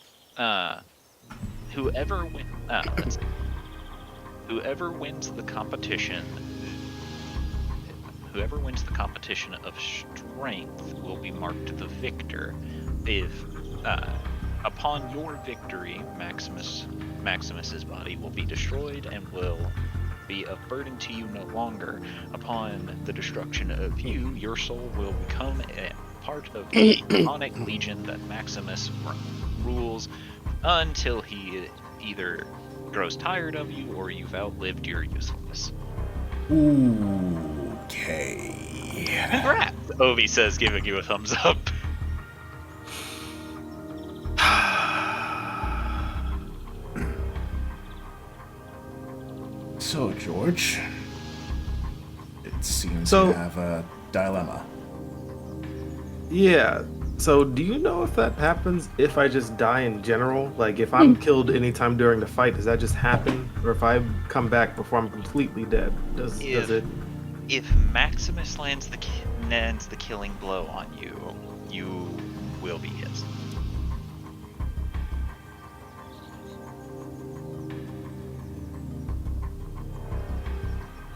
Whoever wins the competition. Whoever wins the competition of strength will be marked the victor. If upon your victory, Maximus's body will be destroyed and will be of burden to you no longer. Upon the destruction of you, your soul will become a part of the demonic legion that Maximus rules until he either grows tired of you or you've outlived your usefulness. Okay. Congrats, Obi says, giving you a thumbs up. So, George, it seems So- you have a dilemma. Yeah. So, do you know if that happens if I just die in general? Like, if I'm killed anytime during the fight, does that just happen? Or if I come back before I'm completely dead, does it? If Maximus lands the killing blow on you, you will be his.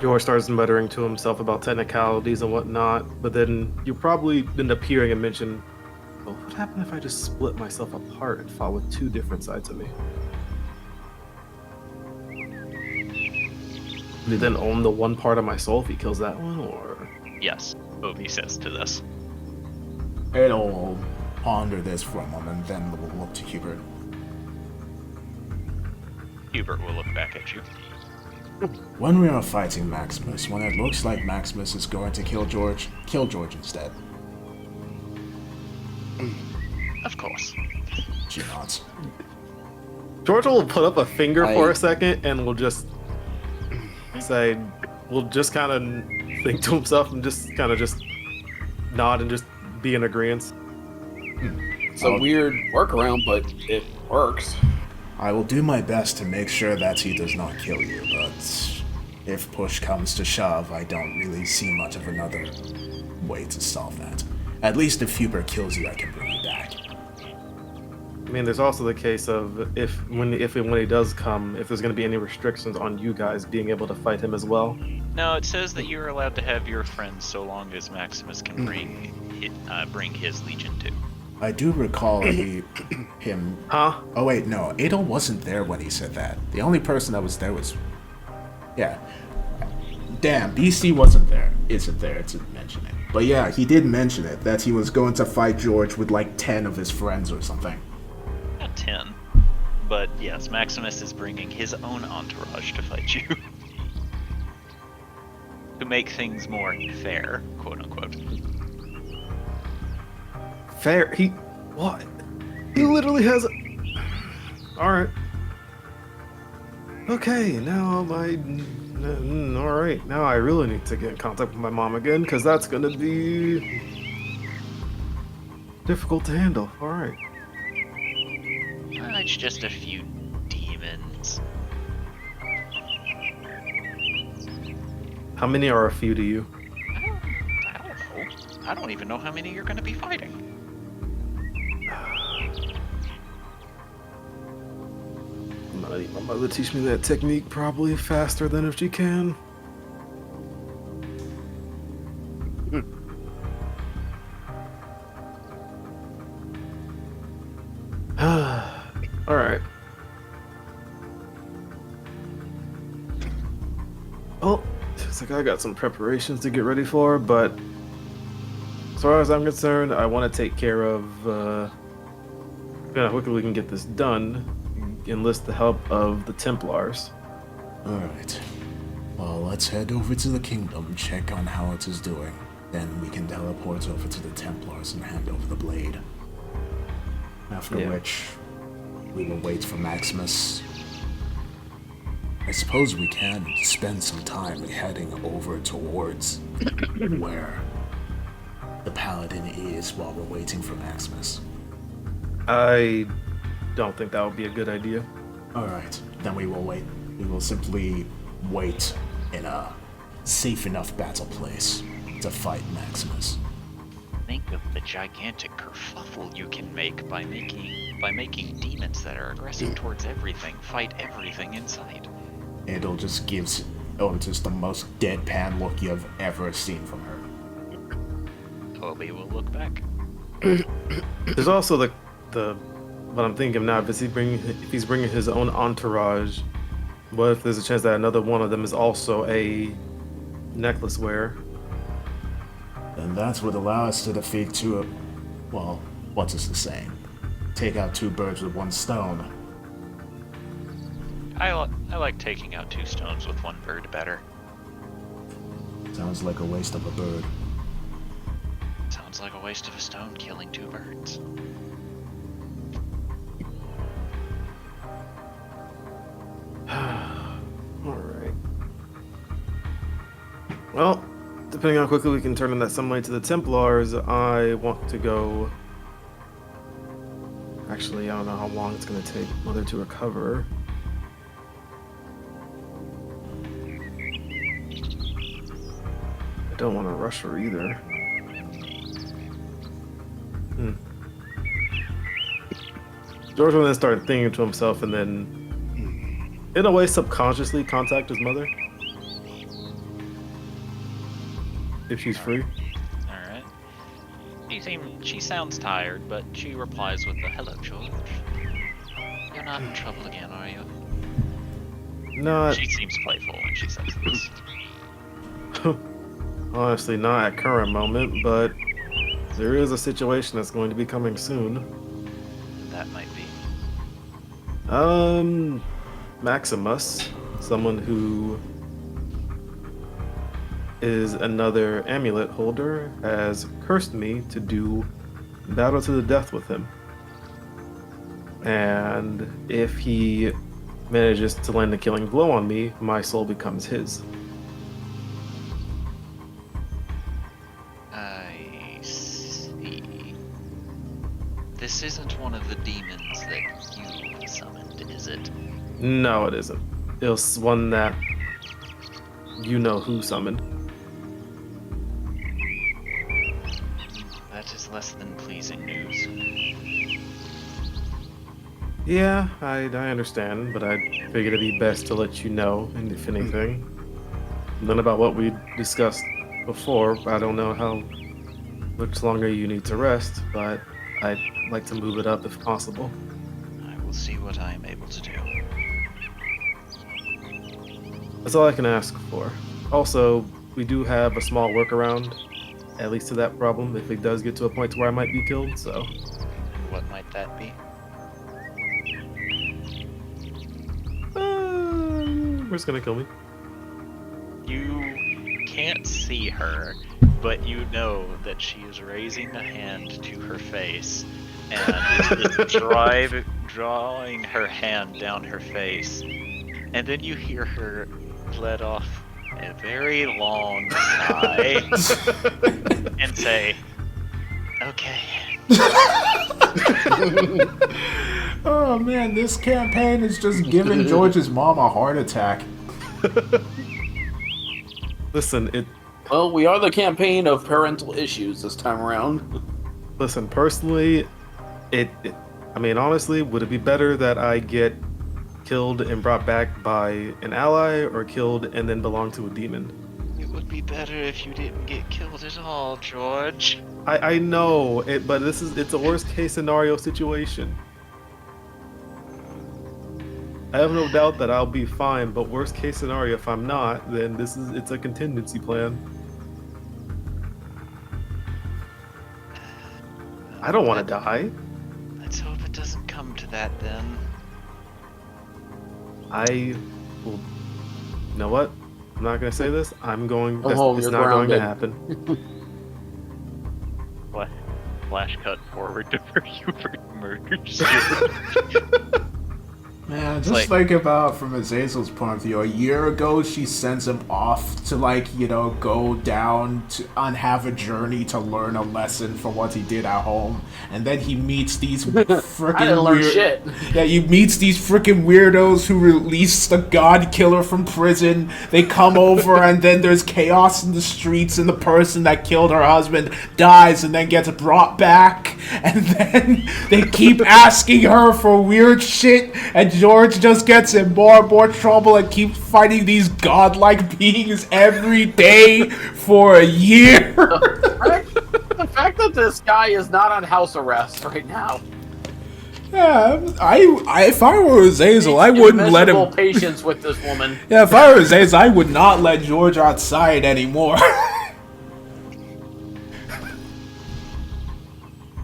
George starts muttering to himself about technicalities and whatnot, but then you probably end up hearing him mention, well, what happened if I just split myself apart and fought with two different sides of me? Do he then own the one part of my soul if he kills that one, or? Yes, Obi says to this. It'll ponder this for a moment, then we'll look to Hubert. Hubert will look back at you. When we are fighting Maximus, when it looks like Maximus is going to kill George instead. Of course. She nods. George will put up a finger for I- a second and will just say, will just kind of think to himself and just kind of just nod and just be in agreement. It's a weird workaround, but it works. I will do my best to make sure that he does not kill you, but if push comes to shove, I don't really see much of another way to solve that. At least if Hubert kills you, I can bring you back. I mean, there's also the case of if and when he does come, if there's going to be any restrictions on you guys being able to fight him as well. No, it says that you're allowed to have your friends so long as Maximus can bring his legion too. I do recall him... Huh? Oh wait, no, Adel wasn't there when he said that. The only person that was there was... Yeah. Damn, BC wasn't there. Isn't there to mention it. But yeah, he did mention it, that he was going to fight George with like 10 of his friends or something. Not 10. But yes, Maximus is bringing his own entourage to fight you. To make things more fair, quote unquote. Fair? What? He literally has a... Alright. Okay, now alright, now I really need to get in contact with my mom again, because that's gonna be... difficult to handle. Alright. It's just a few demons. How many are a few to you? I don't know. I don't even know how many you're going to be fighting. I'm gonna need my mother to teach me that technique probably faster than if she can. Alright. Well, it's like I got some preparations to get ready for, but as far as I'm concerned, I want to take care of how quickly we can get this done. Enlist the help of the Templars. Alright. Well, let's head over to the kingdom, check on how it is doing. Then we can teleport over to the Templars and hand over the blade. After which, we will wait for Maximus. I suppose we can spend some time heading over towards where the Paladin is while we're waiting for Maximus. I don't think that would be a good idea. Alright, then we will wait. We will simply wait in a safe enough battle place to fight Maximus. Think of the gigantic kerfuffle you can make by making demons that are aggressive towards everything fight everything in sight. It'll just gives just the most deadpan look you've ever seen from her. Toby will look back. There's also the what I'm thinking now. If he's bringing his own entourage, what if there's a chance that another one of them is also a necklace wearer? And that would allow us to defeat what's this the saying? Take out two birds with one stone. I like taking out two stones with one bird better. Sounds like a waste of a bird. Sounds like a waste of a stone killing two birds. Alright. Well, depending on how quickly we can turn in that sunlight to the Templars, I want to go... Actually, I don't know how long it's going to take Mother to recover. I don't want to rush her either. George will then start thinking to himself and then, in a way, subconsciously contact his mother. If she's free. Alright. She sounds tired, but she replies with a hello, George. You're not in trouble again, are you? Not. She seems playful when she says this. Honestly, not at current moment, but there is a situation that's going to be coming soon. That might be. Maximus, someone who is another amulet holder, has cursed me to do battle to the death with him. And if he manages to land a killing blow on me, my soul becomes his. I see. This isn't one of the demons that you summoned, is it? No, it isn't. It was one that you know who summoned. That is less than pleasing news. Yeah, I understand, but I figured it'd be best to let you know, and if anything. None about what we discussed before. I don't know how much longer you need to rest, but I'd like to move it up if possible. I will see what I am able to do. That's all I can ask for. Also, we do have a small workaround, at least to that problem, if it does get to a point where I might be killed, so... What might that be? Where's gonna kill me? You can't see her, but you know that she is raising a hand to her face and is drawing her hand down her face. And then you hear her let off a very long sigh and say, "Okay." Oh man, this campaign is just giving George's mom a heart attack. Listen, Well, we are the campaign of parental issues this time around. Listen, personally, I mean, honestly, would it be better that I get killed and brought back by an ally, or killed and then belong to a demon? It would be better if you didn't get killed at all, George. I know it, but it's a worst case scenario situation. I have no doubt that I'll be fine, but worst case scenario, if I'm not, then it's a contingency plan. I don't want to die. Let's hope it doesn't come to that then. I will. You know what? I'm not gonna say this. I'm going. Go home, It's you're not going to grounded. happen. Flash cut forward to where Hubert murders. Man, just Like- think about from Azazel's point of view. A year ago, she sends him off to, go down and have a journey to learn a lesson for what he did at home. And then he meets these freaking I didn't learn shit. Yeah, he meets these freaking weirdos who released the god killer from prison. They come over and then there's chaos in the streets and the person that killed her husband dies and then gets brought back. And then they keep asking her for weird shit and George just gets in more and more trouble and keeps fighting these godlike beings every day for a year. The fact that this guy is not on house arrest right now. Yeah, if I were Azazel, I wouldn't let him. Patience with this woman. Yeah, if I were Azazel, I would not let George outside anymore.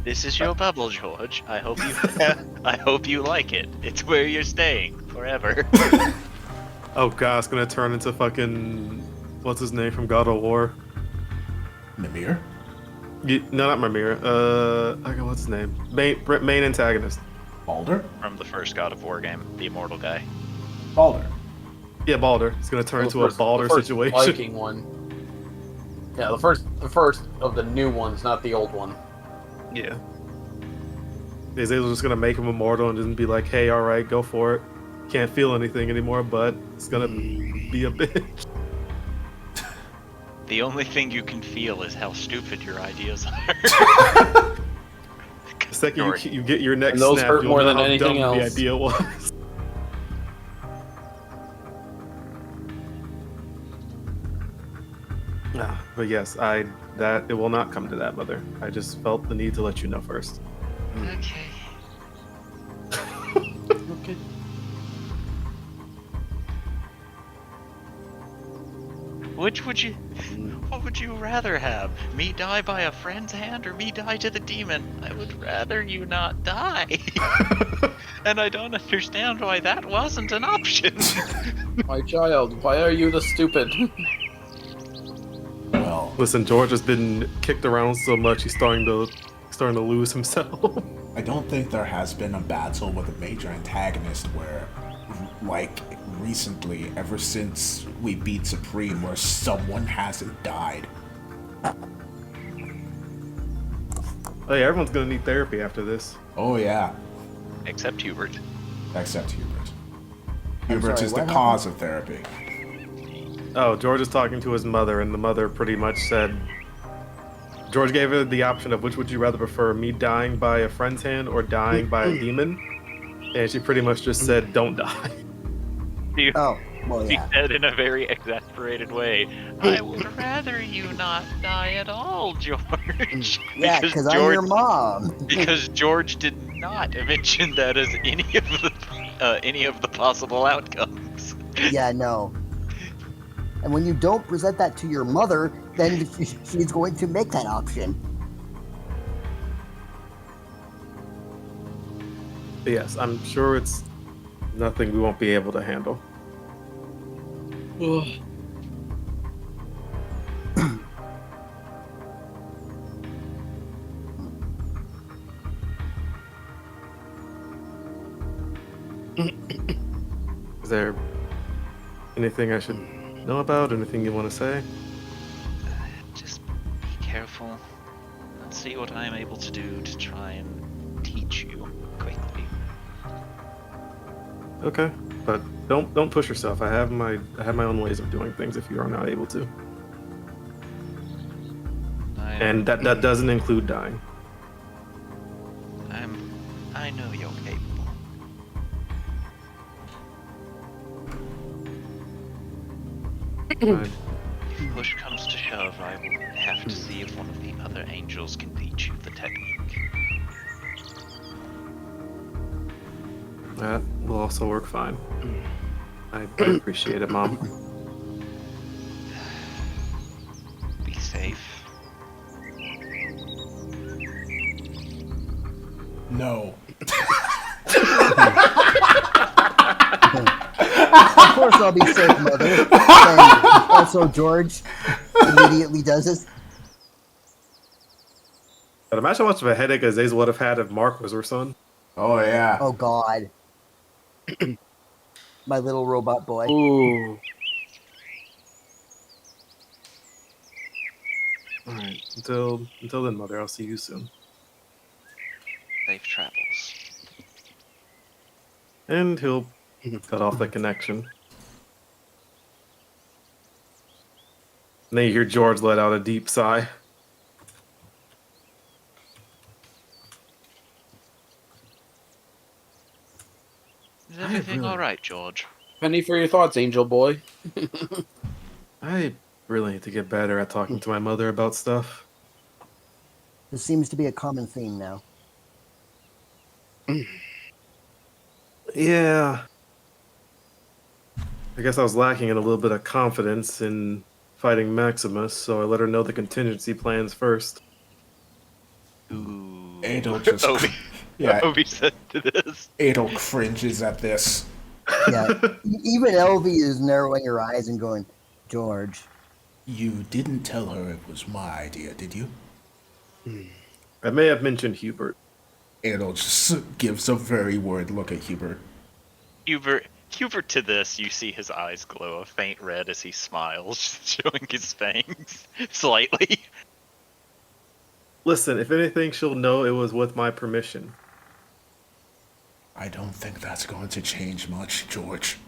This is your bubble, George. I hope you like it. It's where you're staying forever. Oh god, it's gonna turn into fucking what's his name from God of War? Mimir? No, not Mimir. Okay, what's his name? Main antagonist. Baldur? From the first God of War game, the immortal guy. Baldur. Yeah, Baldur. It's gonna turn into a Baldur the first situation. Viking one. Yeah, the first of the new ones, not the old one. Yeah. Azazel's just gonna make him immortal and just be like, hey, alright, go for it. Can't feel anything anymore, but it's gonna be a bitch. The only thing you can feel is how stupid your ideas are. The second you get your next And those snap, hurt you'll more know than how anything dumb the else. idea was. But yes, it will not come to that, Mother. I just felt the need to let you know first. Okay. Okay. What would you rather have? Me die by a friend's hand or me die to the demon? I would rather you not die. And I don't understand why that wasn't an option. My child, why are you the stupid? Well, Listen, George has been kicked around so much he's starting to lose himself. I don't think there has been a battle with a major antagonist where, recently, ever since we beat Supreme, where someone hasn't died. Oh yeah, everyone's gonna need therapy after this. Oh yeah, Except Hubert. except Hubert. I'm Hubert sorry, is the what cause of therapy. Oh, George is talking to his mother, and the mother pretty much said, George gave her the option of which would you rather prefer, me dying by a friend's hand or dying by a demon? And she pretty much just said, don't die. Oh, well, He yeah. said in a very exasperated way, I would rather you not die at all, George. Yeah, because I'm your mom. Because George did not mention that as any of the possible outcomes. Yeah, no. And when you don't present that to your mother, then she's going to make that option. But yes, I'm sure it's nothing we won't be able to handle. Is there anything I should know about? Anything you want to say? Just be careful and see what I'm able to do to try and teach you quickly. Okay, but don't push yourself. I have my own ways of doing things if you are not able to, and that doesn't include dying. I know you're capable. Fine. If push comes to shove, I will have to see if one of the other angels can teach you the technique. That will also work fine. I appreciate it, Mom. Be safe. No. Of course I'll be safe, Mother. And Also, George immediately does this. But imagine how much of a headache Azazel would have had if Mark was her son. Oh yeah. Oh God, my little robot boy. Ooh. All right. Until then, Mother. I'll see you soon. Safe travels. And he'll cut off the connection. And then you hear George let out a deep sigh. Is everything really- all right, George? Penny for your thoughts, Angel Boy. I really need to get better at talking to my mother about stuff. This seems to be a common theme now. Yeah. I guess I was lacking in a little bit of confidence in fighting Maximus, so I let her know the contingency plans first. Ooh. Adel just Obi, yeah. Obi said to this. Adel cringes at this. Yeah, even Elvie is narrowing her eyes and going, George. You didn't tell her it was my idea, did you? I may have mentioned Hubert. Adel just gives a very worried look at Hubert. Hubert to this, you see his eyes glow a faint red as he smiles, showing his fangs slightly. Listen, if anything, she'll know it was with my permission. I don't think that's going to change much, George.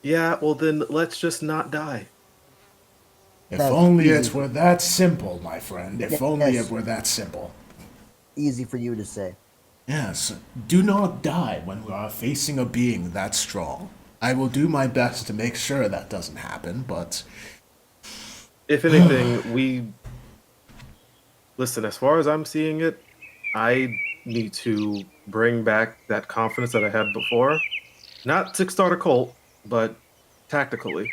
Yeah, well then let's just not die. If That's only easy. it were that simple, my friend. If Yes. only it were that simple. Easy for you to say. Yes, do not die when we are facing a being that strong. I will do my best to make sure that doesn't happen, but If anything, listen, as far as I'm seeing it, I need to bring back that confidence that I had before. Not to start a cult, but tactically.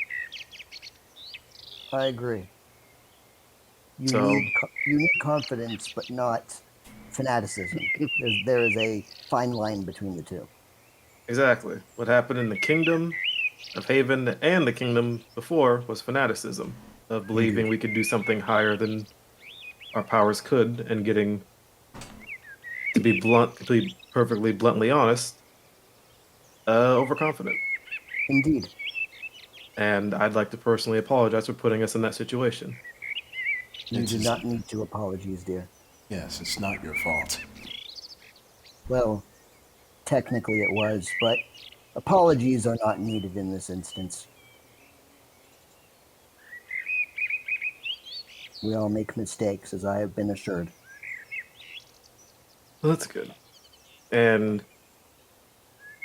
I agree. You So- need confidence, but not fanaticism. There is a fine line between the two. Exactly. What happened in the kingdom of Haven and the kingdom before was fanaticism, of believing we could do something higher than our powers could, and getting, to be perfectly bluntly honest, overconfident. Indeed. And I'd like to personally apologize for putting us in that situation. You It do is- not need to apologies, dear. yes, it's not your fault. Well, technically it was, but apologies are not needed in this instance. We all make mistakes, as I have been assured. Well, that's good. And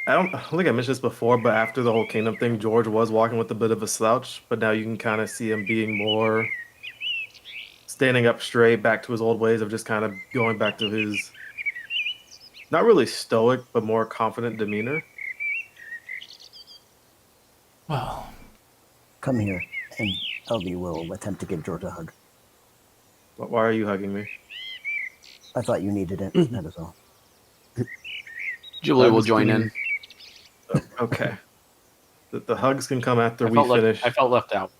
I don't think I mentioned this before, but after the whole kingdom thing, George was walking with a bit of a slouch, but now you can kind of see him being more standing up straight, back to his old ways of just kind of going back to his not really stoic, but more confident demeanor. Well, Come here, and Elvie will attempt to give George a hug. Why are you hugging me? I thought you needed it, that is all. Julie will Hugs join can- in. Okay. The hugs can come after I we felt, finish. I felt left out.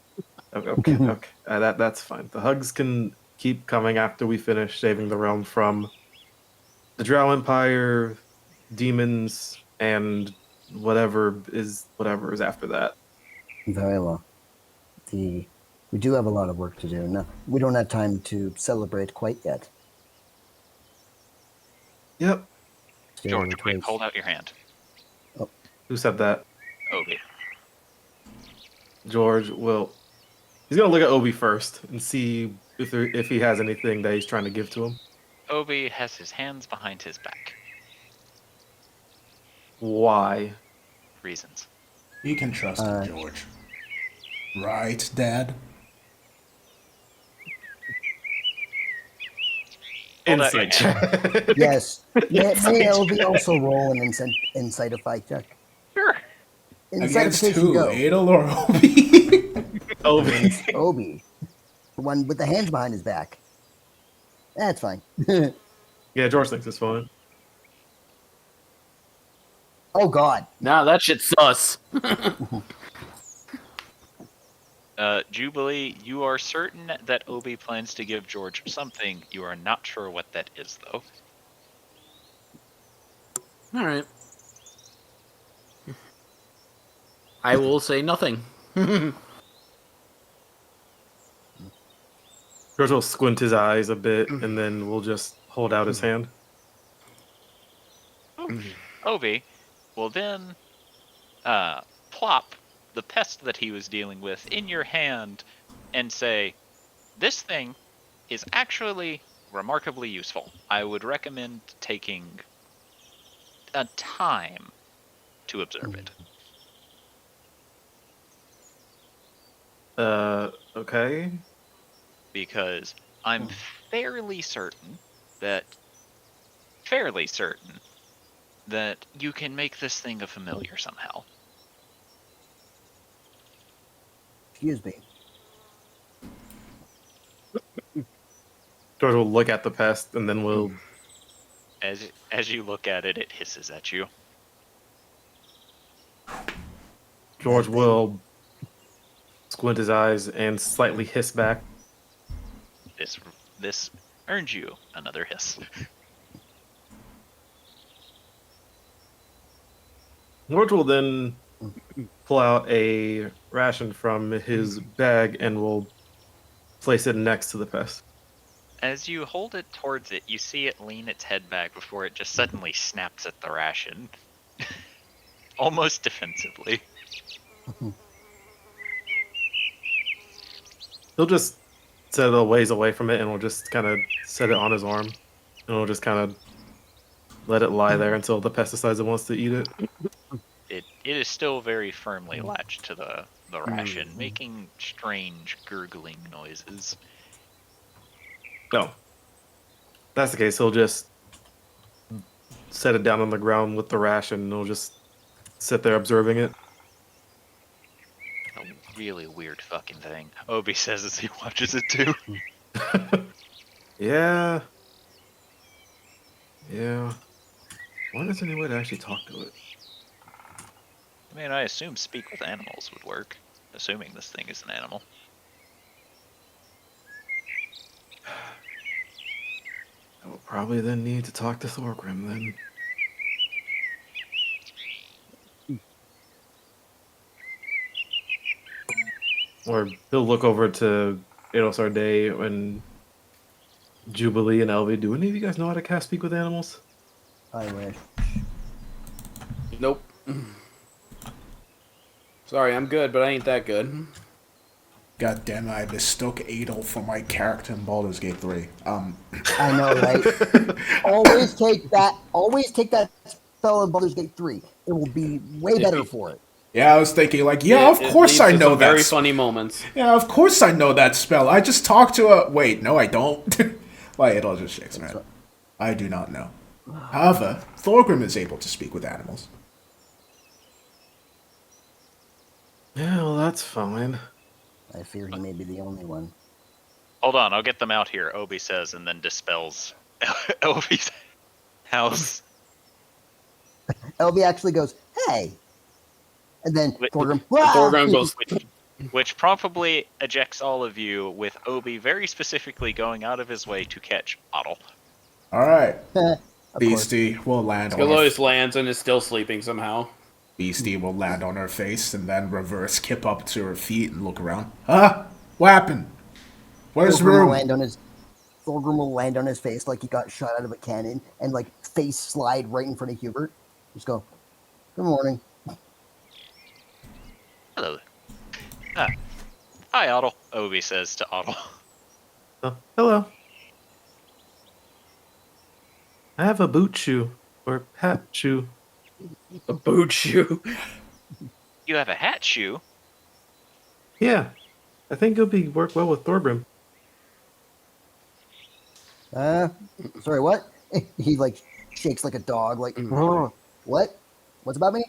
Okay, okay. That's fine. The hugs can keep coming after we finish saving the realm from the Drow Empire, demons, and whatever is after that. Very well. We do have a lot of work to do. No, we don't have time to celebrate quite yet. Yep. Stay George, in quick, place. hold out your hand. Who said that? Obi. George will. He's gonna look at Obi first and see if he has anything that he's trying to give to him. Obi has his hands behind his back. Why? Reasons. you can trust him, George. Right, Dad? Hold out your Insight check. Yes. May Elvie also roll an insight check? Sure. Against Insightification who, go. Adel or Obi? Obi. Obi. The one with the hands behind his back. That's fine. Yeah, George thinks it's fine. Oh, God. Nah, that shit's sus. Jubilee, you are certain that Obi plans to give George something. You are not sure what that is, though. All right. I will say nothing. George will squint his eyes a bit, and then we'll just hold out his hand. Obi will then plop the pest that he was dealing with in your hand and say, "This thing is actually remarkably useful. I would recommend taking a time to observe it." Okay. Because I'm fairly certain that you can make this thing a familiar somehow. Excuse me. George will look at the pest, and then we'll. As you look at it, it hisses at you. George will squint his eyes and slightly hiss back. This earns you another hiss. George will then pull out a ration from his bag and will place it next to the pest. As you hold it towards it, you see it lean its head back before it just suddenly snaps at the ration. Almost defensively. He'll just set it a ways away from it, and we'll just kind of set it on his arm. And we'll just kind of let it lie there until the pest decides it wants to eat it. It is still very firmly latched to the ration, making strange gurgling noises. No. That's the case. He'll just set it down on the ground with the ration, and he'll just sit there observing it. A really weird fucking thing, Obi says as he watches it too. Yeah. Yeah. Why does any way to actually talk to it? I mean, I assume speak with animals would work, assuming this thing is an animal. I will probably then need to talk to Thorgrim then. Or he'll look over to Adolsar Day and Jubilee and Elvi. Do any of you guys know how to cast Speak with Animals? I wish. Nope. Sorry, I'm good, but I ain't that good. God damn it, I mistook Adol for my character in Baldur's Gate 3. I know, right? Always take that spell in Baldur's Gate 3. It will be way better for it. Yeah, I was thinking, like, yeah, of course I know that. Very funny moments. Yeah, of course I know that spell. I just talked to a... Wait, no, I don't. Like, it all just shakes my head. I do not know. However, Thorgrim is able to speak with animals. Yeah, well, that's fine. I fear he may be the only one. Hold on, I'll get them out here, Obi says, and then dispels Obi's house. LB actually goes, "Hey," and then Thorgrim. Thorgrim goes. Which probably ejects all of you, with Obi very specifically going out of his way to catch Otto. Alright. Of Beastie will land on Skalois lands and is still sleeping somehow. Beastie will land on her face and then reverse kip up to her feet and look around. Huh? What happened? Where's the room? Thorgrim will land on his face like he got shot out of a cannon and like face slide right in front of Hubert. Just go, "Good morning." Hello. Hi, Otto, Obi says to Otto. Hello. I have a boot shoe, or hat shoe. A boot shoe. You have a hat shoe? Yeah, I think it'll work well with Thorgrim. Sorry, what? He like shakes like a dog, like, what? What's about me?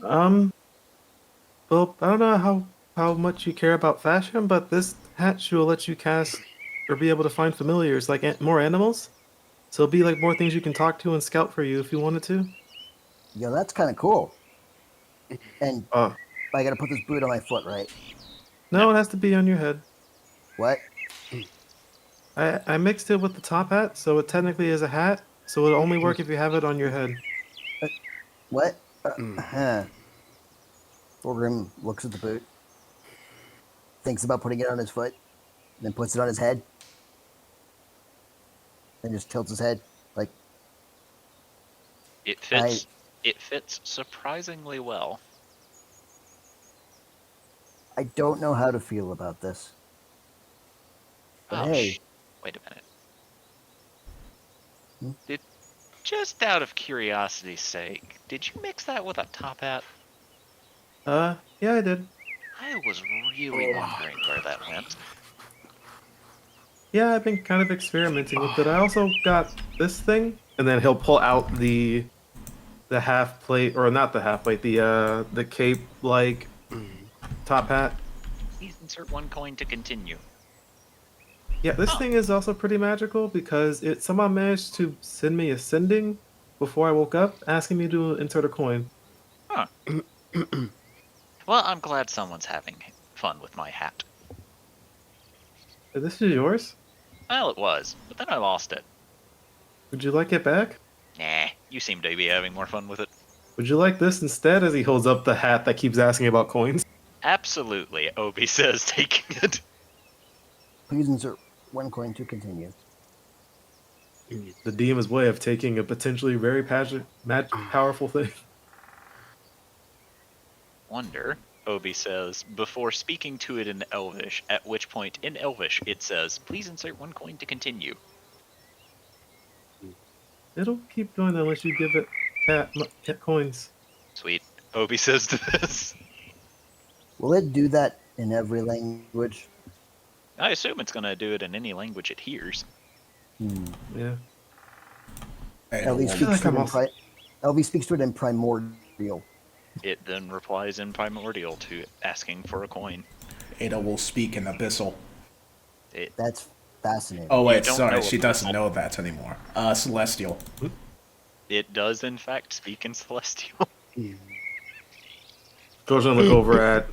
Well, I don't know how much you care about fashion, but this hat shoe will let you cast or be able to find familiars, like more animals. So it'll be like more things you can talk to and scout for you if you wanted to. Yo, that's kind of cool. And Oh, I gotta put this boot on my foot, right? No, it has to be on your head. What? I mixed it with the top hat, so it technically is a hat. So it'll only work if you have it on your head. What? Thorgrim looks at the boot, thinks about putting it on his foot, then puts it on his head, then just tilts his head like It fits. It fits surprisingly well. I don't know how to feel about this. But Oh, hey, wait a minute. Hmm? Just out of curiosity's sake, did you mix that with a top hat? Yeah, I did. I was really wondering where that went. Yeah, I've been kind of experimenting with it. I also got this thing, and then he'll pull out the half plate, or not the half plate, the cape like top hat. Please insert 1 coin to continue. Yeah, this thing is also pretty magical because somehow managed to send me a sending before I woke up, asking me to insert a coin. Huh. Well, I'm glad someone's having fun with my hat. This is yours? Well, it was, but then I lost it. Would you like it back? Nah, you seem to be having more fun with it. Would you like this instead? As he holds up the hat that keeps asking about coins. Absolutely, Obi says, taking it. please insert 1 coin to continue. The DM's way of taking a potentially very powerful thing. Wonder, Obi says, before speaking to it in Elvish, at which point in Elvish it says, please insert 1 coin to continue. It'll keep doing that unless you give it cat coins. Sweet. Obi says to this. Will it do that in every language? I assume it's going to do it in any language it hears. Yeah. Elvi speaks to it in primordial. It then replies in primordial to asking for a coin. Ada will speak in abyssal. That's fascinating. Oh wait, don't sorry, know she abyssal. doesn't know that anymore. Celestial. It does, in fact, speak in Celestial. George's gonna look over at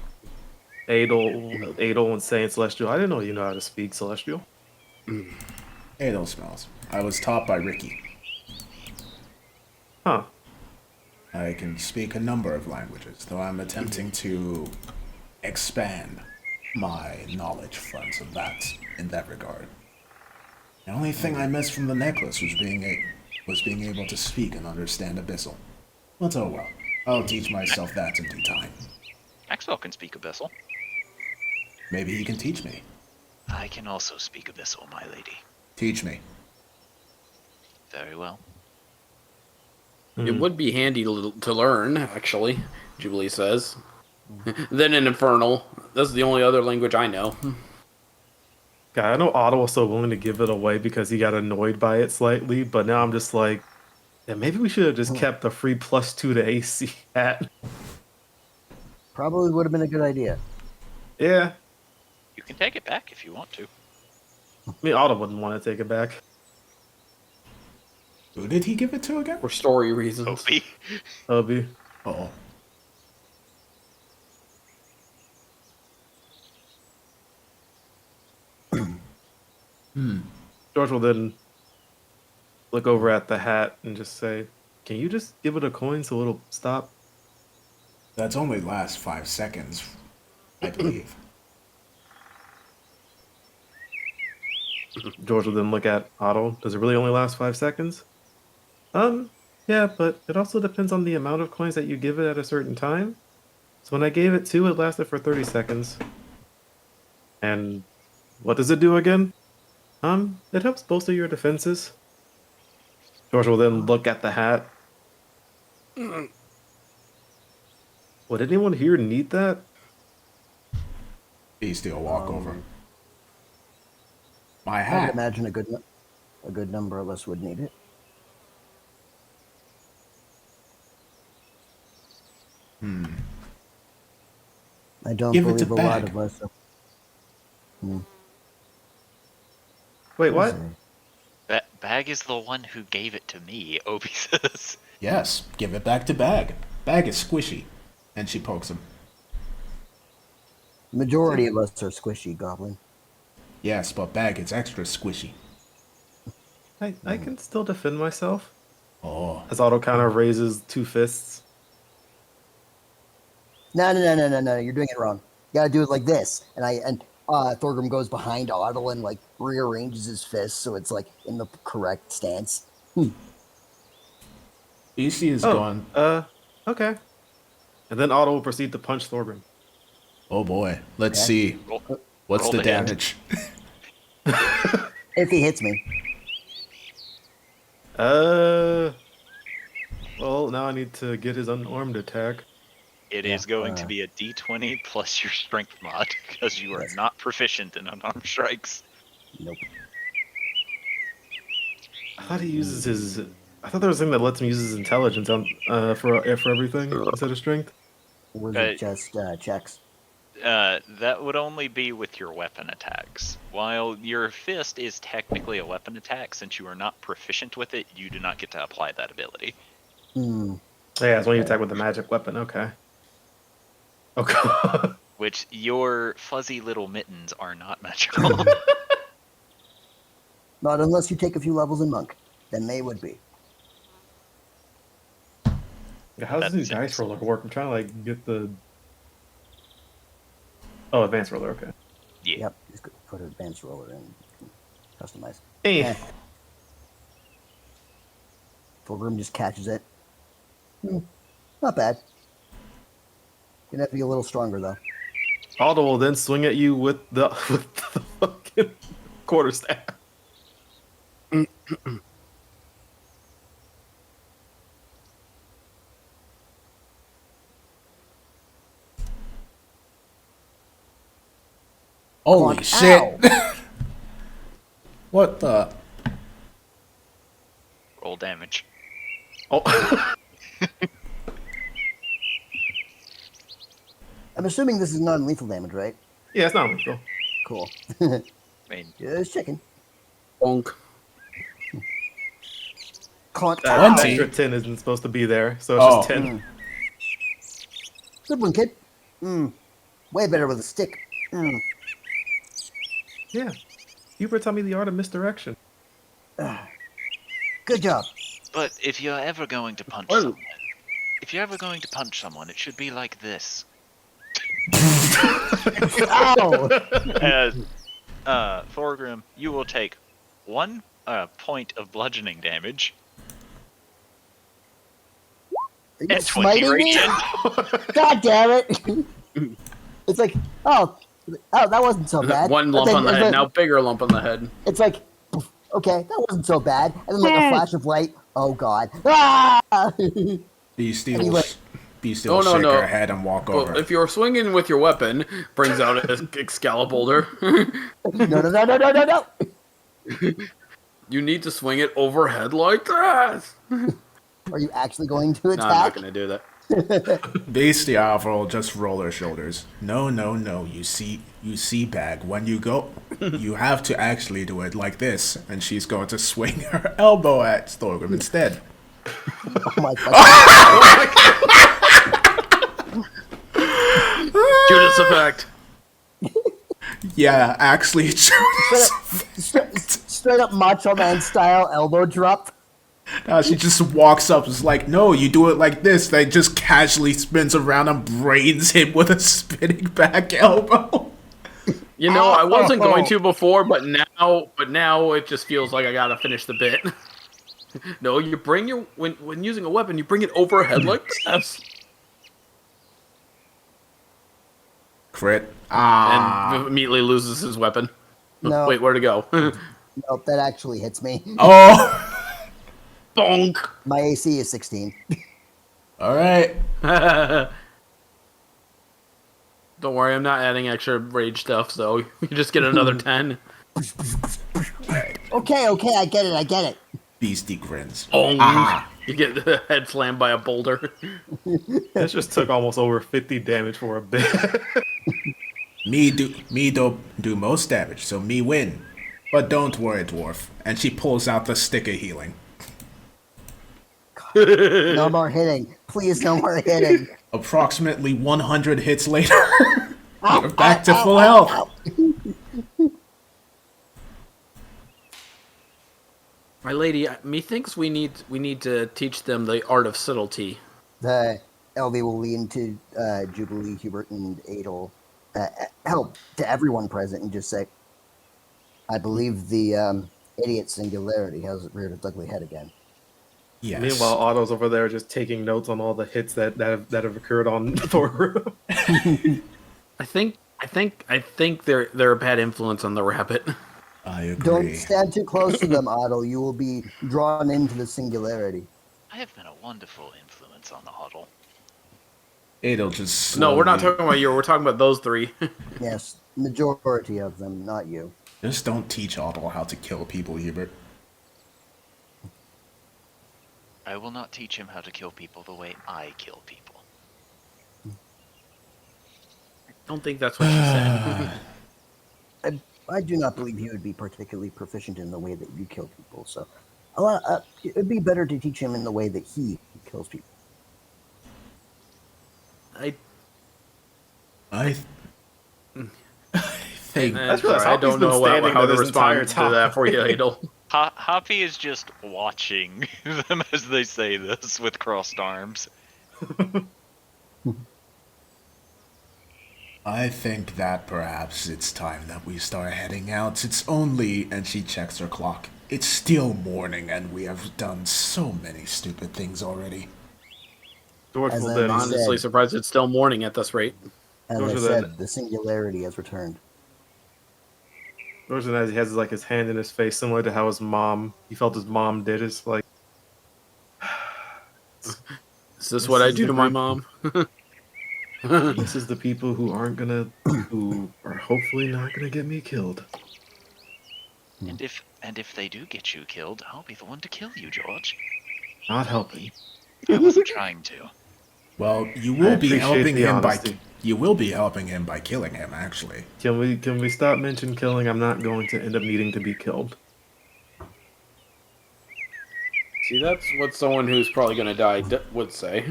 Adel and saying Celestial. I didn't know you know how to speak Celestial. Ada smells. I was taught by Ricky. Huh. I can speak a number of languages, though I'm attempting to expand my knowledge front of that in that regard. The only thing I missed from the necklace was being able to speak and understand abyssal. But oh well, I'll teach myself that in due time. Maxwell can speak Abyssal. Maybe he can teach me. I can also speak Abyssal, my lady. Teach me. Very well. It would be handy to learn, actually, Jubilee says. Then in Infernal. That's the only other language I know. God, I know Otto was so willing to give it away because he got annoyed by it slightly, but now I'm just like, yeah, maybe we should have just kept the free +2 to AC hat. Probably would have been a good idea. Yeah. You can take it back if you want to. I mean, Otto wouldn't want to take it back. Who did he give it to again? For story reasons. Obi. Obi. Oh. George will then look over at the hat and just say, can you just give it a coin so it'll stop? That's only last 5 seconds, I believe. George will then look at Otto. Does it really only last 5 seconds? Yeah, but it also depends on the amount of coins that you give it at a certain time. So when I gave it 2, it lasted for 30 seconds. And what does it do again? It helps bolster your defenses. George will then look at the hat. Would anyone here need that? Beastie will walk over. My I would hat. imagine a good number of us would need it. I don't Give it to believe a lot Bag. of us. Wait, what? Bag is the one who gave it to me, Obi says. Yes, give it back to Bag. Bag is squishy. And she pokes him. Majority of us are squishy, Goblin. Yes, but Bag is extra squishy. I can still defend myself. Oh. As Otto kind of raises two fists. No, you're doing it wrong. You gotta do it like this. And Thorgrim goes behind Otto and like rearranges his fists so it's like in the correct stance. Beastie is gone. Okay. And then Otto will proceed to punch Thorgrim. Oh boy. Let's see. What's roll the the damage? If he hits me. Well, now I need to get his unarmed attack. It is going to be a d20 plus your strength mod, because you are not proficient in unarmed strikes. Nope. I thought he uses his. I thought there was a thing that lets him use his intelligence on for everything instead of strength. Or was it just checks? That would only be with your weapon attacks. While your fist is technically a weapon attack, since you are not proficient with it, you do not get to apply that ability. Hmm. Yeah, it's when you attack with a magic weapon. Okay. Okay. Which your fuzzy little mittens are not magical. Not unless you take a few levels in Monk. Then they would be. Yeah, how does the dice roller work? I'm trying to like get the. Oh, advanced roller. Okay. Yeah. Yep. Just put an advanced roller in. Customize. Hey. Thorgrim just catches it. Not bad. Gonna have to be a little stronger though. Aldo will then swing at you with the fucking quarterstaff. Holy shit! What the? Roll damage. Oh. I'm assuming this is non-lethal damage, right? Yeah, it's not lethal. Cool. I mean, Just checking. Bonk. Clunk. That Ow. extra 10 isn't supposed to be there, so it's just 10. Good one, kid. Way better with a stick. Yeah. Hubert taught me the art of misdirection. Good job. but if you're ever going to punch someone, it should be like this. Ow! Thorgrim, you will take 1 point of bludgeoning damage. Are you And 20 smiting me? radiant. God damn it! It's like, oh, that wasn't so bad. One But lump then on the it's head, like- now bigger lump on the head. It's like, okay, that wasn't so bad. And then like a flash of light. Oh god. Ah! Beastie Anyway. will shake her head and walk Well, over. if you're swinging with your weapon, brings out an Excalibur. No. You need to swing it overhead like this. Are you actually going to No, I'm not attack? going to do that. Beastie Alpha will just roll her shoulders. No. You see, Bag. When you go, you have to actually do it like this, and she's going to swing her elbow at Thorgrim instead. Oh my god. Judas effect. Yeah, actually, Straight up Macho Man style elbow drop. she just walks up. It's like, no, you do it like this. They just casually spins around and brains him with a spinning back elbow. You know, I wasn't going to before, but now it just feels like I gotta finish the bit. No, you bring your when using a weapon, you bring it overhead like this, Crit. and immediately loses his weapon. No. Wait, where'd it go? Nope, that actually hits me. Oh. Bonk. My AC is 16. All right. Don't worry, I'm not adding extra rage stuff, so you just get another 10. Okay, I get it. Beastie grins. Bonk. You get the head slammed by a boulder. This just took almost over 50 damage for a bit. Me do most damage, so me win. But don't worry, dwarf. And she pulls out the stick of healing. No more hitting. Please, no more hitting. Approximately 100 hits later. You're back to full health. My lady, methinks we need to teach them the art of subtlety. The LV will lean to Jubilee, Hubert, and Adel, help to everyone present, and just say, "I believe the idiot singularity has reared its ugly head again." Yes. Meanwhile, Otto's over there just taking notes on all the hits that have occurred on Thor. I think they're a bad influence on the rabbit. I agree. Don't stand too close to them, Otto. You will be drawn into the singularity. I have been a wonderful influence on the huddle. It'll just slowly... No, we're not talking about you. We're talking about those three. Yes, majority of them, not you. Just don't teach Otto how to kill people, Hubert. I will not teach him how to kill people the way I kill people. I don't think that's what she said. I do not believe he would be particularly proficient in the way that you kill people, so it would be better to teach him in the way that he kills people. I think... That's sorry, I don't know how to respond to that for you, Adel. Hoppy is just watching them as they say this with crossed arms. I think that perhaps it's time that we start heading out. It's only, and she checks her clock, it's still morning and we have done so many stupid things already. George As will I then said- Honestly surprised it's still morning at this rate. As Those I are said, the- the singularity has returned. George as he has like his hand in his face, similar to how his mom, he felt his mom did. It's like, Is this what I do to my mom? this is the people who are hopefully not gonna get me killed. And if they do get you killed, I'll be the one to kill you, George. Not helping. I wasn't trying to. Well, you will be appreciate helping the him honesty. You will be helping him by killing him, actually. Can we stop mentioning killing? I'm not going to end up needing to be killed. See, that's what someone who's probably going to die would say.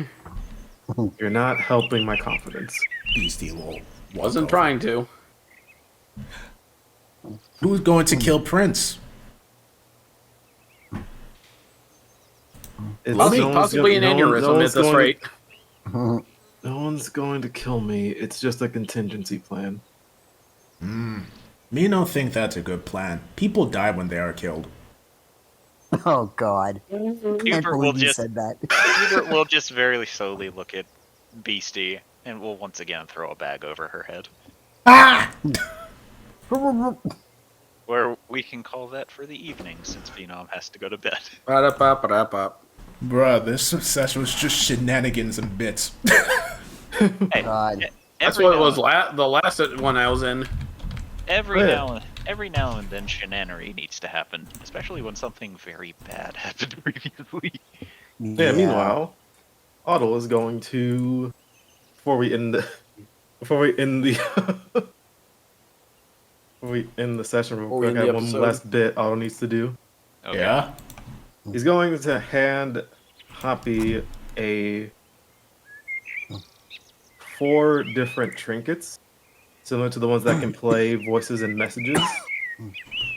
You're not helping my confidence. Beastie will... Wasn't trying to. Who's going to kill Prince? It's- Possibly an aneurysm at this rate. No one's going to kill me. It's just a contingency plan. Me don't think that's a good plan. People die when they are killed. Oh God! I can't Hubert will believe you just said that. Hubert will just very slowly look at Beastie and will once again throw a bag over her head. Ah! Where we can call that for the evening since Phenom has to go to bed. Ba-da-ba-ba-da-ba. Bruh, this session was just shenanigans and bits. Hey, God. That's every what it now was and- the last one I was in. Every Yeah. now and then shenanery needs to happen, especially when something very bad happened previously. Yeah. Meanwhile, Otto is going to before we end the before we end the session real Before we quick. end I the have one episode. last bit Otto needs to do. Okay. Yeah? He's going to hand Hoppy 4 different trinkets, similar to the ones that can play voices and messages.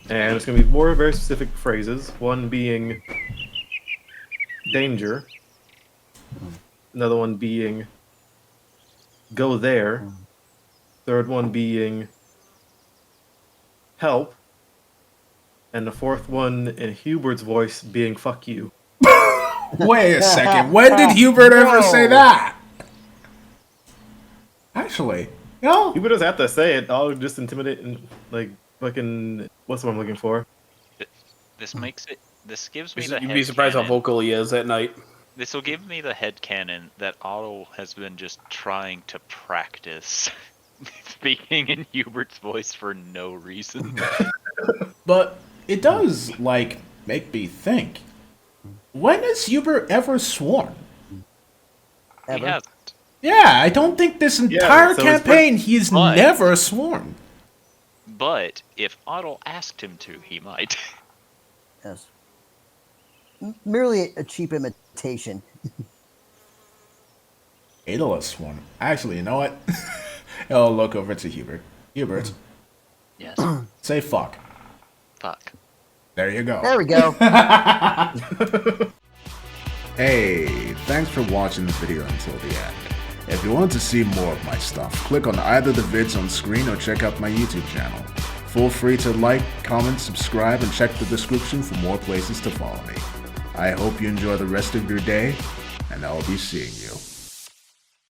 And it's going to be 4 very specific phrases, one being danger, another one being go there, third one being help, and the fourth one in Hubert's voice being fuck you. Wait a second. When did Hubert ever say that? Actually, no. Hubert doesn't have to say it. I'll just intimidate and like fucking what's what I'm looking for. This makes it. This gives me the. You'd be surprised how headcanon- vocal he is at night. This will give me the headcanon that Otto has been just trying to practice speaking in Hubert's voice for no reason. But it does, like, make me think. When has Hubert ever sworn? He Ever? hasn't. Yeah, I don't think this entire so it's campaign he's But- never sworn. But if Otto asked him to, he might. Yes. Merely a cheap imitation. Adel has sworn. Actually, you know what? I'll look over to Hubert. Hubert, Yes. say fuck. Fuck. There you go. There we go. Hey, thanks for watching the video until the end. If you want to see more of my stuff, click on either the vids on screen or check out my YouTube channel. Feel free to like, comment, subscribe, and check the description for more places to follow me. I hope you enjoy the rest of your day, and I'll be seeing you.